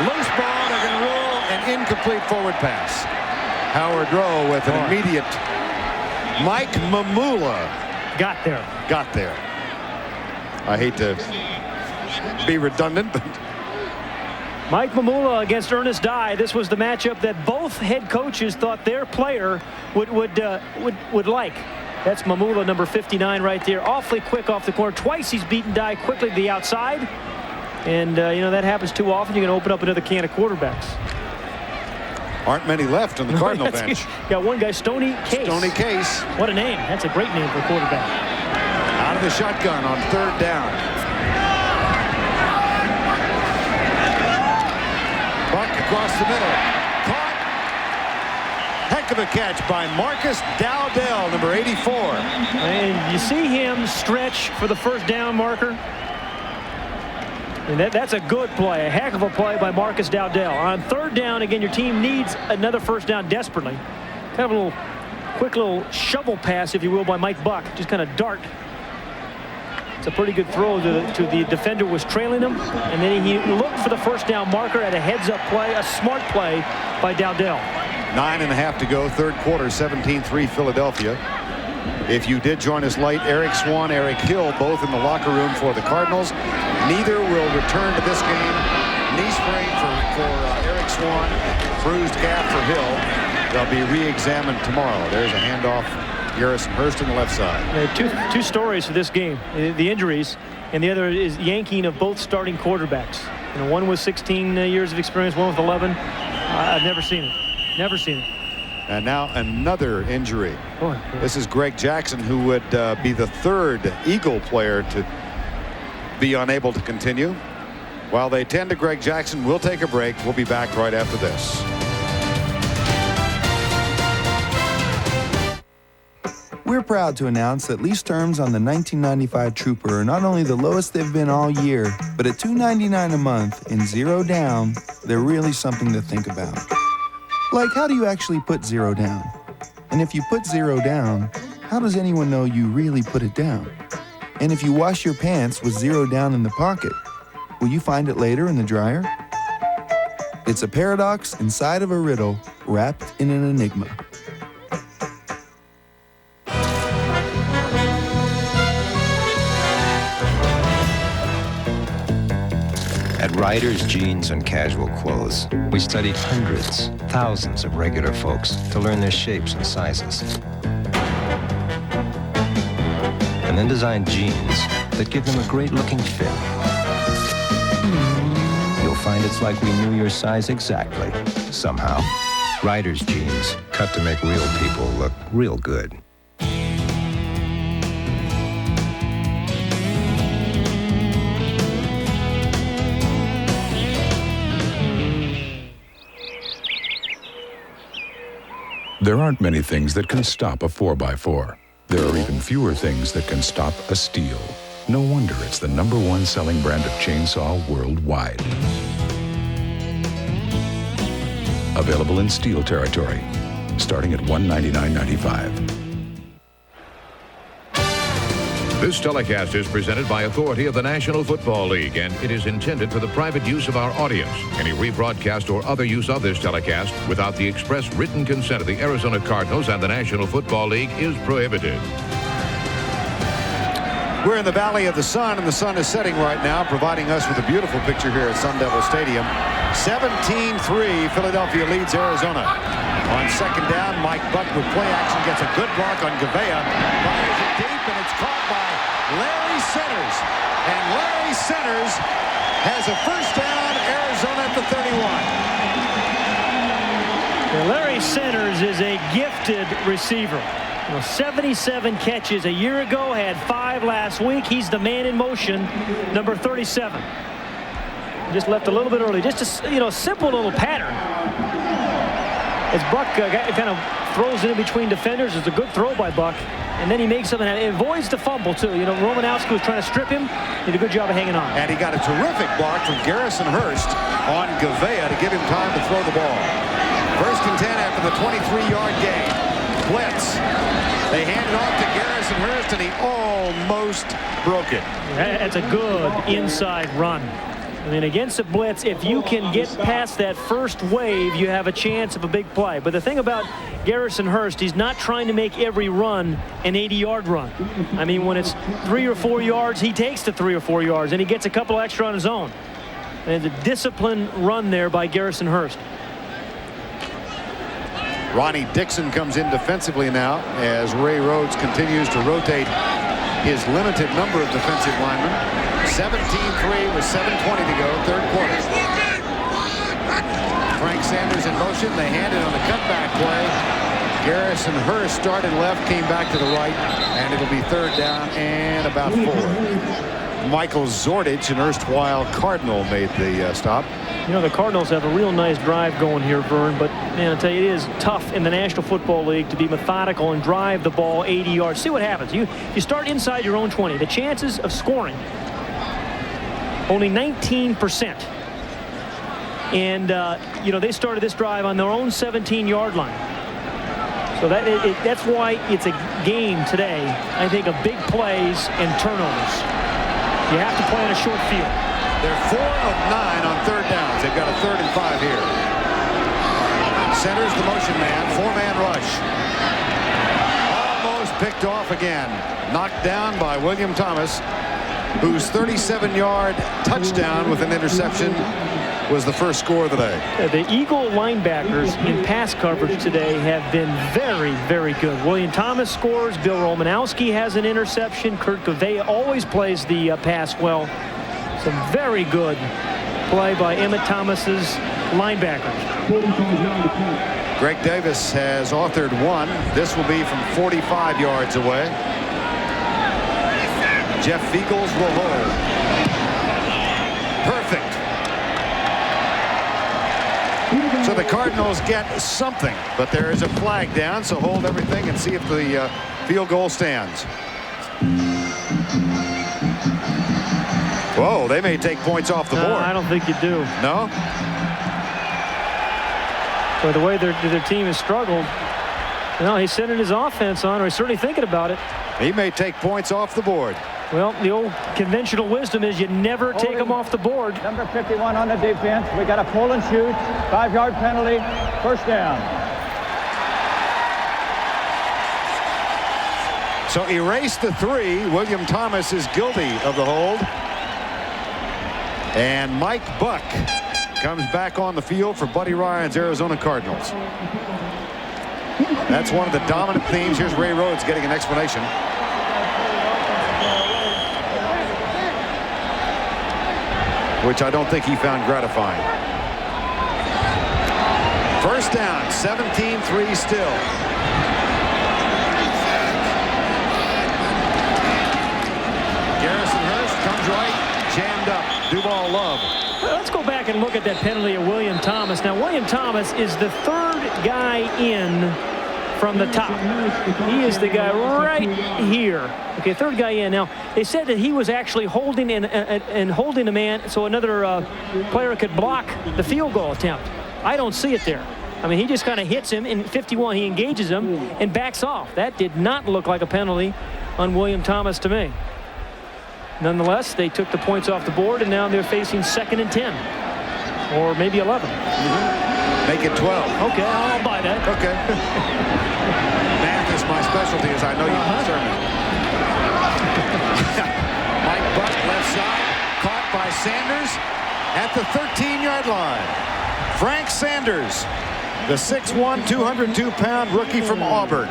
Loose ball, they're going to roll an incomplete forward pass. Howard Rowe with an immediate. Mike Mamula. Got there. I hate to be redundant, but Mike Mamula against Ernest Dye. This was the matchup that both head coaches thought their player would like. That's Mamula, number 59 right there. Awfully quick off the corner. Twice he's beaten Dye quickly to the outside. And, that happens too often. You can open up another can of quarterbacks. Aren't many left on the Cardinal bench. Got one guy, Stoney Case. What a name. That's a great name for a quarterback. Out of the shotgun on 3rd down. Buck across the middle. Caught. Heck of a catch by Marcus Dowdell, number 84. And you see him stretch for the first down marker. And that's a good play, a heck of a play by Marcus Dowdell. On 3rd down, again, your team needs another first down desperately. Kind of a quick little shovel pass, if you will, by Mike Buck. Just kind of dart. It's a pretty good throw to the defender was trailing him. And then he looked for the first down marker at a heads-up play, a smart play by Dowdell. 9.5 to go, 3rd quarter, 17-3 Philadelphia. If you did join us late, Eric Swan, Eric Hill, both in the locker room for the Cardinals. Neither will return to this game. Knee sprain for Eric Swan, bruised calf for Hill. They'll be re-examined tomorrow. There's a handoff. Garrison Hurst on the left side. Two stories for this game: the injuries, and the other is yanking of both starting quarterbacks. One with 16 years of experience, one with 11. I've never seen it. Never seen it. And now another injury. This is Greg Jackson, who would be the 3rd Eagle player to be unable to continue. While they tend to Greg Jackson, we'll take a break. We'll be back right after this. We're proud to announce that lease terms on the 1995 Trooper are not only the lowest they've been all year, but at $299 a month and 0 down, they're really something to think about. Like, how do you actually put 0 down? And if you put 0 down, how does anyone know you really put it down? And if you wash your pants with 0 down in the pocket, will you find it later in the dryer? It's a paradox inside of a riddle wrapped in an enigma. At Riders Jeans and Casual Clothes, we studied hundreds, thousands of regular folks to learn their shapes and sizes. And then designed jeans that give them a great-looking fit. You'll find it's like we knew your size exactly, somehow. Riders Jeans, cut to make real people look real good. There aren't many things that can stop a 4x4. There are even fewer things that can stop a Stihl. No wonder it's the #1 selling brand of chainsaw worldwide. Available in Stihl territory, starting at $199.95. This telecast is presented by authority of the National Football League, and it is intended for the private use of our audience. Any rebroadcast or other use of this telecast without the express written consent of the Arizona Cardinals and the National Football League is prohibited. We're in the Valley of the Sun, and the sun is setting right now, providing us with a beautiful picture here at Sun Devil Stadium. 17-3, Philadelphia leads Arizona. On second down, Mike Buck with play action gets a good block on Gavea. Fires it deep, and it's caught by Larry Centers. And Larry Centers has a first down, Arizona at the 31. Well, Larry Centers is a gifted receiver. 77 catches a year ago, had 5 last week. He's the man in motion, number 37. Just left a little bit early. Just a simple little pattern. As Buck kind of throws it in between defenders, it's a good throw by Buck. And then he makes something. It avoids the fumble, too. Romanowski was trying to strip him. Did a good job of hanging on. And he got a terrific block from Garrison Hurst on Gavea to give him time to throw the ball. 1st and 10 after the 23-yard gain. Blitz. They hand it off to Garrison Hurst, and he almost broke it. That's a good inside run. I mean, against a blitz, if you can get past that first wave, you have a chance of a big play. But the thing about Garrison Hurst, he's not trying to make every run an 80-yard run. I mean, when it's 3 or 4 yards, he takes the 3 or 4 yards, and he gets a couple extra on his own. And it's a disciplined run there by Garrison Hurst. Ronnie Dixon comes in defensively now as Ray Rhodes continues to rotate his limited number of defensive linemen. 17-3 with 7:20 to go, 3rd quarter. Frank Sanders in motion. They hand it on the cutback play. Garrison Hurst started left, came back to the right, and it'll be 3rd down and about 4. Michael Zordich, an erstwhile Cardinal, made the stop. The Cardinals have a real nice drive going here, Vern, but, man, I tell you, it is tough in the National Football League to be methodical and drive the ball 80 yards. See what happens. You start inside your own 20. The chances of scoring, only 19%. And, they started this drive on their own 17-yard line. So that's why it's a game today, I think, of big plays and turnovers. You have to play on a short field. They're 4 of 9 on 3rd downs. They've got a 3rd and 5 here. Centers the motion man. 4-man rush. Almost picked off again. Knocked down by William Thomas, whose 37-yard touchdown with an interception was the first score of the day. The Eagle linebackers in pass coverage today have been very, very good. William Thomas scores. Bill Romanowski has an interception. Kurt Gavea always plays the pass well. Some very good play by Emmett Thomas's linebackers. Greg Davis has authored one. This will be from 45 yards away. Jeff Feagles will hold. Perfect. So the Cardinals get something, but there is a flag down, so hold everything and see if the field goal stands. Whoa, they may take points off the board. I don't think you do. No? So the way their team has struggled, he's sending his offense on, or he's certainly thinking about it. He may take points off the board. Well, the old conventional wisdom is you never take them off the board. Number 51 on the defense. We got a pull and shoot. 5-yard penalty. First down. So erase the 3. William Thomas is guilty of the hold. And Mike Buck comes back on the field for Buddy Ryan's Arizona Cardinals. That's one of the dominant themes. Here's Ray Rhodes getting an explanation. Which I don't think he found gratifying. First down, 17-3 still. Garrison Hurst comes right, jammed up. Duval Love. Well, let's go back and look at that penalty of William Thomas. Now, William Thomas is the third guy in from the top. He is the guy right here. Okay, third guy in. Now, they said that he was actually holding and holding a man so another player could block the field goal attempt. I don't see it there. I mean, he just kind of hits him. In 51, he engages him and backs off. That did not look like a penalty on William Thomas to me. Nonetheless, they took the points off the board, and now they're facing 2nd and 10. Or maybe 11. Make it 12. Okay, I'll buy that. Okay. Math is my specialty, as I know you concern me. Mike Buck, left side, caught by Sanders at the 13-yard line. Frank Sanders, the 6'1", 202-pound rookie from Auburn.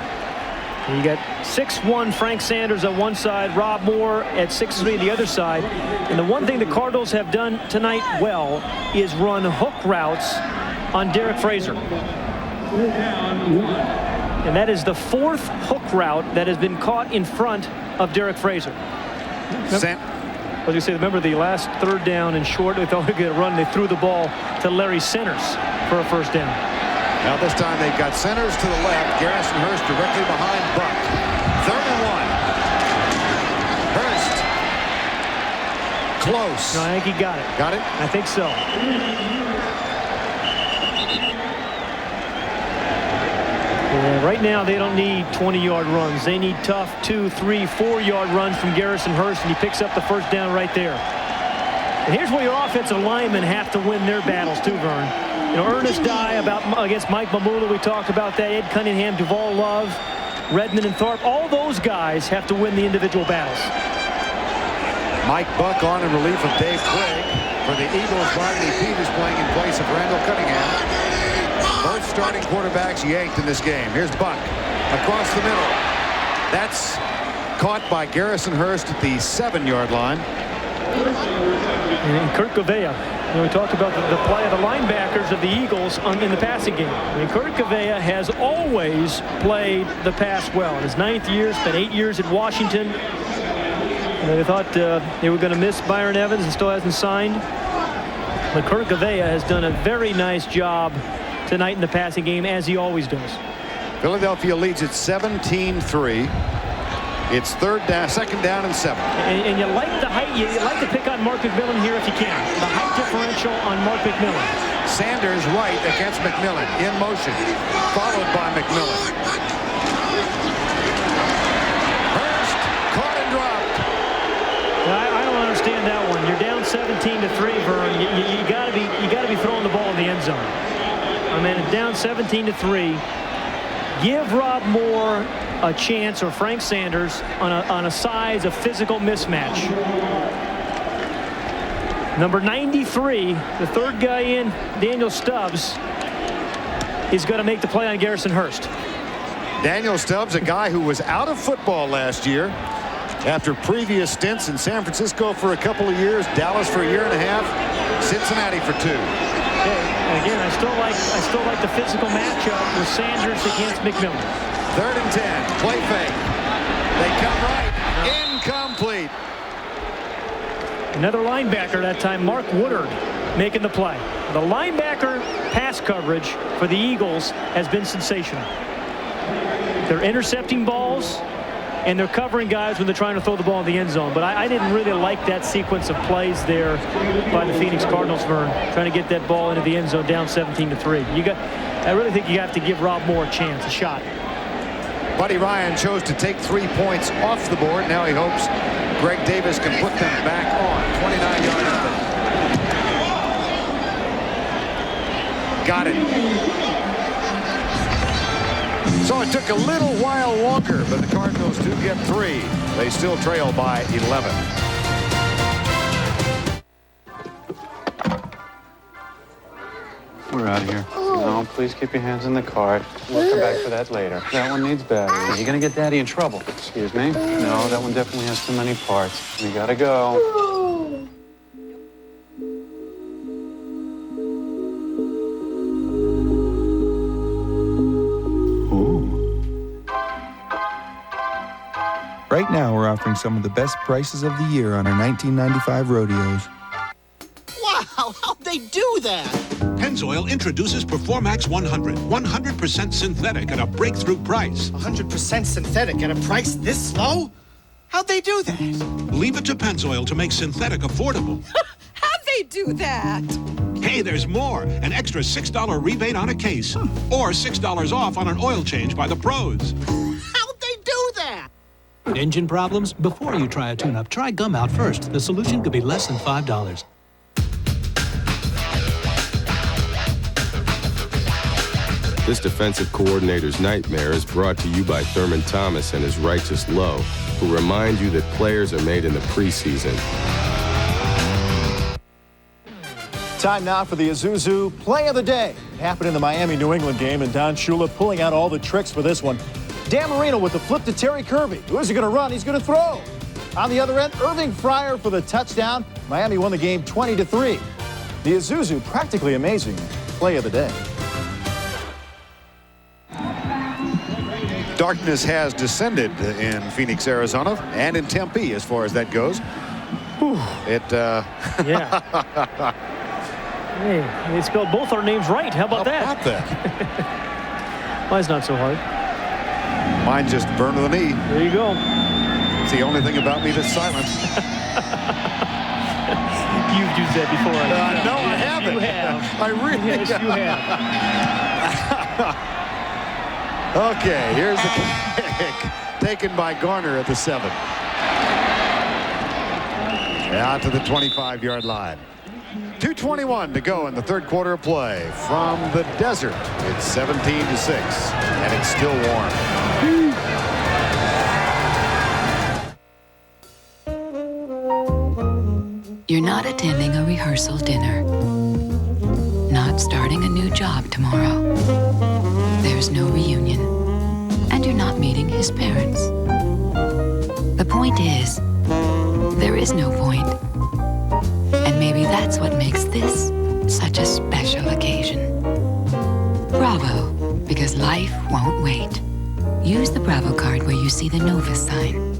You got 6'1" Frank Sanders on one side, Rob Moore at 6'3" the other side. And the one thing the Cardinals have done tonight well is run hook routes on Derek Fraser. And that is the 4th hook route that has been caught in front of Derek Fraser. As you say, remember the last 3rd down and short, they thought they were going to run, they threw the ball to Larry Centers for a first down. Now this time they've got Centers to the left, Garrison Hurst directly behind Buck. 3rd and 1. Hurst. Close. No, I think he got it. Got it? I think so. Yeah, right now they don't need 20-yard runs. They need tough 2-, 3-, 4-yard runs from Garrison Hurst, and he picks up the first down right there. And here's where your offensive linemen have to win their battles too, Vern. You know, Ernest Dye against Mike Mamula, we talked about that. Ed Cunningham, Duval Love, Redmond and Tharp. All those guys have to win the individual battles. Mike Buck on in relief of Dave Craig. For the Eagles, Rodney Peters playing in place of Randall Cunningham. Both starting quarterbacks yanked in this game. Here's Buck across the middle. That's caught by Garrison Hurst at the 7-yard line. And Kurt Gouveia. You know, we talked about the play of the linebackers of the Eagles in the passing game. I mean, Kurt Gouveia has always played the pass well. In his 9th year, spent 8 years at Washington. You know, they thought they were going to miss Byron Evans and still hasn't signed. But Kurt Gouveia has done a very nice job tonight in the passing game, as he always does. Philadelphia leads at 17-3. It's 2nd down and 7. And you like the height. You like to pick on Mark McMillan here if you can. The height differential on Mark McMillan. Sanders right against McMillan in motion, followed by McMillan. Hurst caught and dropped. I don't understand that one. You're down 17-3, Vern. You got to be throwing the ball in the end zone. I mean, down 17-3. Give Rob Moore a chance, or Frank Sanders, on a size of physical mismatch. Number 93, the 3rd guy in, Daniel Stubbs, is going to make the play on Garrison Hurst. Daniel Stubbs, a guy who was out of football last year after previous stints in San Francisco for a couple of years, Dallas for a year and a half, Cincinnati for 2. Okay. Again, I still like the physical matchup with Sanders against McMillan. 3rd and 10. Play fake. They come right. Incomplete. Another linebacker that time, Mark Woodard, making the play. The linebacker pass coverage for the Eagles has been sensational. They're intercepting balls, and they're covering guys when they're trying to throw the ball in the end zone. But I didn't really like that sequence of plays there by the Phoenix Cardinals, Vern, trying to get that ball into the end zone down 17-3. I really think you have to give Rob Moore a chance, a shot. Buddy Ryan chose to take 3 points off the board. Now he hopes Greg Davis can put them back on. 29-yard effort. Got it. So it took a little while longer, but the Cardinals do get 3. They still trail by 11. We're out of here. No, please keep your hands in the cart. We'll come back for that later. That one needs batteries. You're gonna get Daddy in trouble. Excuse me? No, that one definitely has too many parts. We gotta go. Right now, we're offering some of the best prices of the year on our 1995 rodeos. Wow, how'd they do that? Pennzoil introduces Performax 100. 100% synthetic at a breakthrough price. 100% synthetic at a price this low? How'd they do that? Leave it to Pennzoil to make synthetic affordable. How'd they do that? Hey, there's more. An extra $6 rebate on a case. Or $6 off on an oil change by the pros. How'd they do that? Engine problems? Before you try a tune-up, try Gum Out first. The solution could be less than $5. This defensive coordinator's nightmare is brought to you by Thurman Thomas and his Righteous Low, who remind you that players are made in the preseason. Time now for the Isuzu Play of the Day. It happened in the Miami-New England game, and Don Shula pulling out all the tricks for this one. Dan Marino with the flip to Terry Kirby. Who is he going to run? He's going to throw. On the other end, Irving Fryer for the touchdown. Miami won the game 20-3. The Isuzu, practically amazing Play of the Day. Darkness has descended in Phoenix, Arizona, and in Tempe as far as that goes. Whew. Yeah. Hey, they spelled both our names right. How about that? How about that? Mine's not so hard. Mine just burned to the knee. There you go. It's the only thing about me that's silent. You've used that before. No, I haven't. You have. I really yes, you have. Okay, here's the kick taken by Garner at the 7. Out to the 25-yard line. 2:21 to go in the third quarter of play. From the desert, it's 17-6, and it's still warm. You're not attending a rehearsal dinner. Not starting a new job tomorrow. There's no reunion. And you're not meeting his parents. The point is, there is no point. And maybe that's what makes this such a special occasion. Bravo, because life won't wait. Use the Bravo card where you see the Novus sign.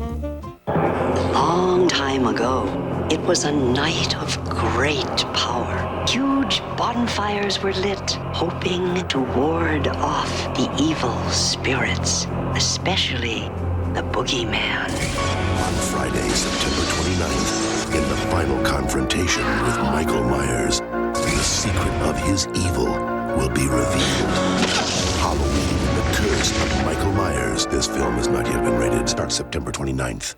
Long time ago, it was a night of great power. Huge bonfires were lit, hoping to ward off the evil spirits, especially the boogeyman. On Friday, September 29th, in the final confrontation with Michael Myers, the secret of his evil will be revealed. Halloween, the curse of Michael Myers. This film has not yet been rated. Starts September 29th.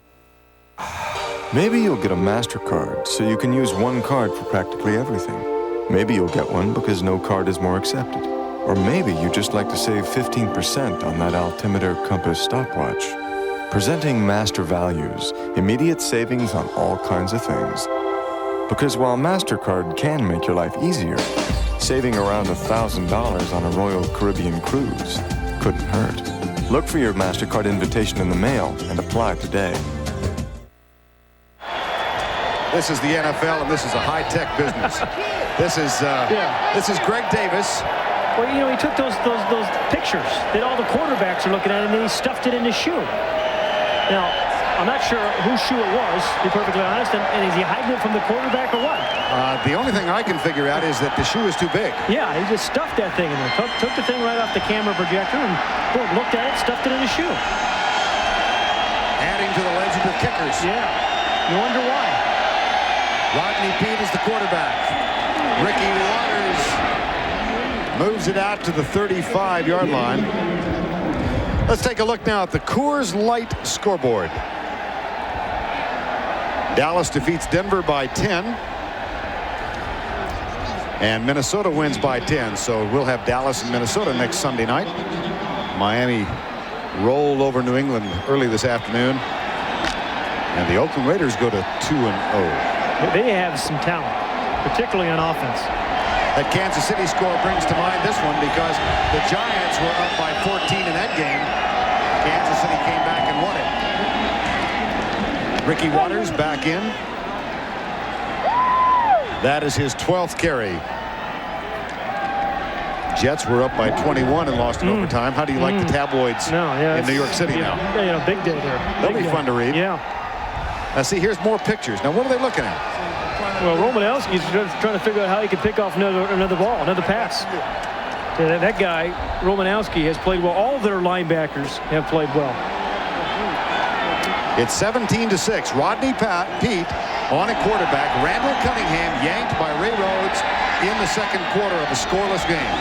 Maybe you'll get a MasterCard so you can use one card for practically everything. Maybe you'll get one because no card is more accepted. Or maybe you just like to save 15% on that altimeter compass stopwatch. Presenting Master Values, immediate savings on all kinds of things. Because while MasterCard can make your life easier, saving around $1,000 on a Royal Caribbean cruise couldn't hurt. Look for your MasterCard invitation in the mail and apply today. This is the NFL, and this is a high-tech business. This is Greg Davis. Well, you know, he took those pictures that all the quarterbacks are looking at, and then he stuffed it in his shoe. Now, I'm not sure whose shoe it was, to be perfectly honest, and is he hiding it from the quarterback or what? The only thing I can figure out is that the shoe is too big. Yeah, he just stuffed that thing in there. Took the thing right off the camera projector and boom, looked at it, stuffed it in his shoe. Adding to the legend of kickers. Yeah, you wonder why. Rodney Peete is the quarterback. Ricky Waters moves it out to the 35-yard line. Let's take a look now at the Coors Light scoreboard. Dallas defeats Denver by 10. And Minnesota wins by 10. So we'll have Dallas and Minnesota next Sunday night. Miami rolled over New England early this afternoon. And the Oakland Raiders go to 2-0. They have some talent, particularly on offense. That Kansas City score brings to mind this one because the Giants were up by 14 in that game. Kansas City came back and won it. Ricky Waters back in. That is his 12th carry. Jets were up by 21 and lost in overtime. How do you like the tabloids in New York City now? Big day there. They'll be fun to read. Yeah. Now see, here's more pictures. Now what are they looking at? Well, Romanowski's trying to figure out how he can pick off another ball, another pass. That guy, Romanowski, has played well. All of their linebackers have played well. It's 17-6. Rodney Pete on a quarterback. Randall Cunningham yanked by Ray Rhodes in the second quarter of a scoreless game.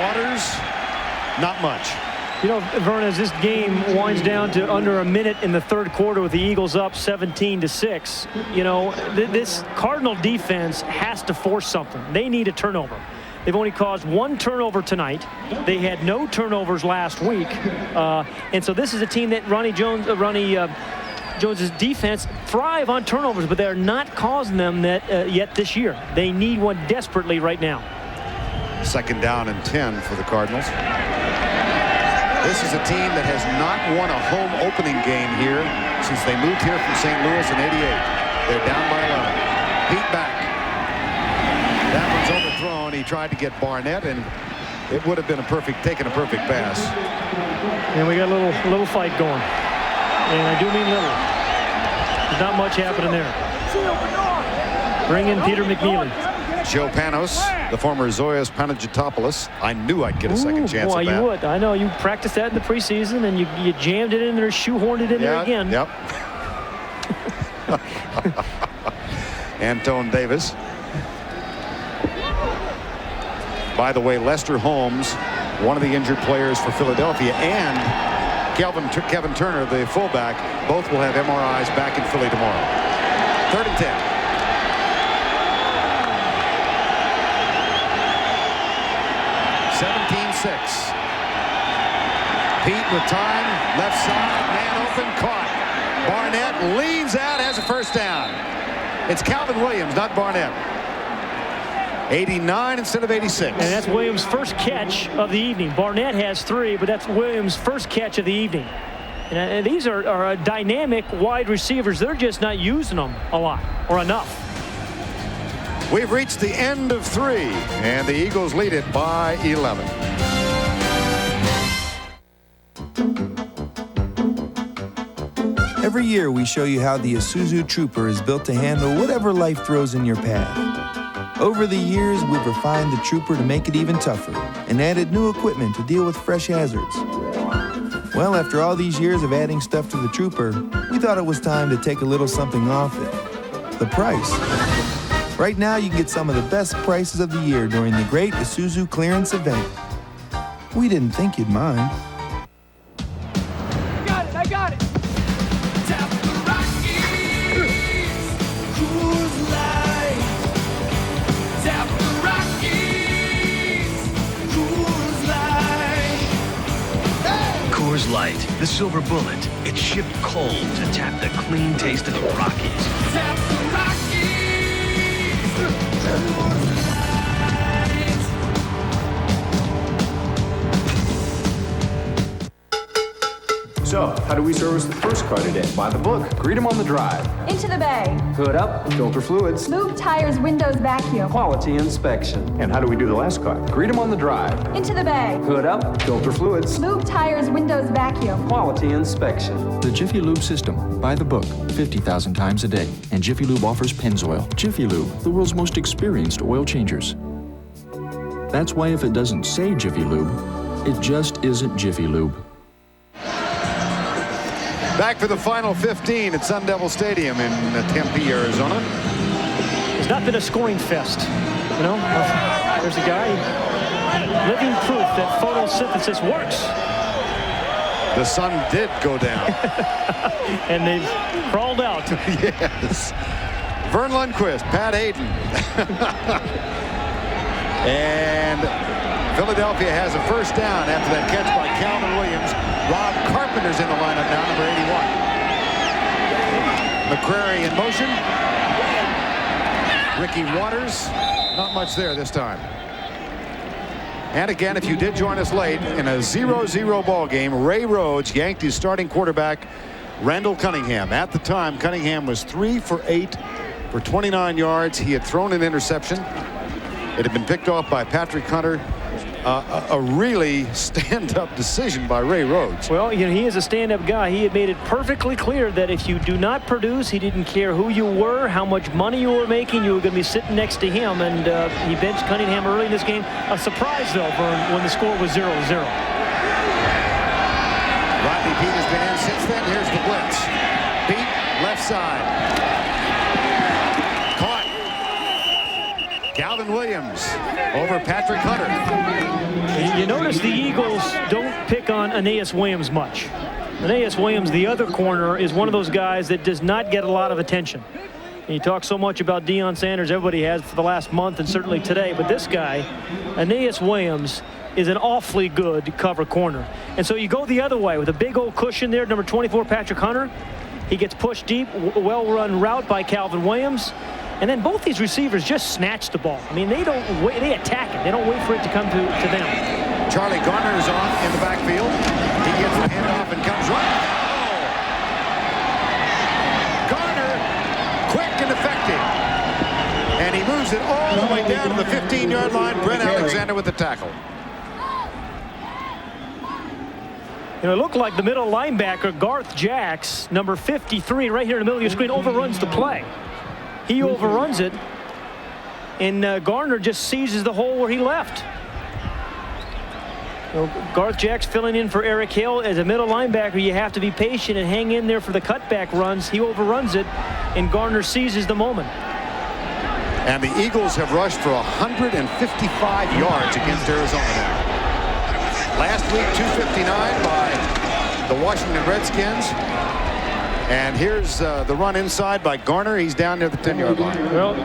Waters, not much. You know, Vern, as this game winds down to under a minute in the third quarter with the Eagles up 17-6, you know, this Cardinal defense has to force something. They need a turnover. They've only caused one turnover tonight. They had no turnovers last week. And so this is a team that Ronnie Jones's defense thrive on turnovers, but they're not causing them yet this year. They need one desperately right now. Second down and 10 for the Cardinals. This is a team that has not won a home opening game here since they moved here from St. Louis in '88. They're down by 11. Pete back. That one's overthrown. He tried to get Barnett, and it would have been taken a perfect pass. And we got a little fight going. And I do mean little. There's not much happening there. Bring in Peter McNeely. Joe Panos, the former Zoyas Panagitopoulos. I knew I'd get a second chance at that. You would. I know you practiced that in the preseason, and you jammed it in there, shoehorned it in there again. Yep. Antone Davis. By the way, Lester Holmes, one of the injured players for Philadelphia, and Kevin Turner, the fullback, both will have MRIs back in Philly tomorrow. 3rd and 10. Pete with time, left side, man open, caught. Barnett leans out, has a first down. It's Calvin Williams, not Barnett. 89 instead of 86. And that's Williams' first catch of the evening. Barnett has 3, but that's Williams' first catch of the evening. And these are dynamic wide receivers. They're just not using them a lot or enough. We've reached the end of 3, and the Eagles lead it by 11. Every year we show you how the Isuzu Trooper is built to handle whatever life throws in your path. Over the years, we've refined the Trooper to make it even tougher and added new equipment to deal with fresh hazards. Well, after all these years of adding stuff to the Trooper, we thought it was time to take a little something off it. The price. Right now, you can get some of the best prices of the year during the great Isuzu clearance event. We didn't think you'd mind. I got it! Tap the Rockies! Coors Light! Tap the Rockies! Coors Light! Hey! Coors Light, the silver bullet. It's shipped cold to tap the clean taste of the Rockies. Tap the Rockies! Coors Light! So, how do we service the first car today? By the book. Greet them on the drive. Into the bay. Hood up, filter fluids. Lube, tires, windows, vacuum. Quality inspection. And how do we do the last car? Greet them on the drive. Into the bay. Hood up, filter fluids. Lube, tires, windows, vacuum. Quality inspection. The Jiffy Lube system. By the book. 50,000 times a day. And Jiffy Lube offers Pennzoil. Jiffy Lube, the world's most experienced oil changers. That's why if it doesn't say Jiffy Lube, it just isn't Jiffy Lube. Back for the final 15 at Sun Devil Stadium in Tempe, Arizona. It's not been a scoring fest. You know, there's a guy. living proof that photosynthesis works. The sun did go down. And they've crawled out. Yes. Vern Lundquist, Pat Hayden. And Philadelphia has a first down after that catch by Calvin Williams. Rob Carpenter's in the lineup now, number 81. McCrary in motion. Ricky Waters, not much there this time. And again, if you did join us late, in a 0-0 ball game, Ray Rhodes yanked his starting quarterback, Randall Cunningham. At the time, Cunningham was 3 for 8 for 29 yards. He had thrown an interception. It had been picked off by Patrick Hunter. A really stand-up decision by Ray Rhodes. Well, you know, he is a stand-up guy. He had made it perfectly clear that if you do not produce, he didn't care who you were, how much money you were making, you were going to be sitting next to him. And he benched Cunningham early in this game. A surprise, though, Vern, when the score was 0-0. Rodney Peete has been in since then. Here's the blitz. Peete, left side. Caught. Calvin Williams over Patrick Hunter. You notice the Eagles don't pick on Aeneas Williams much. Aeneas Williams, the other corner, is one of those guys that does not get a lot of attention. And you talk so much about Deion Sanders, everybody has for the last month and certainly today, but this guy, Aeneas Williams, is an awfully good cover corner. And so you go the other way with a big old cushion there, number 24, Patrick Hunter. He gets pushed deep, well-run route by Calvin Williams. And then both these receivers just snatch the ball. I mean, they don't wait, they attack it. They don't wait for it to come to them. Charlie Garner is on in the backfield. He gets the handoff and comes right. Oh! Garner, quick and effective. And he moves it all the way down to the 15-yard line. Brent Alexander with the tackle. You know, it looked like the middle linebacker, Garth Jacks, number 53, right here in the middle of your screen, overruns the play. He overruns it, and Garner just seizes the hole where he left. So Garth Jacks filling in for Eric Hill. As a middle linebacker, you have to be patient and hang in there for the cutback runs. He overruns it, and Garner seizes the moment. And the Eagles have rushed for 155 yards against Arizona now. Last week, 259 by the Washington Redskins. And here's the run inside by Garner. He's down near the 10-yard line. Well,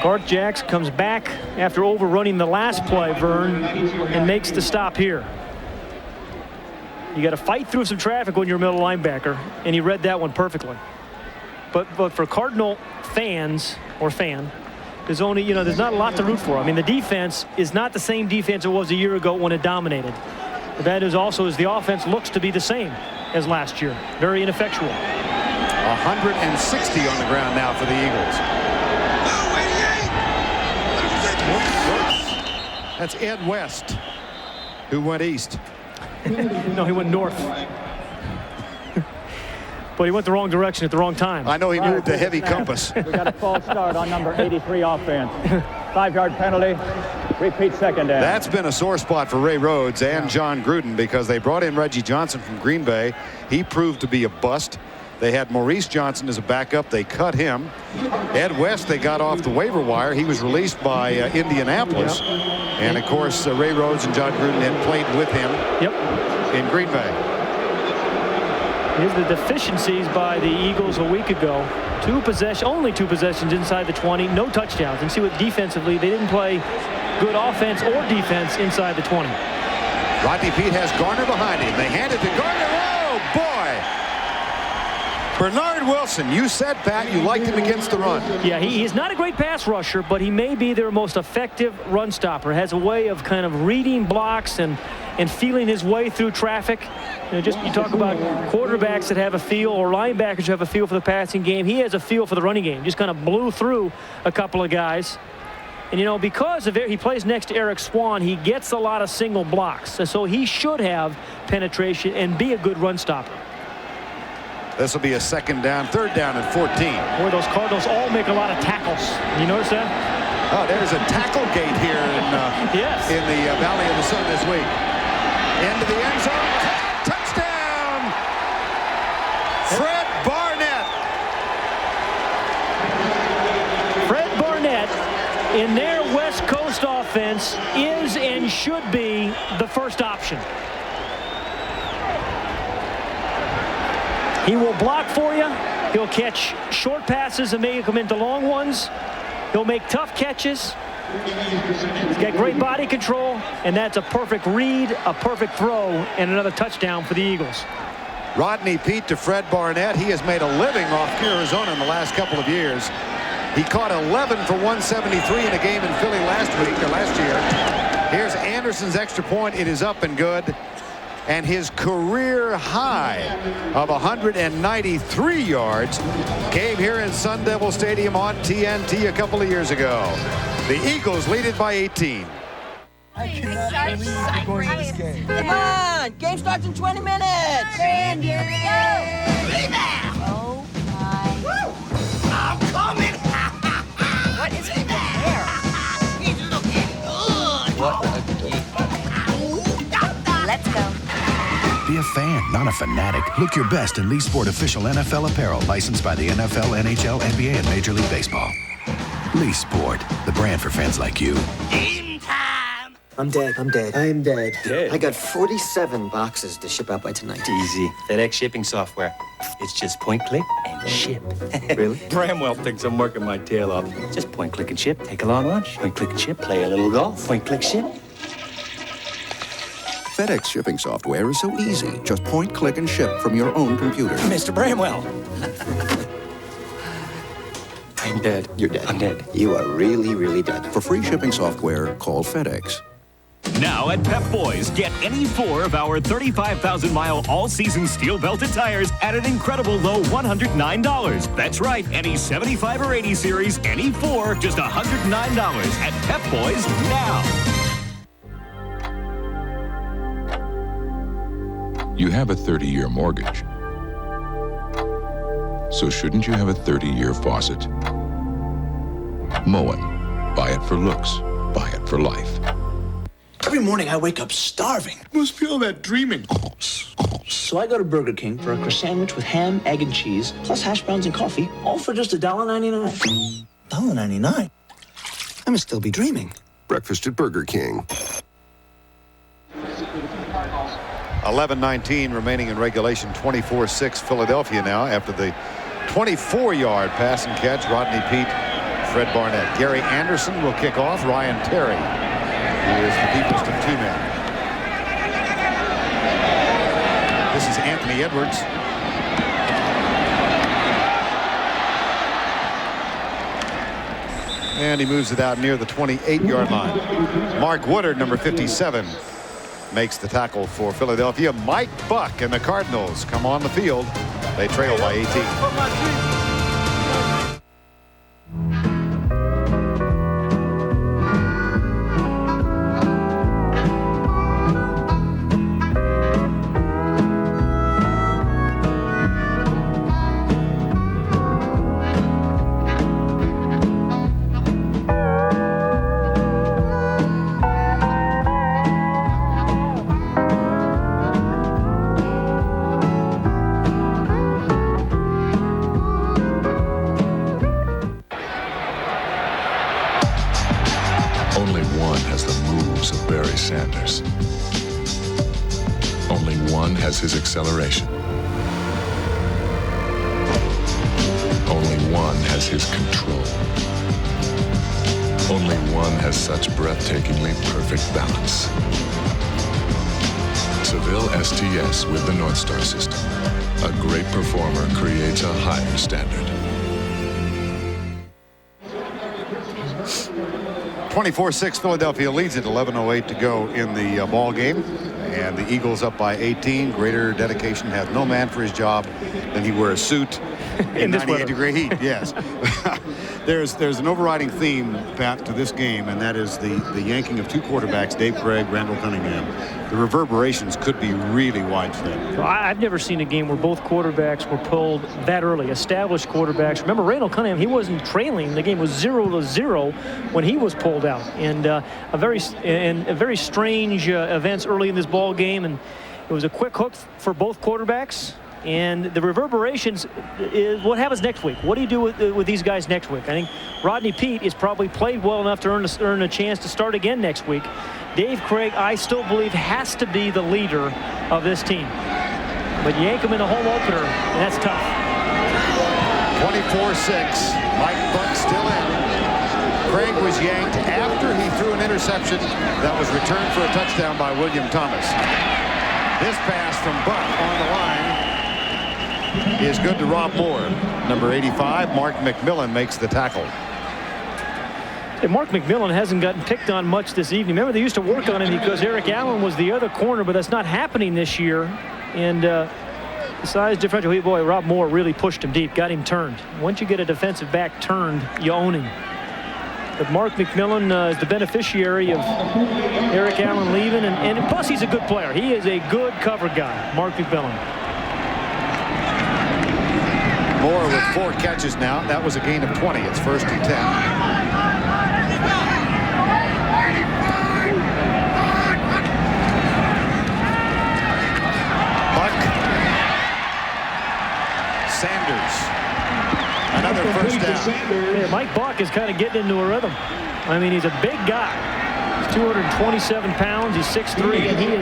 Garth Jacks comes back after overrunning the last play, Vern, and makes the stop here. You got to fight through some traffic when you're a middle linebacker, and he read that one perfectly. But for Cardinal fans or fan, there's only, you know, there's not a lot to root for. I mean, the defense is not the same defense it was a year ago when it dominated. But that is also as the offense looks to be the same as last year. Very ineffectual. 160 on the ground now for the Eagles. That's Ed West, who went east. No, he went north. But he went the wrong direction at the wrong time. I know he moved a heavy compass. We got a false start on number 83 offense. 5-yard penalty. Repeat second down. That's been a sore spot for Ray Rhodes and John Gruden because they brought in Reggie Johnson from Green Bay. He proved to be a bust. They had Maurice Johnson as a backup. They cut him. Ed West, they got off the waiver wire. He was released by Indianapolis. Yep. And, of course, Ray Rhodes and John Gruden had played with him in Green Bay. Here's the deficiencies by the Eagles a week ago. Only two possessions inside the 20, no touchdowns. And see what defensively, they didn't play good offense or defense inside the 20. Rodney Peete has Garner behind him. They hand it to Garner. Oh, boy! Bernard Wilson, you said, Pat, you liked him against the run. Yeah, he's not a great pass rusher, but he may be their most effective run stopper. Has a way of kind of reading blocks and feeling his way through traffic. You talk about quarterbacks that have a feel or linebackers who have a feel for the passing game. He has a feel for the running game. Just kind of blew through a couple of guys. And, you know, because of it, he plays next to Eric Swan, he gets a lot of single blocks. And so he should have penetration and be a good run stopper. This will be a third down and 14. Boy, those Cardinals all make a lot of tackles. You notice that? Oh, there's a tackle gate here in the Valley of the Sun this week. Into the end zone. Touchdown! Fred Barnett. Fred Barnett in their West Coast post offense is and should be the first option. He will block for you. He'll catch short passes and make them into long ones. He'll make tough catches. He's got great body control, and that's a perfect read, a perfect throw, and another touchdown for the Eagles. Rodney Peete to Fred Barnett. He has made a living off Arizona in the last couple of years. He caught 11 for 173 in a game in Philly last year. Here's Anderson's extra point. It is up and good. And his career high of 193 yards came here in Sun Devil Stadium on TNT a couple of years ago. The Eagles lead it by 18. Come on, game starts in 20 minutes. Randy, here we go. Oh my. I'm coming. What is in there? He's looking good. What a geek. Let's go. Be a fan, not a fanatic. Look your best in Lee Sport official NFL apparel, licensed by the NFL, NHL, NBA, and Major League Baseball. Lee Sport, the brand for fans like you. Game time. I'm dead. Dead? I got 47 boxes to ship out by tonight. Easy. FedEx shipping software. It's just point, click, and ship. Really? Bramwell thinks I'm working my tail off. Just point, click, and ship. Take a long lunch. Point, click, and ship. Play a little golf. Point, click, ship. FedEx shipping software is so easy. Just point, click, and ship from your own computer. Mr. Bramwell. I'm dead. You're dead. I'm dead. You are really, really dead. For free shipping software, call FedEx. Now at Pep Boys, get any 4 of our 35,000-mile all-season steel-belted tires at an incredible low $109. That's right, any 75 or 80 series, any 4, just $109 at Pep Boys now. You have a 30-year mortgage. So shouldn't you have a 30-year faucet? Moen. Buy it for looks. Buy it for life. Every morning I wake up starving. Must be all that dreaming. So I go to Burger King for a croissant sandwich with ham, egg, and cheese, plus hash browns and coffee, all for just $1.99. $1.99? I must still be dreaming. Breakfast at Burger King. 11:19 remaining in regulation. 24-6 Philadelphia now after the 24-yard pass and catch. Rodney Peete, Fred Barnett. Gary Anderson will kick off. Ryan Terry is the deepest of 2 men. This is Anthony Edwards. And he moves it out near the 28-yard line. Mark Woodard, number 57. Makes the tackle for Philadelphia. Mike Buck and the Cardinals come on the field. They trail by 18. Only one has the moves of Barry Sanders. Only one has his acceleration. Only one has his control. Only one has such breathtakingly perfect balance. Seville STS with the North Star system. A great performer creates a higher standard. 24-6 Philadelphia leads it. 11:08 to go in the ball game, and the Eagles up by 18. Greater dedication. Has no man for his job than he wear a suit in 98-degree heat. Yes. There's an overriding theme, Pat, to this game, and that is the yanking of 2 quarterbacks, Dave Craig, Randall Cunningham. The reverberations could be really widespread. Well, I've never seen a game where both quarterbacks were pulled that early. Established quarterbacks. Remember, Randall Cunningham, he wasn't trailing. The game was 0-0 when he was pulled out, and a very strange events early in this ball game. And it was a quick hook for both quarterbacks. And the reverberations is what happens next week. What do you do with these guys next week? I think Rodney Peete is probably played well enough to earn a chance to start again next week. Dave Craig, I still believe, has to be the leader of this team. But you yank him in the home opener, and that's tough. 24-6. Mike Buck still in. Craig was yanked after he threw an interception that was returned for a touchdown by William Thomas. This pass from Buck on the line is good to Rob Moore. Number 85, Mark McMillan, makes the tackle. And Mark McMillan hasn't gotten picked on much this evening. Remember, they used to work on him because Eric Allen was the other corner, but that's not happening this year. And the size differential, boy, Rob Moore really pushed him deep, got him turned. Once you get a defensive back turned, you own him. But Mark McMillan is the beneficiary of Eric Allen leaving, and plus he's a good player. He is a good cover guy, Mark McMillan. Moore with 4 catches now. That was a gain of 20. It's 1st and 10. Buck. Sanders. Another first down. Yeah, Mike Buck is kind of getting into a rhythm. I mean, he's a big guy. He's 227 pounds. He's 6'3", and he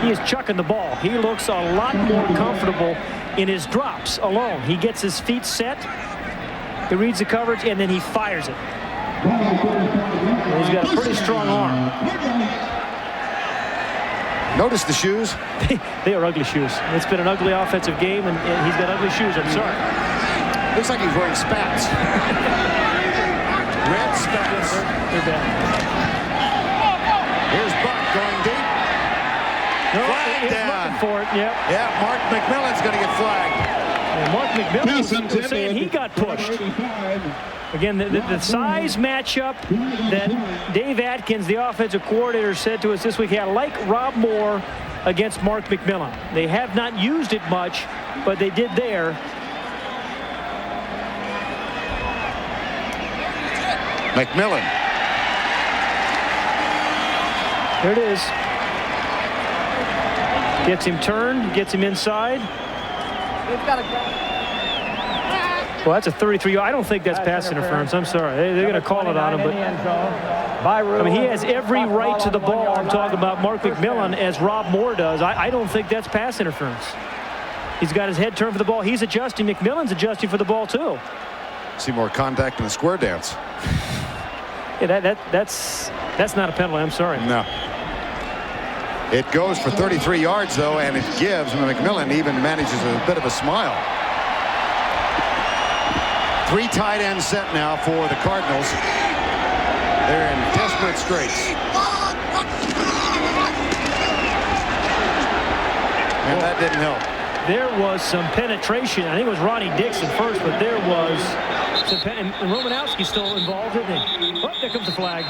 is chucking the ball. He looks a lot more comfortable in his drops alone. He gets his feet set, he reads the coverage, and then he fires it. And he's got a pretty strong arm. Notice the shoes. They are ugly shoes. It's been an ugly offensive game, and he's got ugly shoes. I'm sorry. Looks like he's wearing spats. Red spats. They're bad. Here's Buck going deep. No, flag he's down. looking for it. Yep. Yeah, Mark McMillan's going to get flagged. And Mark McMillan was saying he got pushed. Again, the size matchup that Dave Atkins, the offensive coordinator, said to us this week, I like Rob Moore against Mark McMillan. They have not used it much, but they did there. McMillan. There it is. Gets him turned, gets him inside. Well, that's a 33. I don't think that's pass interference. I'm sorry. They're going to call it on him. But I mean, he has every right to the ball. I'm talking about Mark McMillan as Rob Moore does. I don't think that's pass interference. He's got his head turned for the ball. He's adjusting. McMillan's adjusting for the ball, too. See more contact in the square dance. Yeah, that's not a penalty. I'm sorry. No. It goes for 33 yards, though, and it gives. McMillan even manages a bit of a smile. 3 tight ends set now for the Cardinals. They're in desperate straits. And that didn't help. There was some penetration. I think it was Ronnie Dixon first, but there was some and Romanowski's still involved, isn't he? Oh, there comes the flag.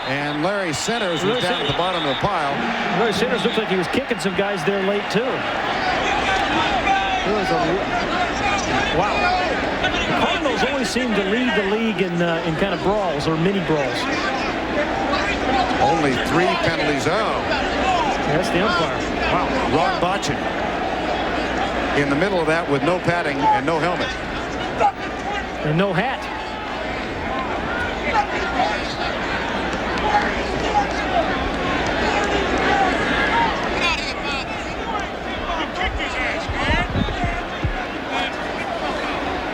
And Larry Centers was down at the bottom of the pile. Larry Centers looked like he was kicking some guys there late, too. There was wow. The Cardinals always seem to lead the league in kind of brawls or mini brawls. Only 3 penalties. Oh. That's the umpire. Wow. Ron Botchin in the middle of that with no padding and no helmet. And no hat.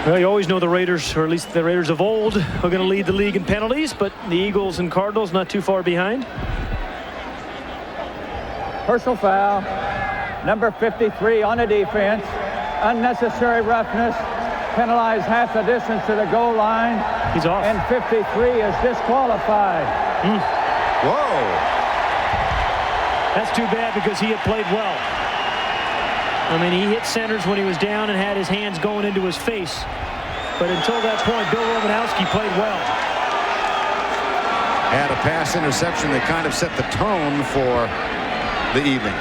Well, you always know the Raiders, or at least the Raiders of old, are going to lead the league in penalties, but the Eagles and Cardinals not too far behind. Personal foul. Number 53 on the defense. Unnecessary roughness. Penalized half the distance to the goal line. He's off. And 53 is disqualified. Whoa. That's too bad because he had played well. I mean, he hit Centers when he was down and had his hands going into his face. But until that point, Bill Romanowski played well. Had a pass interception that kind of set the tone for the evening.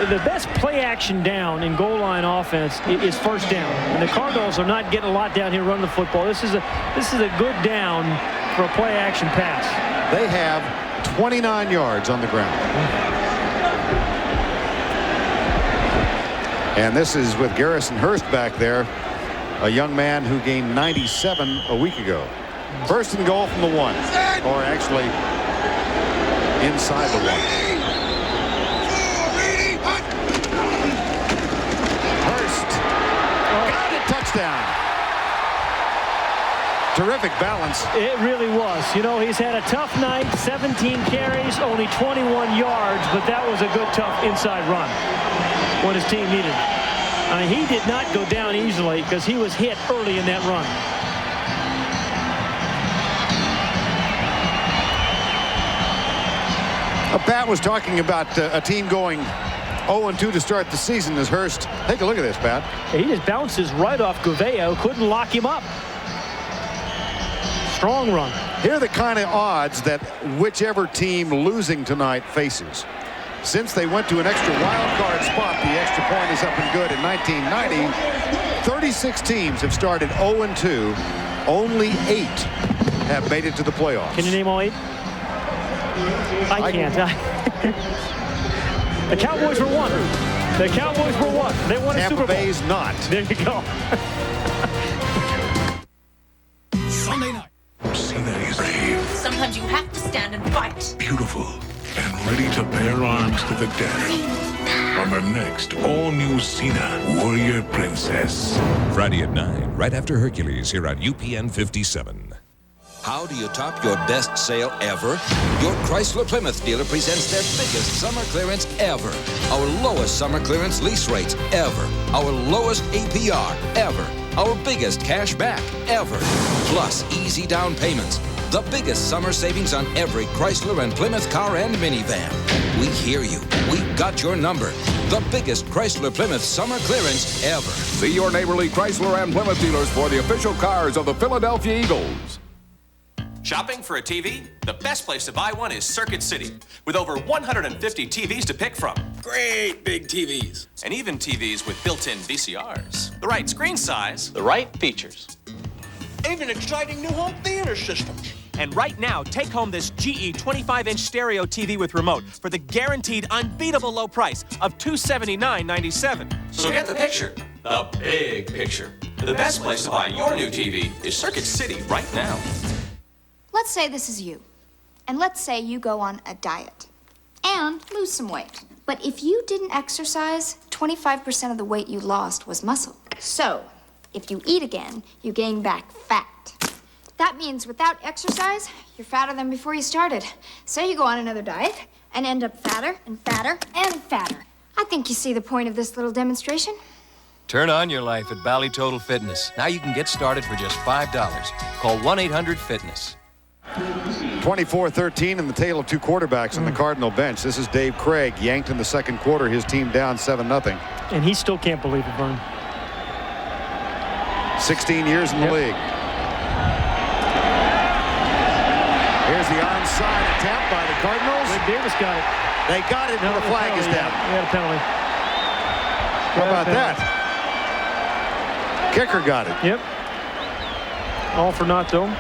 The best play action down in goal line offense is first down. And the Cardinals are not getting a lot down here running the football. This is a good down for a play action pass. They have 29 yards on the ground. And this is with Garrison Hurst back there, a young man who gained 97 a week ago. First and goal from the 1, or actually inside the 1. Hurst got it, touchdown. Terrific balance. It really was. You know, he's had a tough night, 17 carries, only 21 yards, but that was a good, tough inside run when his team needed it. He did not go down easily because he was hit early in that run. Pat was talking about a team going 0-2 to start the season as Hurst. Take a look at this, Pat. He just bounces right off Gouveia, couldn't lock him up. Strong run. Here are the kind of odds that whichever team losing tonight faces. Since they went to an extra wild card spot, the extra point is up and good in 1990. 36 teams have started 0-2. Only 8 have made it to the playoffs. Can you name all 8? I can't. The Cowboys were 1. The Cowboys were 1. They won a Super Bowl. Tampa Bay's not. There you go. Sunday night. Cena is brave. Sometimes you have to stand and fight. Beautiful. And ready to bear arms to the death. On the next all-new Cena, Warrior Princess. Friday at 9, right after Hercules, here on UPN 57. How do you top your best sale ever? Your Chrysler Plymouth dealer presents their biggest summer clearance ever. Our lowest summer clearance lease rates ever. Our lowest APR ever. Our biggest cash back ever. Plus easy down payments. The biggest summer savings on every Chrysler and Plymouth car and minivan. We hear you. We got your number. The biggest Chrysler Plymouth summer clearance ever. See your neighborly Chrysler and Plymouth dealers for the official cars of the Philadelphia Eagles. Shopping for a TV? The best place to buy one is Circuit City, with over 150 TVs to pick from. Great big TVs. And even TVs with built-in VCRs. The right screen size. The right features. Even exciting new home theater systems. And right now, take home this GE 25-inch stereo TV with remote for the guaranteed unbeatable low price of $279.97. So get the picture. The big picture. The best place to buy your new TV is Circuit City right now. Let's say this is you. And let's say you go on a diet and lose some weight. But if you didn't exercise, 25% of the weight you lost was muscle. So, if you eat again, you gain back fat. That means without exercise, you're fatter than before you started. So you go on another diet and end up fatter and fatter and fatter. I think you see the point of this little demonstration. Turn on your life at Bally Total Fitness. Now you can get started for just $5. Call 1-800-FITNESS. 24-13 in the tale of two quarterbacks on the Cardinal bench. This is Dave Craig, yanked in the second quarter, his team down 7-0. And he still can't believe it, Vern. 16 years in the league. Here's the onside attempt by the Cardinals. Greg Davis got it. They got it, and the flag is down. We had a penalty. How about that? Kicker got it. Yep. All for naught, though.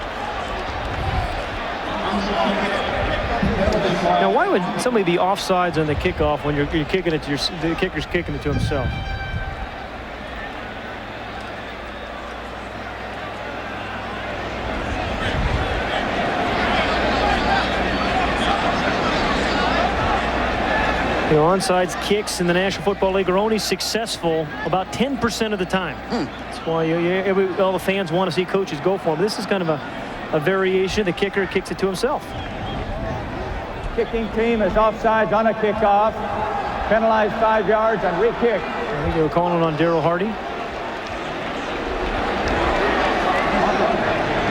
Now, why would somebody be offsides on the kickoff when you're kicking it to the kicker's kicking it to himself? You know, onside kicks in the National Football League are only successful about 10% of the time. That's why all the fans want to see coaches go for them. This is kind of a variation. The kicker kicks it to himself. Kicking team is offsides on a kickoff. Penalized 5 yards and re-kick. I think they were calling on Darryl Hardy.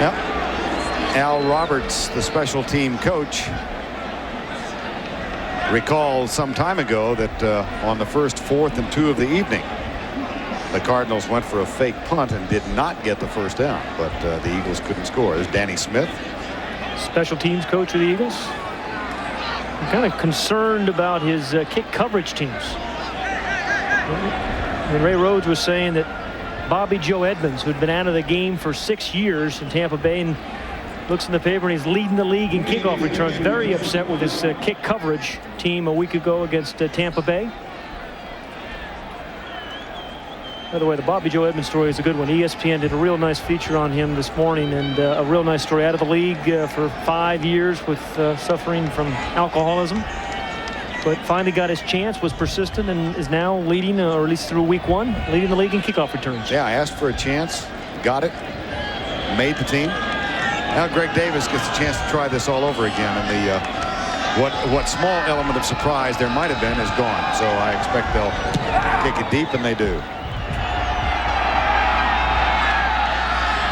Yep. Al Roberts, the special team coach, recalled some time ago that on the first 4th and 2 of the evening, the Cardinals went for a fake punt and did not get the first down, but the Eagles couldn't score. There's Danny Smith, special teams coach of the Eagles. I'm kind of concerned about his kick coverage teams. And Ray Rhodes was saying that Bobby Joe Edmonds, who'd been out of the game for 6 years in Tampa Bay, and looks in the paper and he's leading the league in kickoff returns, very upset with his kick coverage team a week ago against Tampa Bay. By the way, the Bobby Joe Edmonds story is a good one. ESPN did a real nice feature on him this morning, and a real nice story. Out of the league for 5 years with suffering from alcoholism. But finally got his chance, was persistent, and is now leading, or at least through week 1, leading the league in kickoff returns. Yeah, I asked for a chance, got it, made the team. Now Greg Davis gets a chance to try this all over again, and the what small element of surprise there might have been is gone. So I expect they'll kick it deep, and they do.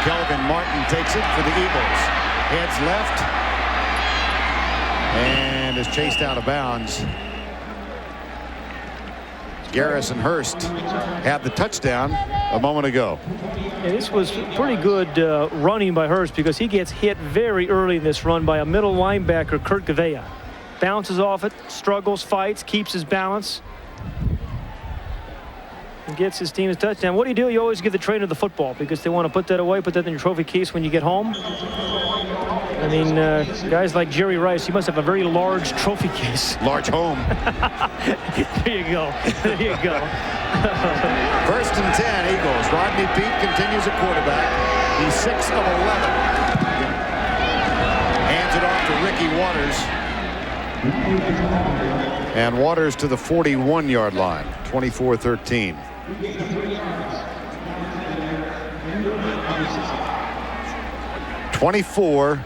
Kelvin Martin takes it for the Eagles. Heads left and is chased out of bounds. Garrison Hurst had the touchdown a moment ago. Yeah, this was pretty good running by Hurst because he gets hit very early in this run by a middle linebacker, Kurt Gavea. Bounces off it, struggles, fights, keeps his balance, and gets his team a touchdown. What do? You always give the trainer the football because they want to put that away, put that in your trophy case when you get home. I mean, guys like Jerry Rice, he must have a very large trophy case. Large home. There you go. There you go. First and 10, Eagles. Rodney Peete continues at quarterback. He's 6 of 11. Hands it off to Ricky Waters. And Waters to the 41-yard line. 24-13. (24-13).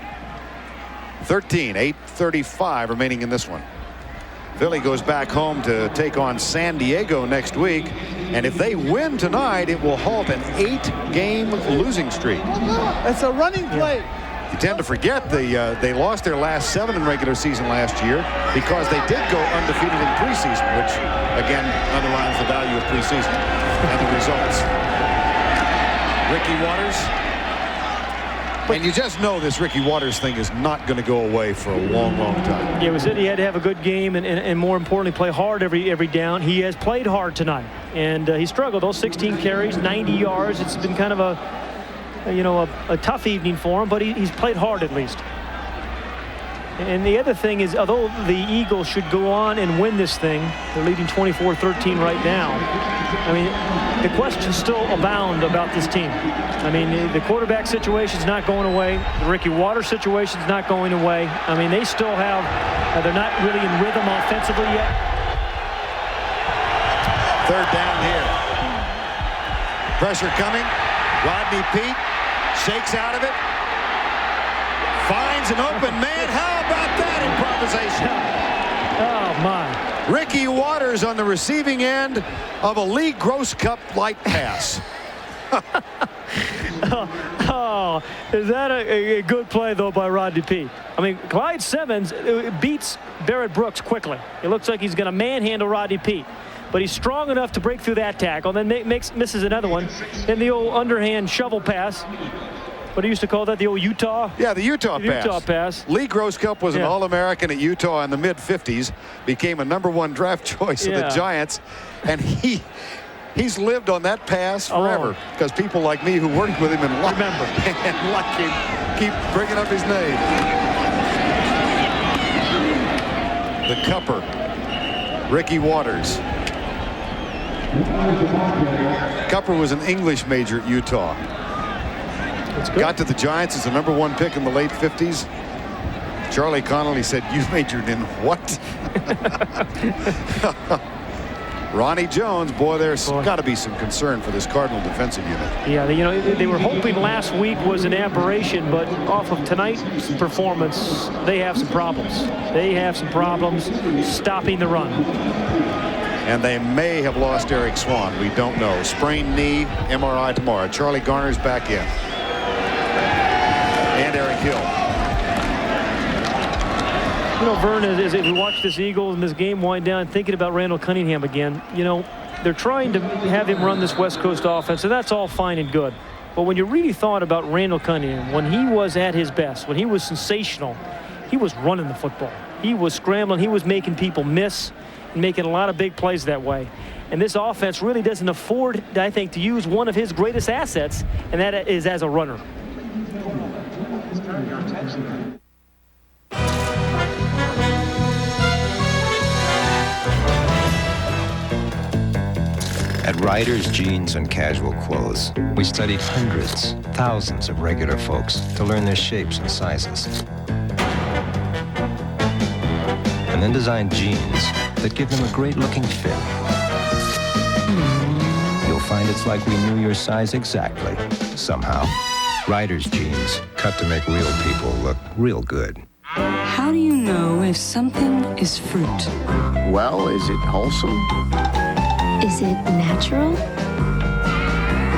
8:35 remaining in this one. Philly goes back home to take on San Diego next week, and if they win tonight, it will halt an 8-game losing streak. It's a running play. You tend to forget they lost their last 7 in regular season last year because they did go undefeated in preseason, which again underlines the value of preseason and the results. Ricky Waters. And you just know this Ricky Waters thing is not going to go away for a long, long time. Yeah, it was it. He had to have a good game and more importantly, play hard every down. He has played hard tonight, and he struggled. Those 16 carries, 90 yards. It's been kind of a tough evening for him, but he's played hard at least. And the other thing is, although the Eagles should go on and win this thing, they're leading 24-13 right now. I mean, the questions still abound about this team. I mean, the quarterback situation's not going away. The Ricky Waters situation's not going away. I mean, they still have, they're not really in rhythm offensively yet. Third down here. Pressure coming. Rodney Peete shakes out of it. Finds an open man. How about that improvisation? Oh, my. Ricky Waters on the receiving end of a Lee Gross Cup-like pass. Oh, is that a good play, though, by Rodney Peete? I mean, Clyde Simmons beats Barrett Brooks quickly. It looks like he's going to manhandle Rodney Peete. But he's strong enough to break through that tackle, then misses another one. Then the old underhand shovel pass. What do you used to call that? The old Utah? Yeah, the Utah pass. Lee Gross Cup was an All-American at Utah in the mid-50s. Became a #1 draft choice of the Giants. And he's lived on that pass forever. Because people like me who worked with him and remember and like him keep bringing up his name. The Cupper. Ricky Waters. Cupper was an English major at Utah. Got to the Giants as the #1 pick in the late 50s. Charlie Connolly said, "You majored in what?" Ronnie Jones, boy, there's got to be some concern for this Cardinal defensive unit. Yeah, they were hoping last week was an aberration, but off of tonight's performance, they have some problems. They have some problems stopping the run. And they may have lost Eric Swan. We don't know. Sprained knee, MRI tomorrow. Charlie Garner's back in. And Eric Hill. You know, Vern, as we watch this Eagles and this game wind down, thinking about Randall Cunningham again, they're trying to have him run this West Coast offense, and that's all fine and good. But when you really thought about Randall Cunningham, when he was at his best, when he was sensational, he was running the football. He was scrambling. He was making people miss and making a lot of big plays that way. And this offense really doesn't afford, I think, to use one of his greatest assets, and that is as a runner. At Riders Jeans and Casual Clothes, we studied hundreds, thousands of regular folks to learn their shapes and sizes. And then designed jeans that give them a great-looking fit. You'll find it's like we knew your size exactly, somehow. Riders Jeans, cut to make real people look real good. How do you know if something is fruit? Well, is it wholesome? Is it natural?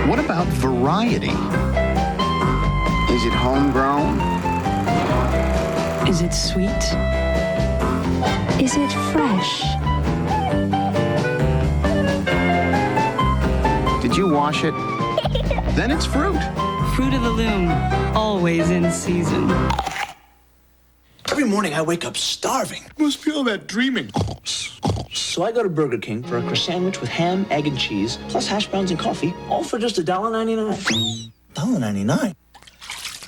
What about variety? Is it homegrown? Is it sweet? Is it fresh? Did you wash it? Then it's fruit. Fruit of the loom, always in season. Every morning I wake up starving. Must be all that dreaming. So I go to Burger King for a croissant sandwich with ham, egg, and cheese, plus hash browns and coffee, all for just $1.99. $1.99?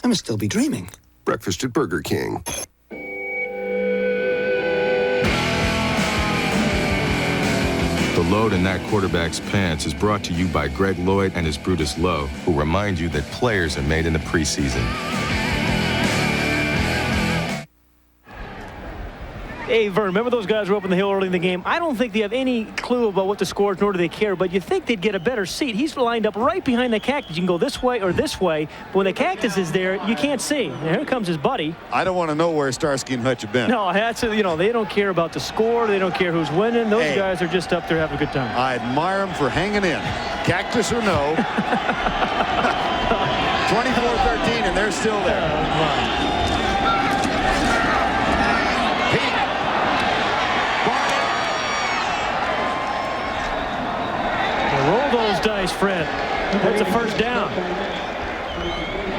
I must still be dreaming. Breakfast at Burger King. The load in that quarterback's pants is brought to you by Greg Lloyd and his Brutus Lowe, who remind you that players are made in the preseason. Hey, Vern, remember those guys who were up on the hill early in the game? I don't think they have any clue about what the score is, nor do they care, but you think they'd get a better seat. He's lined up right behind the Cactus. You can go this way or this way, but when the Cactus is there, you can't see. And here comes his buddy. I don't want to know where Starsky and Hutch have been. No, that's, they don't care about the score. They don't care who's winning. Those guys are just up there having a good time. I admire them for hanging in. Cactus or no. 24-13, and they're still there. Roll those dice, Fred. That's a first down.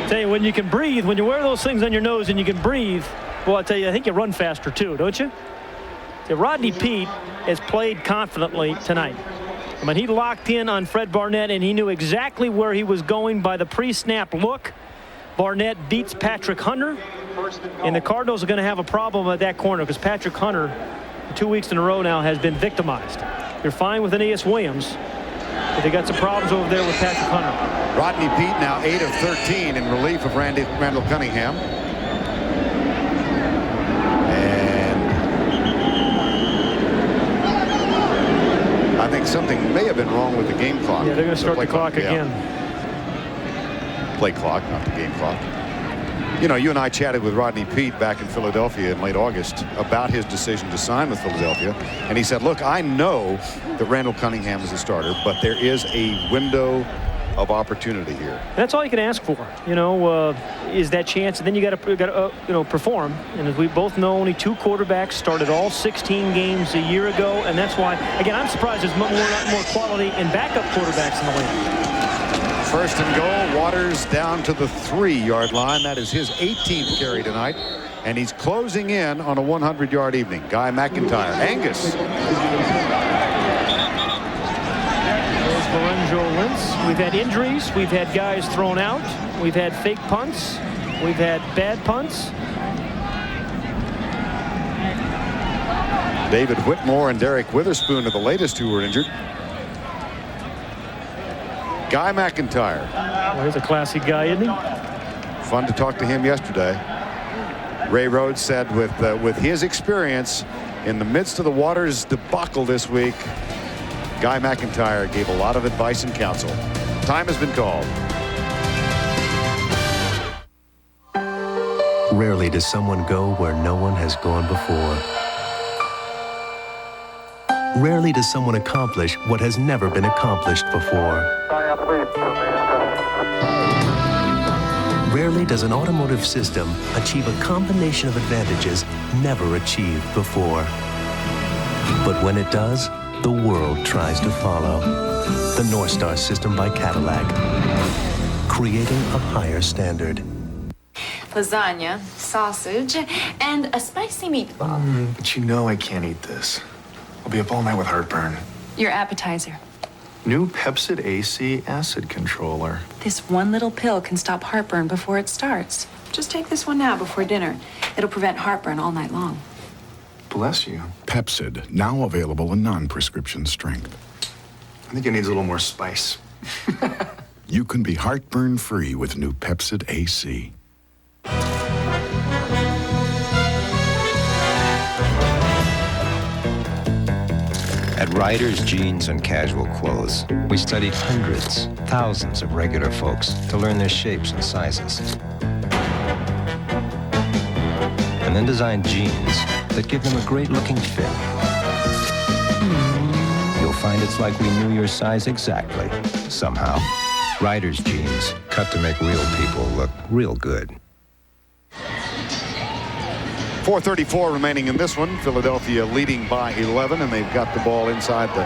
Tell you, when you can breathe, when you wear those things on your nose and you can breathe, well, I tell you, I think you run faster too, don't you? See, Rodney Peete has played confidently tonight. I mean, he locked in on Fred Barnett, and he knew exactly where he was going by the pre-snap look. Barnett beats Patrick Hunter, and the Cardinals are going to have a problem at that corner because Patrick Hunter, 2 weeks in a row now, has been victimized. You're fine with Aeneas Williams, but they got some problems over there with Patrick Hunter. Rodney Peete now 8 of 13 in relief of Randall Cunningham. And I think something may have been wrong with the game clock. Yeah, they're going to start the clock again. Play clock, not the game clock. You know, you and I chatted with Rodney Peete back in Philadelphia in late August about his decision to sign with Philadelphia. And he said, look, I know that Randall Cunningham is a starter, but there is a window of opportunity here. That's all you can ask for, is that chance. And then you got to perform. And as we both know, only 2 quarterbacks started all 16 games a year ago. And that's why, again, I'm surprised there's more quality in backup quarterbacks in the league. First and goal, Waters down to the 3-yard line. That is his 18th carry tonight. And he's closing in on a 100-yard evening. Guy McIntyre. Angus. There's Lorenzo Lentz. We've had injuries. We've had guys thrown out. We've had fake punts. We've had bad punts. David Whitmore and Derek Witherspoon are the latest who were injured. Guy McIntyre. Well, he's a classy guy, isn't he? Fun to talk to him yesterday. Ray Rhodes said with his experience in the midst of the Waters debacle this week, Guy McIntyre gave a lot of advice and counsel. Time has been called. Rarely does someone go where no one has gone before. Rarely does someone accomplish what has never been accomplished before. Rarely does an automotive system achieve a combination of advantages never achieved before. But when it does, the world tries to follow. The North Star system by Cadillac, creating a higher standard. Lasagna, sausage, and a spicy meatball. But you know I can't eat this. I'll be up all night with heartburn. Your appetizer. New Pepcid AC acid controller. This one little pill can stop heartburn before it starts. Just take this one now before dinner. It'll prevent heartburn all night long. Bless you. Pepcid, now available in non-prescription strength. I think it needs a little more spice. You can be heartburn-free with new Pepcid AC. At Riders Jeans and Casual Clothes, we studied hundreds, thousands of regular folks to learn their shapes and sizes. And then designed jeans that give them a great-looking fit. You'll find it's like we knew your size exactly, somehow. Riders Jeans, cut to make real people look real good. 4:34 remaining in this one. Philadelphia leading by 11, and they've got the ball inside the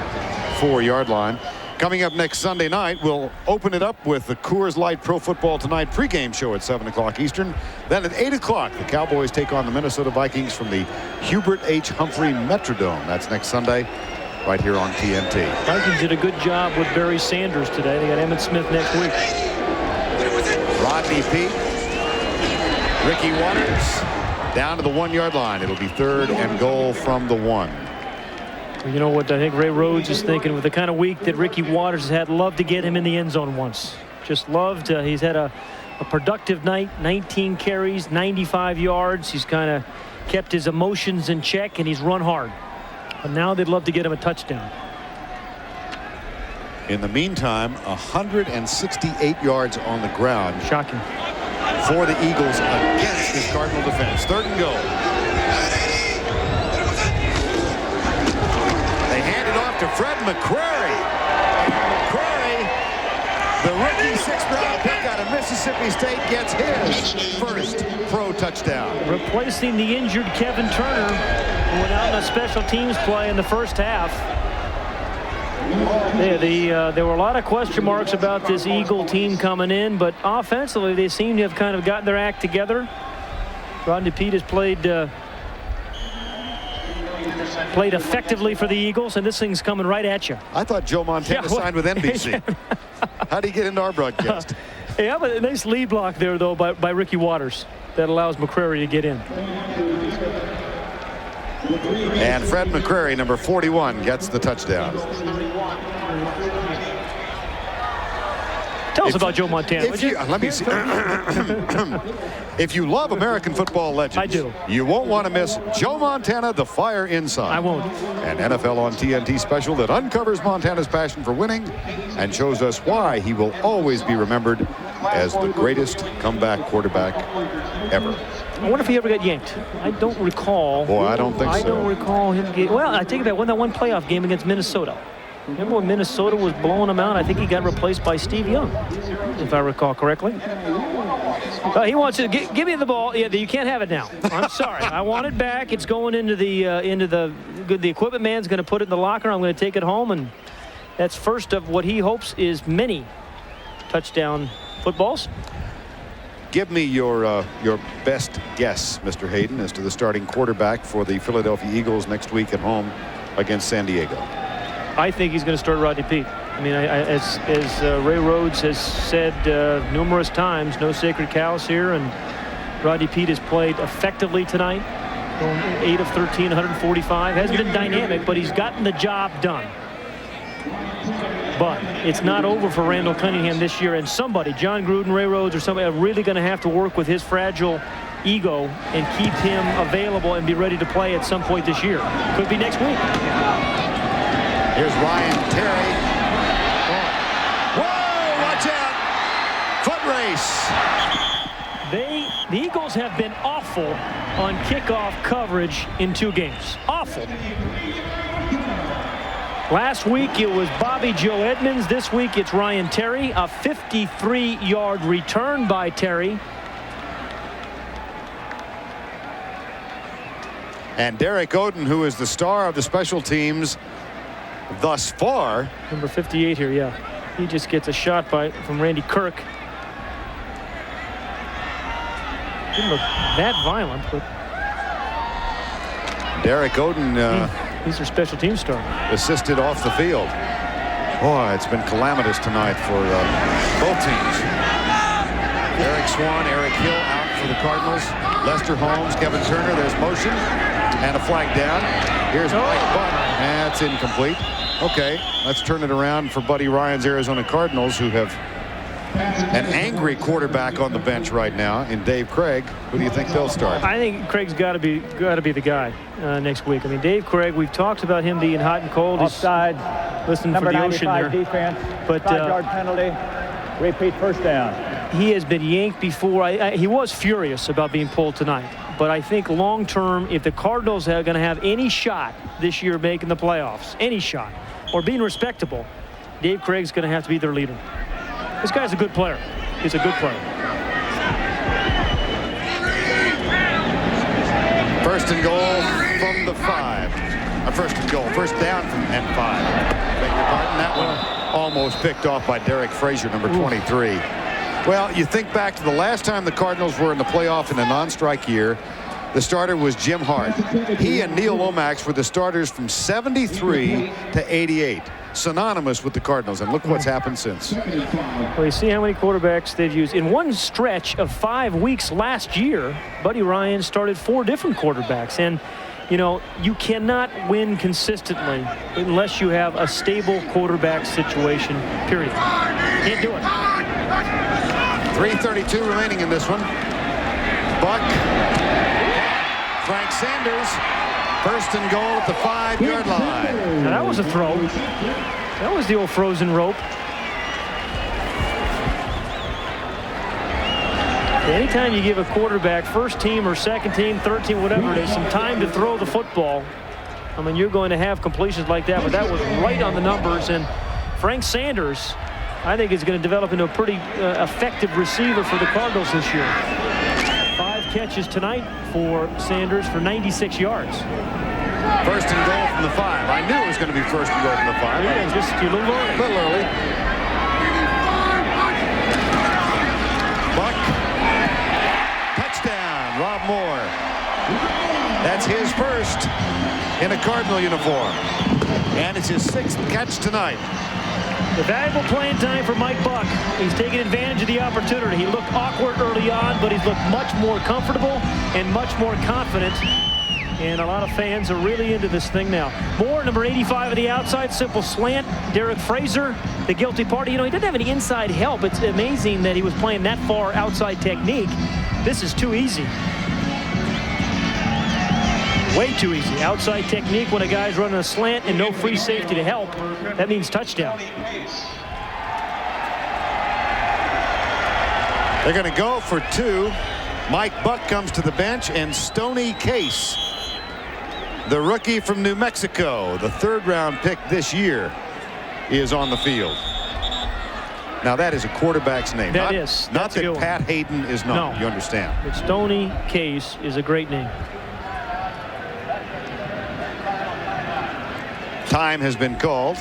4-yard line. Coming up next Sunday night, we'll open it up with the Coors Light Pro Football Tonight pregame show at 7 o'clock Eastern. Then at 8 o'clock, the Cowboys take on the Minnesota Vikings from the Hubert H. Humphrey Metrodome. That's next Sunday, right here on TNT. Vikings did a good job with Barry Sanders today. They got Emmitt Smith next week. Rodney Peete, Ricky Waters, down to the 1-yard line. It'll be 3rd and goal from the 1. You know what I think Ray Rhodes is thinking with the kind of week that Ricky Waters has had? Love to get him in the end zone once. Just loved. He's had a productive night, 19 carries, 95 yards. He's kind of kept his emotions in check, and he's run hard. But now they'd love to get him a touchdown. In the meantime, 168 yards on the ground. Shocking. For the Eagles against this Cardinal defense. 3rd and goal. They hand it off to Fred McCrary. McCrary, the rookie 6th-round pick out of Mississippi State, gets his first pro touchdown. Replacing the injured Kevin Turner, who went out in a special teams play in the first half. There were a lot of question marks about this Eagle team coming in, but offensively they seem to have kind of gotten their act together. Rodney Peete has played effectively for the Eagles, and this thing's coming right at you. I thought Joe Montana signed with NBC. How did he get into our broadcast? Yeah, but a nice lead block there, though, by Ricky Waters that allows McCrary to get in. And Fred McCrary, number 41, gets the touchdown. Tell us about Joe Montana. Let me see. If you love American football legends, I do. You won't want to miss Joe Montana, The Fire Inside. I won't. An NFL on TNT special that uncovers Montana's passion for winning and shows us why he will always be remembered as the greatest comeback quarterback ever. I wonder if he ever got yanked. I don't recall. Boy, I don't think so. I don't recall him getting. Well, I think that one playoff game against Minnesota. Remember when Minnesota was blowing him out? I think he got replaced by Steve Young, if I recall correctly. He wants to give me the ball. Yeah, you can't have it now. I'm sorry. I want it back. It's going into the equipment man's going to put it in the locker. I'm going to take it home, and that's first of what he hopes is many touchdown footballs. Give me your best guess, Mr. Hayden, as to the starting quarterback for the Philadelphia Eagles next week at home against San Diego. I think he's going to start Rodney Peete. I mean, as Ray Rhodes has said numerous times, no sacred cows here, and Rodney Peete has played effectively tonight. 8 of 13, 145. Hasn't been dynamic, but he's gotten the job done. But it's not over for Randall Cunningham this year, and somebody, John Gruden, Ray Rhodes, or somebody, are really going to have to work with his fragile ego and keep him available and be ready to play at some point this year. Could be next week. Here's Ryan Terry. Whoa, watch out. Foot race. The Eagles have been awful on kickoff coverage in 2 games. Awful. Last week it was Bobby Joe Edmonds. This week it's Ryan Terry. A 53-yard return by Terry. And Derek Oden, who is the star of the special teams thus far. Number 58 here, yeah. He just gets a shot from Randy Kirk. Didn't look that violent, but Derek Oden he's their special team star. Assisted off the field. Boy, it's been calamitous tonight for both teams. Eric Swan, Eric Hill out for the Cardinals. Lester Holmes, Kevin Turner. There's motion and a flag down. Here's Mike Butt. That's incomplete. Okay, let's turn it around for Buddy Ryan's Arizona Cardinals, who have an angry quarterback on the bench right now in Dave Craig. Who do you think they'll start? I think Craig's got to be the guy next week. I mean, Dave Craig, we've talked about him being hot and cold. Offside. Listening for the ocean there. Defense. But 5-yard penalty. Repeat first down. He has been yanked before. He was furious about being pulled tonight. But I think long term, if the Cardinals are going to have any shot this year making the playoffs, any shot, or being respectable, Dave Craig's going to have to be their leader. This guy's a good player. He's a good player. First and goal from the 5. First and goal. First down and 5. Beg your pardon. That one almost picked off by Derek Frazier, number 23. Well, you think back to the last time the Cardinals were in the playoff in a non-strike year. The starter was Jim Hart. He and Neil Lomax were the starters from 73 to 88. Synonymous with the Cardinals, and look what's happened since. Well, you see how many quarterbacks they've used. In one stretch of 5 weeks last year, Buddy Ryan started 4 different quarterbacks. And, you know, you cannot win consistently unless you have a stable quarterback situation, period. Can't do it. 3:32 remaining in this one. Buck. Frank Sanders. First and goal at the 5-yard line. Now that was a throw. That was the old frozen rope. Anytime you give a quarterback, first team or second team, third team, whatever it is, some time to throw the football, I mean, you're going to have completions like that, but that was right on the numbers. And Frank Sanders, I think, is going to develop into a pretty effective receiver for the Cardinals this year. 5 catches tonight for Sanders for 96 yards. First and goal from the 5. I knew it was going to be first and goal from the 5. Yeah, just a little early. Buck. Touchdown, Rob Moore. That's his first in a Cardinal uniform. And it's his 6th catch tonight. The valuable playing time for Mike Buck. He's taking advantage of the opportunity. He looked awkward early on, but he's looked much more comfortable and much more confident. And a lot of fans are really into this thing now. Moore, number 85 on the outside, simple slant. Derek Frazier, the guilty party. You know, he didn't have any inside help. It's amazing that he was playing that far outside technique. This is too easy. Way too easy. Outside technique when a guy's running a slant and no free safety to help. That means touchdown. They're going to go for 2. Mike Buck comes to the bench, and Stoney Case, the rookie from New Mexico, the 3rd-round pick this year, is on the field. Now, that is a quarterback's name. Not that Pat Hayden is not. No. You understand. But Stoney Case is a great name. Time has been called.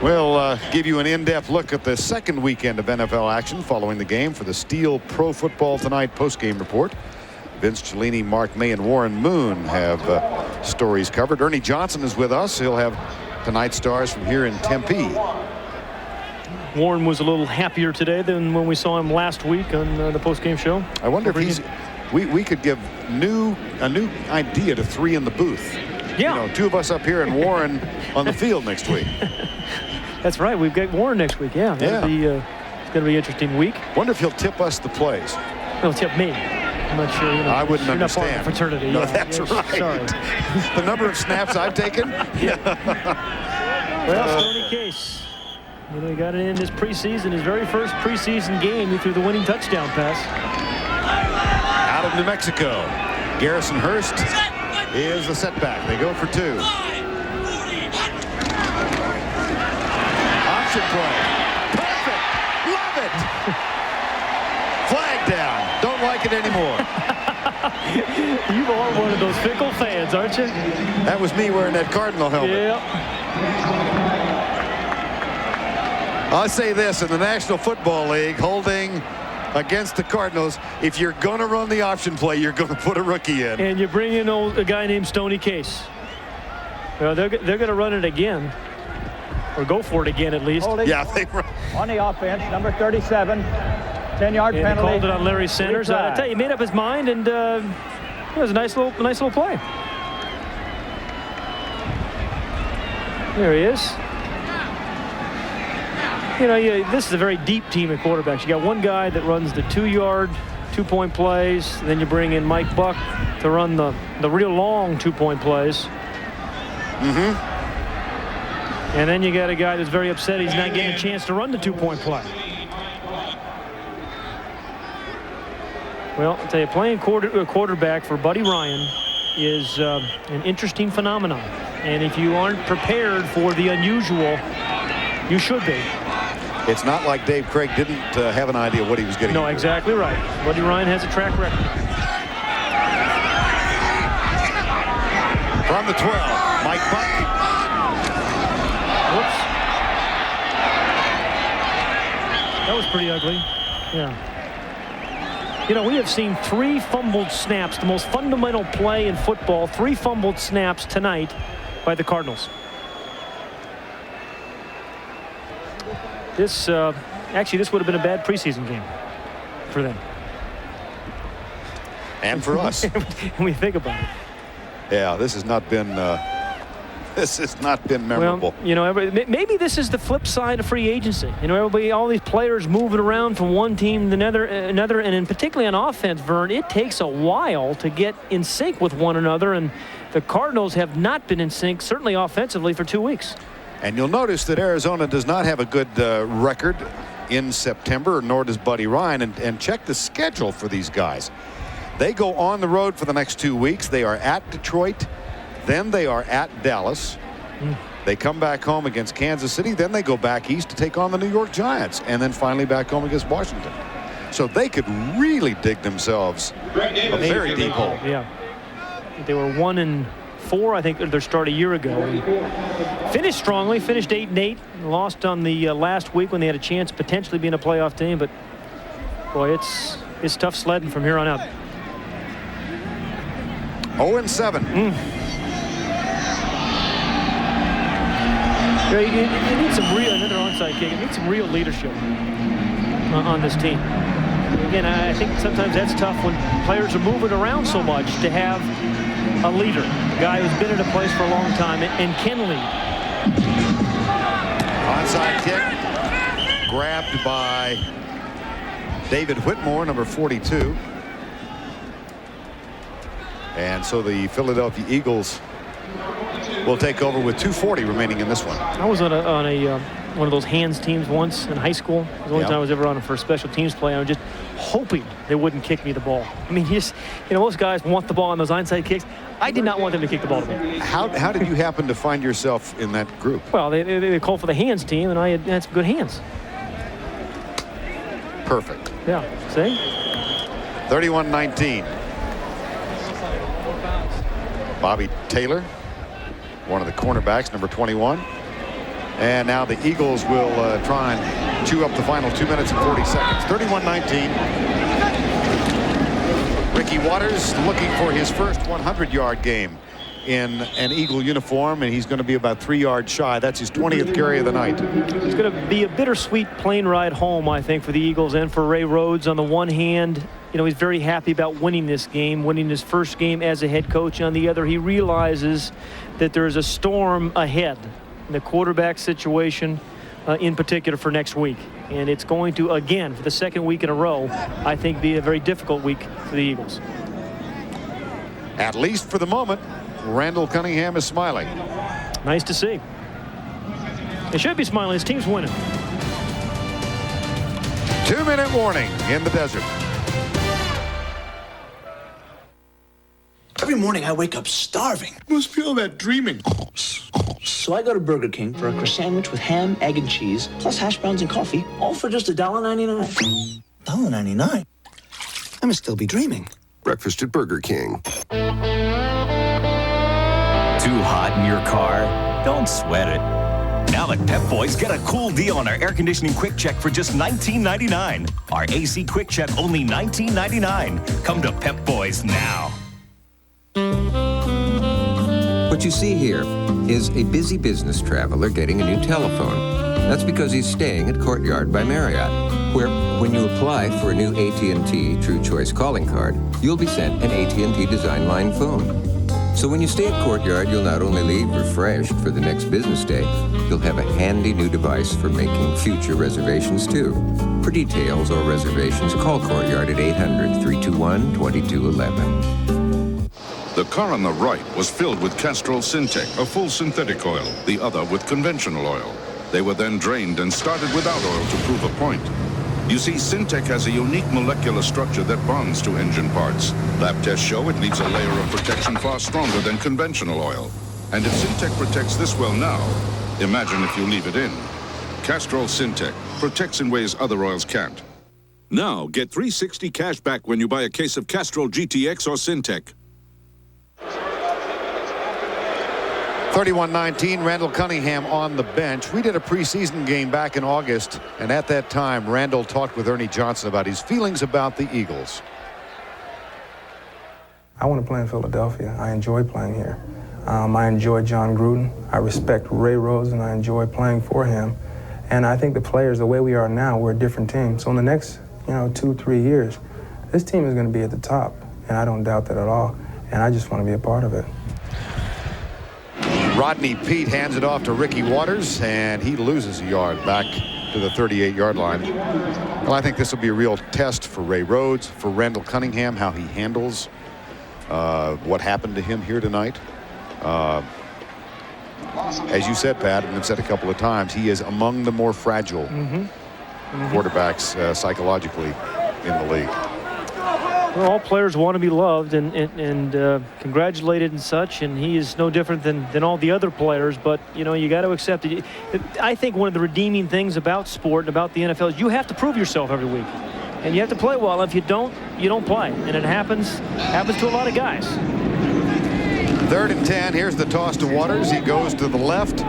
We'll give you an in-depth look at the second weekend of NFL action following the game for the Steel Pro Football Tonight postgame report. Vince Cellini, Mark May, and Warren Moon have stories covered. Ernie Johnson is with us. He'll have tonight's stars from here in Tempe. Warren was a little happier today than when we saw him last week on the postgame show. I wonder if he's... We could give a new idea to 3 in the booth. Yeah. You know, 2 of us up here and Warren on the field next week. That's right. We've got Warren next week. Yeah. It's going to be an interesting week. Wonder if he'll tip us the plays. He'll tip me. I'm not sure. You know, I wouldn't understand. Not part of the fraternity. No, yeah. that's right. Sorry. The number of snaps I've taken. Well, Stoney Case. You know, he got it in his preseason, his very first preseason game. He threw the winning touchdown pass. Out of New Mexico, Garrison Hurst is the setback. They go for 2. Option play. Perfect. Love it. Flag down. Don't like it anymore. You are one of those fickle fans, aren't you? That was me wearing that Cardinal helmet. Yep. I'll say this, in the National Football League, holding against the Cardinals, if you're going to run the option play, you're going to put a rookie in. And you bring in a guy named Stoney Case. Well, they're going to run it again, or go for it again at least. Yeah, they run. On the offense, number 37, 10-yard penalty. They called it on Larry Sanders. I tell you, he made up his mind, and it was a nice little play. There he is. You know, this is a very deep team of quarterbacks. You got one guy that runs the 2-yard, 2-point plays. Then you bring in Mike Buck to run the real long 2-point plays. And then you got a guy that's very upset he's not getting a chance to run the 2-point play. Well, I'll tell you, playing quarterback for Buddy Ryan is an interesting phenomenon. And if you aren't prepared for the unusual, you should be. It's not like Dave Craig didn't have an idea what he was getting. No, exactly right. Buddy Ryan has a track record. From the 12, Mike Buck. Whoops. That was pretty ugly. Yeah. You know, we have seen 3 fumbled snaps, the most fundamental play in football, 3 fumbled snaps tonight by the Cardinals. This, actually, this would have been a bad preseason game for them. And for us. When we think about it. Yeah, this has not been memorable. Well, you know, maybe this is the flip side of free agency. You know, all these players moving around from one team to another, and particularly on offense, Vern, it takes a while to get in sync with one another, and the Cardinals have not been in sync, certainly offensively, for 2 weeks. And you'll notice that Arizona does not have a good record in September, nor does Buddy Ryan. And check the schedule for these guys. They go on the road for the next 2 weeks. They are at Detroit. Then they are at Dallas. They come back home against Kansas City. Then they go back east to take on the New York Giants. And then finally back home against Washington. So they could really dig themselves a very deep hole. Yeah. They were 1-4, I think, their start a year ago. And finished strongly, finished 8-8. Lost on the last week when they had a chance to potentially be in a playoff team. But, boy, it's tough sledding from here on out. 0-7. You need some another onside kick. It needs some real leadership on this team. Again, I think sometimes that's tough when players are moving around so much to have a leader, a guy who's been in a place for a long time and can lead. Onside kick grabbed by David Whitmore, number 42. And so the Philadelphia Eagles will take over with 2:40 remaining in this one. I was on one of those hands teams once in high school. It was the only time I was ever on for special teams play. I was just hoping they wouldn't kick me the ball. I mean, most guys want the ball on those onside kicks. I did not want them to kick the ball to me. How did you happen to find yourself in that group? Well, they called for the hands team, and I had some good hands. Perfect. Yeah. See? 31-19. Bobby Taylor, one of the cornerbacks, number 21. And now the Eagles will try and chew up the final 2 minutes and 40 seconds. 31-19. Ricky Waters looking for his first 100-yard game in an Eagle uniform, and he's going to be about 3 yards shy. That's his 20th carry of the night. It's going to be a bittersweet plane ride home, I think, for the Eagles and for Ray Rhodes. On the one hand, you know, he's very happy about winning this game, winning his first game as a head coach. On the other, he realizes that there's a storm ahead in the quarterback situation, in particular for next week. And it's going to, again, for the second week in a row, I think be a very difficult week for the Eagles. At least for the moment, Randall Cunningham is smiling. Nice to see. They should be smiling. His team's winning. 2-minute warning in the desert. Every morning I wake up starving. Must be all that dreaming. So I go to Burger King for a croissant sandwich with ham, egg, and cheese, plus hash browns and coffee, all for just $1.99. $1.99? I must still be dreaming. Breakfast at Burger King. Too hot in your car? Don't sweat it. Now at Pep Boys, get a cool deal on our air conditioning quick check for just $19.99. Our AC quick check only $19.99. Come to Pep Boys now. What you see here is a busy business traveler getting a new telephone. That's because he's staying at Courtyard by Marriott, where when you apply for a new AT&T True Choice calling card, you'll be sent an AT&T Design Line phone. So when you stay at Courtyard, you'll not only leave refreshed for the next business day, you'll have a handy new device for making future reservations, too. For details or reservations, call Courtyard at 800-321-2211. The car on the right was filled with Castrol Syntec, a full synthetic oil, the other with conventional oil. They were then drained and started without oil to prove a point. You see, Syntec has a unique molecular structure that bonds to engine parts. Lab tests show it leaves a layer of protection far stronger than conventional oil. And if Syntec protects this well now, imagine if you leave it in. Castrol Syntec protects in ways other oils can't. Now, get $360 cash back when you buy a case of Castrol GTX or Syntec. 31-19, Randall Cunningham on the bench. We did a preseason game back in August, and at that time, Randall talked with Ernie Johnson about his feelings about the Eagles. I want to play in Philadelphia. I enjoy playing here. I enjoy John Gruden. I respect Ray Rhodes, and I enjoy playing for him. And I think the players, the way we are now, we're a different team. So in the next, 2-3 years, this team is going to be at the top, and I don't doubt that at all. And I just want to be a part of it. Rodney Peete hands it off to Ricky Waters, and he loses a yard back to the 38-yard line. Well, I think this will be a real test for Ray Rhodes, for Randall Cunningham, how he handles what happened to him here tonight. As you said, Pat, and I've said a couple of times, he is among the more fragile quarterbacks psychologically in the league. Well, all players want to be loved and congratulated and such, and he is no different than all the other players. But you got to accept it. I think one of the redeeming things about sport and about the NFL is you have to prove yourself every week, and you have to play well. If you don't play, and it happens to a lot of guys. 3rd and 10. Here's the toss to Waters. He goes to the left,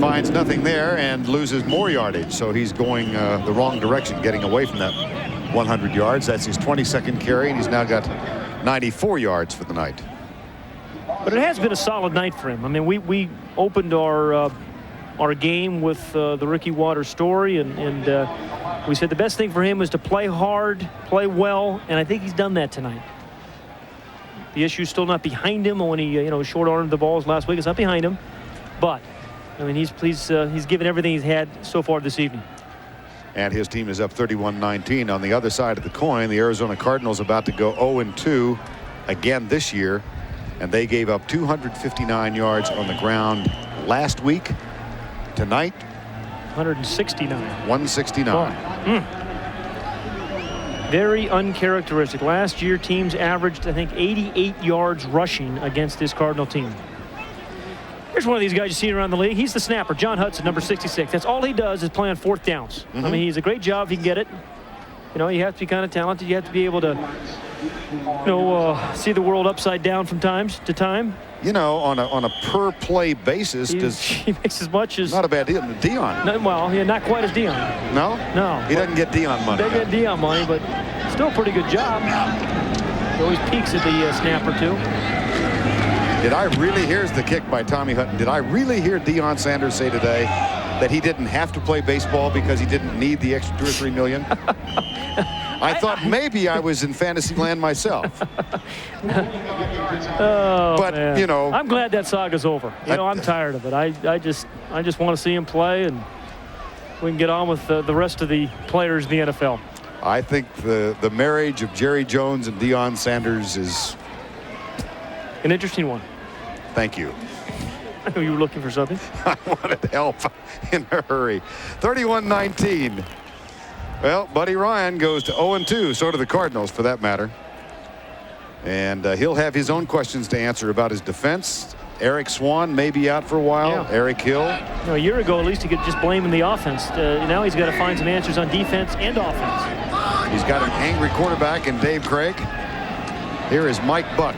finds nothing there, and loses more yardage. So he's going the wrong direction, getting away from that 100 yards. That's his 22nd carry, and he's now got 94 yards for the night. But it has been a solid night for him. I mean, we opened our game with the Ricky Waters story, and we said the best thing for him was to play hard, play well, and I think he's done that tonight. The issue's still not behind him when he short-armed the balls last week. It's not behind him, but I mean he's given everything he's had so far this evening. And his team is up 31-19. On the other side of the coin, the Arizona Cardinals about to go 0-2 again this year, and they gave up 259 yards on the ground last week. Tonight, 169. 169. Very uncharacteristic. Last year, teams averaged, I think, 88 yards rushing against this Cardinal team. Here's one of these guys you see around the league. He's the snapper, John Hudson, number 66. That's all he does is play on 4th downs. I mean, he's a great job if he can get it. You have to be kind of talented. You have to be able to, see the world upside down from time to time. On a per play basis, he makes as much as not a bad deal. Dion. Not quite as Dion. No. He doesn't get Dion money. Doesn't get Dion money, but still a pretty good job. He always peaks at the snapper too. Here's the kick by Tommy Hutton. Did I really hear Deion Sanders say today that he didn't have to play baseball because he didn't need the extra $2 or $3 million? I thought maybe I was in fantasy land myself. But man. I'm glad that saga's over. I'm tired of it. I just want to see him play, and we can get on with the rest of the players in the NFL. I think the marriage of Jerry Jones and Deion Sanders is an interesting one. Thank you. I knew you were looking for something. I wanted help in a hurry. 31-19. Well, Buddy Ryan goes to 0-2. So do the Cardinals, for that matter. And he'll have his own questions to answer about his defense. Eric Swan may be out for a while. Yeah. Eric Hill. A year ago, at least he could just blame the offense. Now he's got to find some answers on defense and offense. He's got an angry quarterback in Dave Craig. Here is Mike Buck.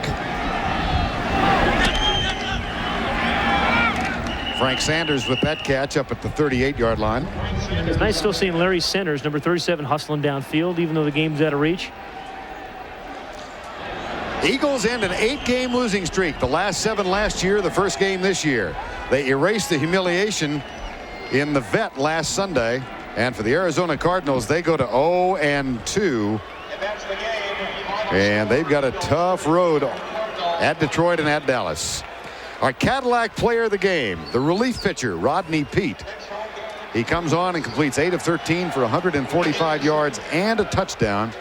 Frank Sanders with that catch up at the 38-yard line. It's nice still seeing Larry Centers, number 37, hustling downfield, even though the game's out of reach. Eagles end an 8-game losing streak. The last 7 last year, the first game this year. They erased the humiliation in the Vet last Sunday. And for the Arizona Cardinals, they go to 0-2. And they've got a tough road at Detroit and at Dallas. Our Cadillac player of the game, the relief pitcher, Rodney Peete. He comes on and completes 8 of 13 for 145 yards and a touchdown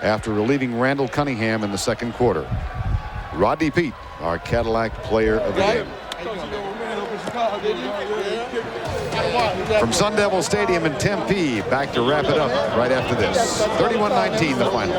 after relieving Randall Cunningham in the second quarter. Rodney Peete, our Cadillac player of the game. From Sun Devil Stadium in Tempe, back to wrap it up right after this. 31-19 the final.